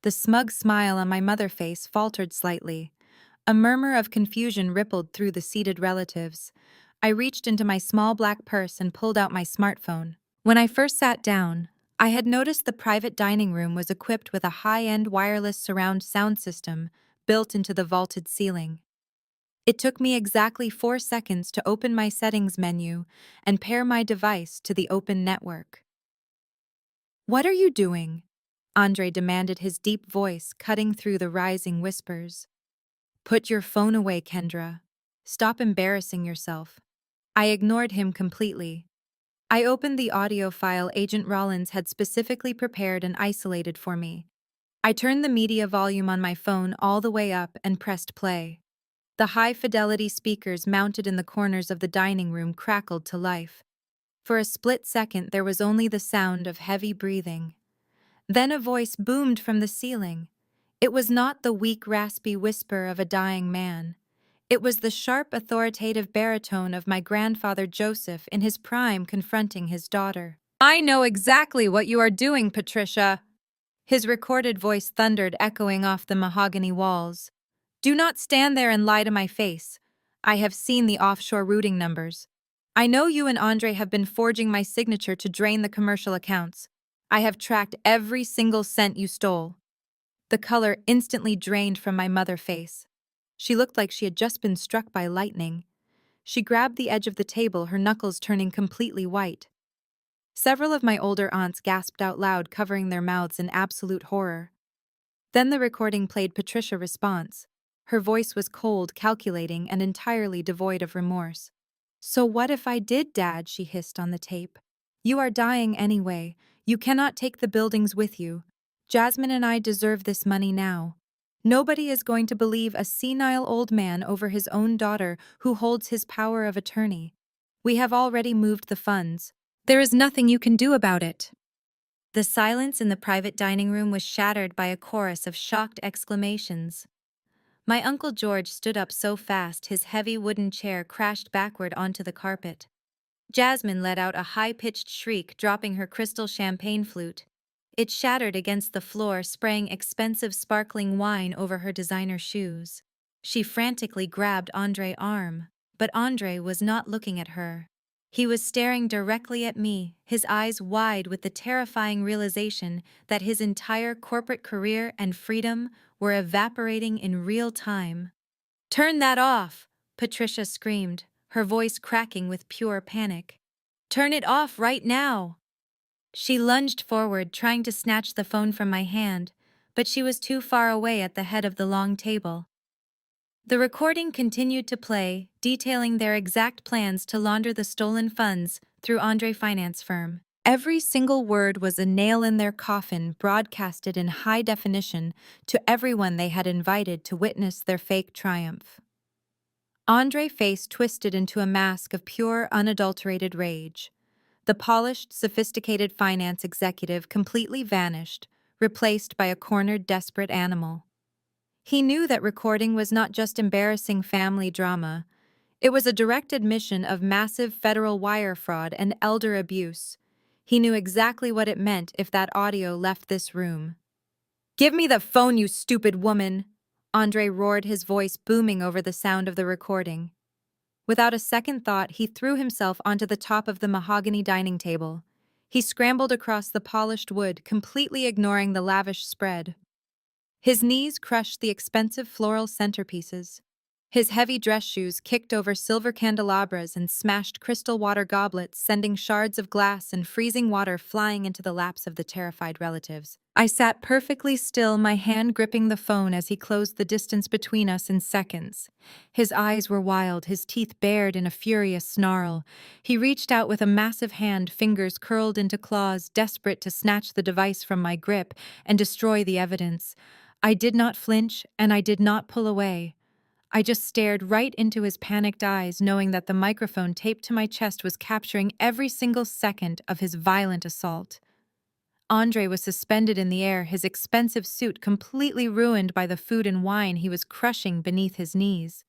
The smug smile on my mother's face faltered slightly. A murmur of confusion rippled through the seated relatives. I reached into my small black purse and pulled out my smartphone. When I first sat down, I had noticed the private dining room was equipped with a high-end wireless surround sound system built into the vaulted ceiling. It took me exactly 4 seconds to open my settings menu and pair my device to the open network. "What are you doing?" Andre demanded, his deep voice cutting through the rising whispers. "Put your phone away, Kendra. Stop embarrassing yourself." I ignored him completely. I opened the audio file Agent Rollins had specifically prepared and isolated for me. I turned the media volume on my phone all the way up and pressed play. The high-fidelity speakers mounted in the corners of the dining room crackled to life. For a split second, there was only the sound of heavy breathing. Then a voice boomed from the ceiling. It was not the weak, raspy whisper of a dying man. It was the sharp, authoritative baritone of my grandfather Joseph in his prime confronting his daughter. "I know exactly what you are doing, Patricia." His recorded voice thundered, echoing off the mahogany walls. "Do not stand there and lie to my face. I have seen the offshore routing numbers. I know you and Andre have been forging my signature to drain the commercial accounts. I have tracked every single cent you stole." The color instantly drained from my mother's face. She looked like she had just been struck by lightning. She grabbed the edge of the table, her knuckles turning completely white. Several of my older aunts gasped out loud, covering their mouths in absolute horror. Then the recording played Patricia's response. Her voice was cold, calculating, and entirely devoid of remorse. "So what if I did, Dad?" she hissed on the tape. "You are dying anyway. You cannot take the buildings with you. Jasmine and I deserve this money now. Nobody is going to believe a senile old man over his own daughter who holds his power of attorney. We have already moved the funds. There is nothing you can do about it." The silence in the private dining room was shattered by a chorus of shocked exclamations. My Uncle George stood up so fast his heavy wooden chair crashed backward onto the carpet. Jasmine let out a high-pitched shriek, dropping her crystal champagne flute. It shattered against the floor, spraying expensive sparkling wine over her designer shoes. She frantically grabbed Andre's arm, but Andre was not looking at her. He was staring directly at me, his eyes wide with the terrifying realization that his entire corporate career and freedom were evaporating in real time. "Turn that off!" Patricia screamed, her voice cracking with pure panic. "Turn it off right now!" She lunged forward, trying to snatch the phone from my hand, but she was too far away at the head of the long table. The recording continued to play, detailing their exact plans to launder the stolen funds through Andre Finance firm. Every single word was a nail in their coffin, broadcasted in high definition to everyone they had invited to witness their fake triumph. Andre's face twisted into a mask of pure, unadulterated rage. The polished, sophisticated finance executive completely vanished, replaced by a cornered, desperate animal. He knew that recording was not just embarrassing family drama. It was a direct admission of massive federal wire fraud and elder abuse. He knew exactly what it meant if that audio left this room. "Give me the phone, you stupid woman!" Andre roared, his voice booming over the sound of the recording. Without a second thought, he threw himself onto the top of the mahogany dining table. He scrambled across the polished wood, completely ignoring the lavish spread. His knees crushed the expensive floral centerpieces. His heavy dress shoes kicked over silver candelabras and smashed crystal water goblets, sending shards of glass and freezing water flying into the laps of the terrified relatives. I sat perfectly still, my hand gripping the phone as he closed the distance between us in seconds. His eyes were wild, his teeth bared in a furious snarl. He reached out with a massive hand, fingers curled into claws, desperate to snatch the device from my grip and destroy the evidence. I did not flinch, and I did not pull away. I just stared right into his panicked eyes, knowing that the microphone taped to my chest was capturing every single second of his violent assault. Andre was suspended in the air, his expensive suit completely ruined by the food and wine he was crushing beneath his knees.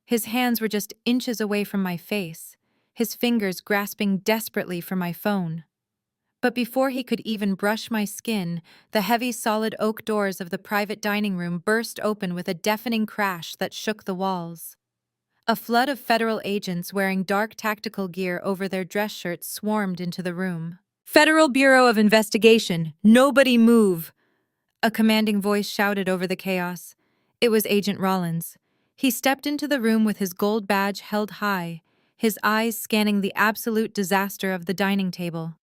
His hands were just inches away from my face, his fingers grasping desperately for my phone. But before he could even brush my skin, the heavy solid oak doors of the private dining room burst open with a deafening crash that shook the walls. A flood of federal agents wearing dark tactical gear over their dress shirts swarmed into the room. "Federal Bureau of Investigation, nobody move!" A commanding voice shouted over the chaos. It was Agent Rollins. He stepped into the room with his gold badge held high, his eyes scanning the absolute disaster of the dining table.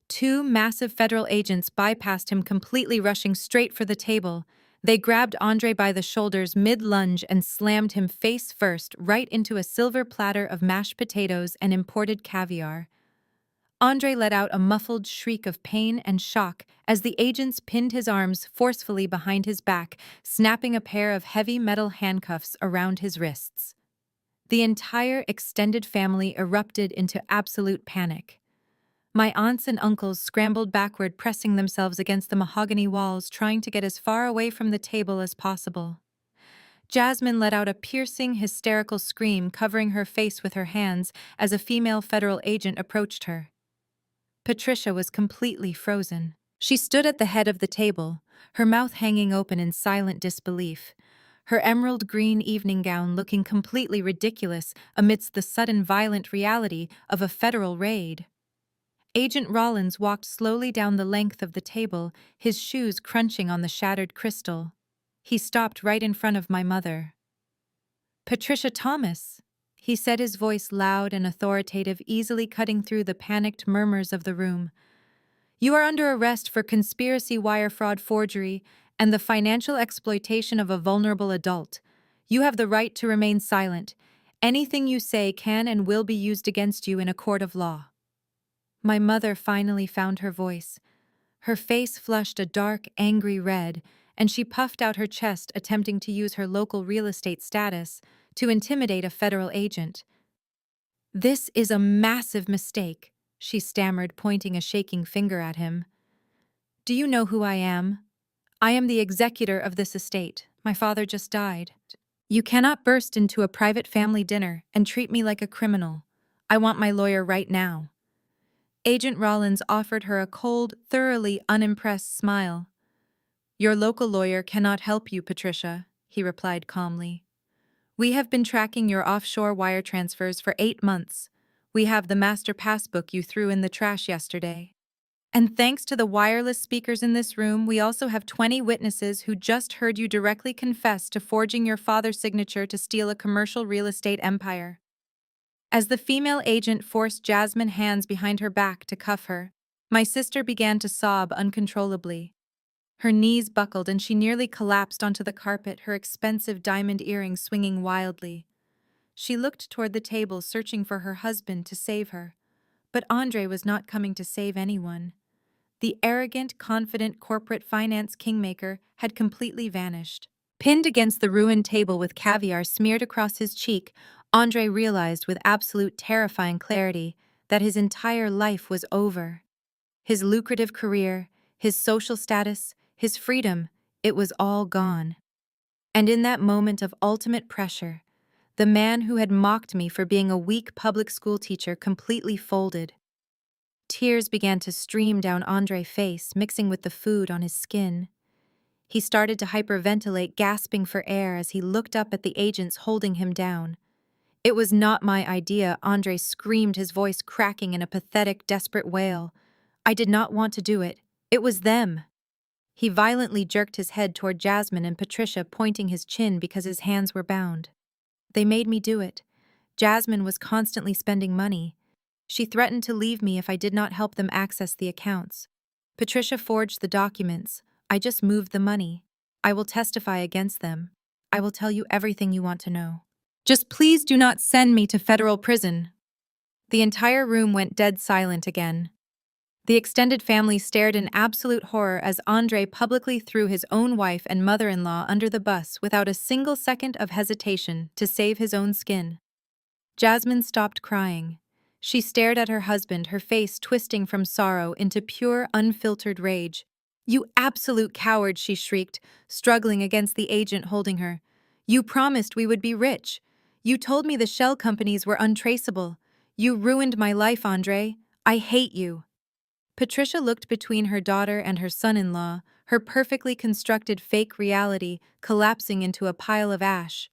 Two massive federal agents bypassed him, completely rushing straight for the table. They grabbed Andre by the shoulders mid-lunge and slammed him face first right into a silver platter of mashed potatoes and imported caviar. Andre let out a muffled shriek of pain and shock as the agents pinned his arms forcefully behind his back, snapping a pair of heavy metal handcuffs around his wrists. The entire extended family erupted into absolute panic. My aunts and uncles scrambled backward, pressing themselves against the mahogany walls, trying to get as far away from the table as possible. Jasmine let out a piercing, hysterical scream, covering her face with her hands as a female federal agent approached her. Patricia was completely frozen. She stood at the head of the table, her mouth hanging open in silent disbelief, her emerald green evening gown looking completely ridiculous amidst the sudden violent reality of a federal raid. Agent Rollins walked slowly down the length of the table, his shoes crunching on the shattered crystal. He stopped right in front of my mother. "Patricia Thomas," he said, his voice loud and authoritative, easily cutting through the panicked murmurs of the room. "You are under arrest for conspiracy, wire fraud, forgery, and the financial exploitation of a vulnerable adult. You have the right to remain silent. Anything you say can and will be used against you in a court of law." My mother finally found her voice. Her face flushed a dark, angry red, and she puffed out her chest, attempting to use her local real estate status to intimidate a federal agent. "This is a massive mistake," she stammered, pointing a shaking finger at him. "Do you know who I am? I am the executor of this estate. My father just died. You cannot burst into a private family dinner and treat me like a criminal. I want my lawyer right now." Agent Rollins offered her a cold, thoroughly unimpressed smile. "Your local lawyer cannot help you, Patricia," he replied calmly. "We have been tracking your offshore wire transfers for 8 months. We have the master passbook you threw in the trash yesterday. And thanks to the wireless speakers in this room, we also have 20 witnesses who just heard you directly confess to forging your father's signature to steal a commercial real estate empire. As the female agent forced Jasmine's hands behind her back to cuff her, my sister began to sob uncontrollably. Her knees buckled and she nearly collapsed onto the carpet, her expensive diamond earrings swinging wildly. She looked toward the table, searching for her husband to save her. But Andre was not coming to save anyone. The arrogant, confident corporate finance kingmaker had completely vanished. Pinned against the ruined table with caviar smeared across his cheek, Andre realized with absolute terrifying clarity that his entire life was over. His lucrative career, his social status, his freedom, it was all gone. And in that moment of ultimate pressure, the man who had mocked me for being a weak public school teacher completely folded. Tears began to stream down Andre's face, mixing with the food on his skin. He started to hyperventilate, gasping for air as he looked up at the agents holding him down. "It was not my idea," Andre screamed, his voice cracking in a pathetic, desperate wail. "I did not want to do it. It was them." He violently jerked his head toward Jasmine and Patricia, pointing his chin because his hands were bound. "They made me do it. Jasmine was constantly spending money. She threatened to leave me if I did not help them access the accounts. Patricia forged the documents. I just moved the money. I will testify against them. I will tell you everything you want to know. Just please do not send me to federal prison." The entire room went dead silent again. The extended family stared in absolute horror as Andre publicly threw his own wife and mother-in-law under the bus without a single second of hesitation to save his own skin. Jasmine stopped crying. She stared at her husband, her face twisting from sorrow into pure, unfiltered rage. "You absolute coward," she shrieked, struggling against the agent holding her. "You promised we would be rich. You told me the shell companies were untraceable. You ruined my life, Andre. I hate you." Patricia looked between her daughter and her son-in-law, her perfectly constructed fake reality collapsing into a pile of ash.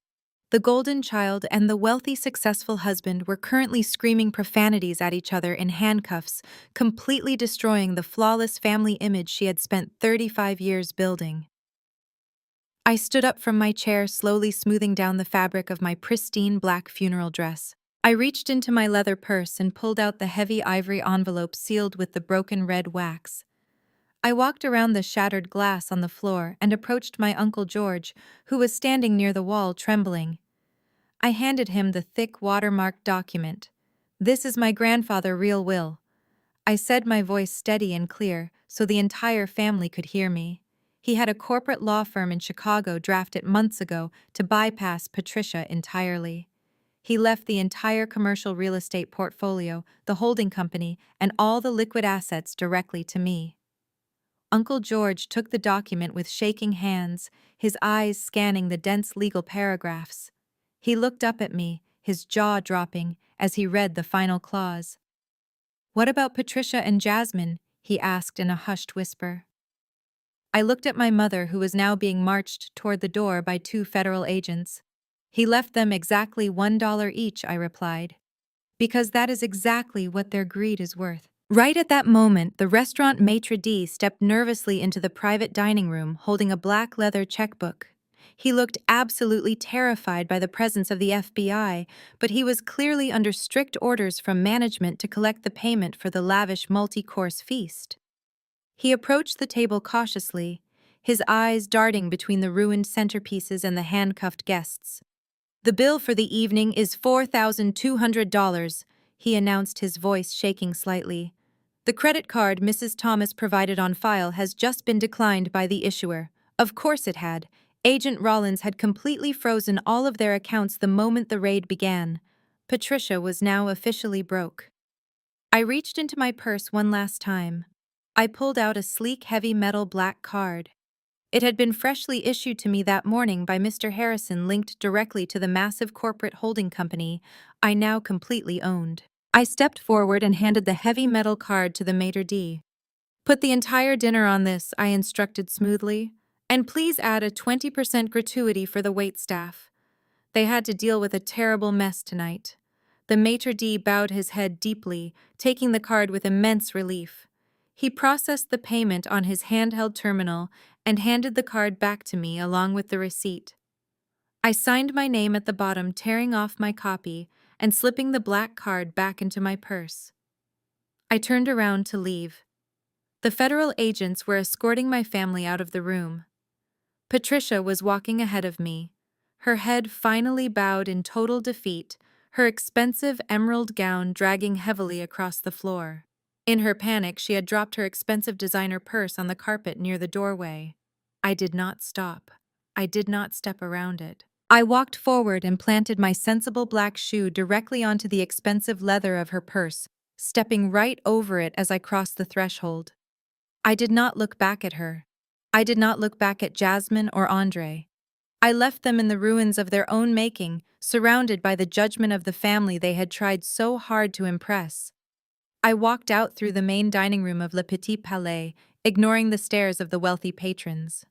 The golden child and the wealthy, successful husband were currently screaming profanities at each other in handcuffs, completely destroying the flawless family image she had spent 35 years building. I stood up from my chair, slowly smoothing down the fabric of my pristine black funeral dress. I reached into my leather purse and pulled out the heavy ivory envelope sealed with the broken red wax. I walked around the shattered glass on the floor and approached my Uncle George, who was standing near the wall, trembling. I handed him the thick, watermarked document. "This is my grandfather's real will." I said, my voice steady and clear, so the entire family could hear me. He had a corporate law firm in Chicago draft it months ago to bypass Patricia entirely. He left the entire commercial real estate portfolio, the holding company, and all the liquid assets directly to me. Uncle George took the document with shaking hands, his eyes scanning the dense legal paragraphs. He looked up at me, his jaw dropping, as he read the final clause. "What about Patricia and Jasmine?" he asked in a hushed whisper. I looked at my mother, who was now being marched toward the door by 2 federal agents. "He left them exactly $1 each," I replied. "Because that is exactly what their greed is worth." Right at that moment, the restaurant maitre d' stepped nervously into the private dining room, holding a black leather checkbook. He looked absolutely terrified by the presence of the FBI, but he was clearly under strict orders from management to collect the payment for the lavish multi-course feast. He approached the table cautiously, his eyes darting between the ruined centerpieces and the handcuffed guests. "The bill for the evening is $4,200, he announced, his voice shaking slightly. "The credit card Mrs. Thomas provided on file has just been declined by the issuer." Of course it had. Agent Rollins had completely frozen all of their accounts the moment the raid began. Patricia was now officially broke. I reached into my purse one last time. I pulled out a sleek, heavy metal black card. It had been freshly issued to me that morning by Mr. Harrison, linked directly to the massive corporate holding company I now completely owned. I stepped forward and handed the heavy metal card to the maitre d'. "Put the entire dinner on this," I instructed smoothly. "And please add a 20% gratuity for the waitstaff. They had to deal with a terrible mess tonight." The maitre d' bowed his head deeply, taking the card with immense relief. He processed the payment on his handheld terminal and handed the card back to me along with the receipt. I signed my name at the bottom, tearing off my copy and slipping the black card back into my purse. I turned around to leave. The federal agents were escorting my family out of the room. Patricia was walking ahead of me, her head finally bowed in total defeat, her expensive emerald gown dragging heavily across the floor. In her panic, she had dropped her expensive designer purse on the carpet near the doorway. I did not stop. I did not step around it. I walked forward and planted my sensible black shoe directly onto the expensive leather of her purse, stepping right over it as I crossed the threshold. I did not look back at her. I did not look back at Jasmine or Andre. I left them in the ruins of their own making, surrounded by the judgment of the family they had tried so hard to impress. I walked out through the main dining room of Le Petit Palais, ignoring the stares of the wealthy patrons.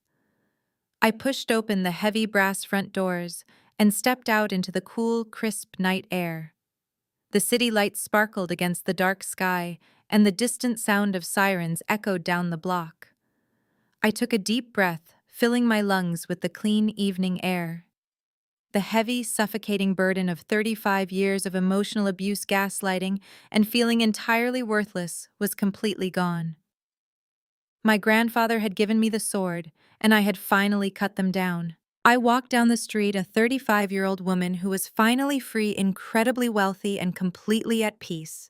I pushed open the heavy brass front doors and stepped out into the cool, crisp night air. The city lights sparkled against the dark sky, and the distant sound of sirens echoed down the block. I took a deep breath, filling my lungs with the clean evening air. The heavy, suffocating burden of 35 years of emotional abuse, gaslighting, and feeling entirely worthless was completely gone. My grandfather had given me the sword, and I had finally cut them down. I walked down the street, a 35-year-old woman who was finally free, incredibly wealthy, and completely at peace.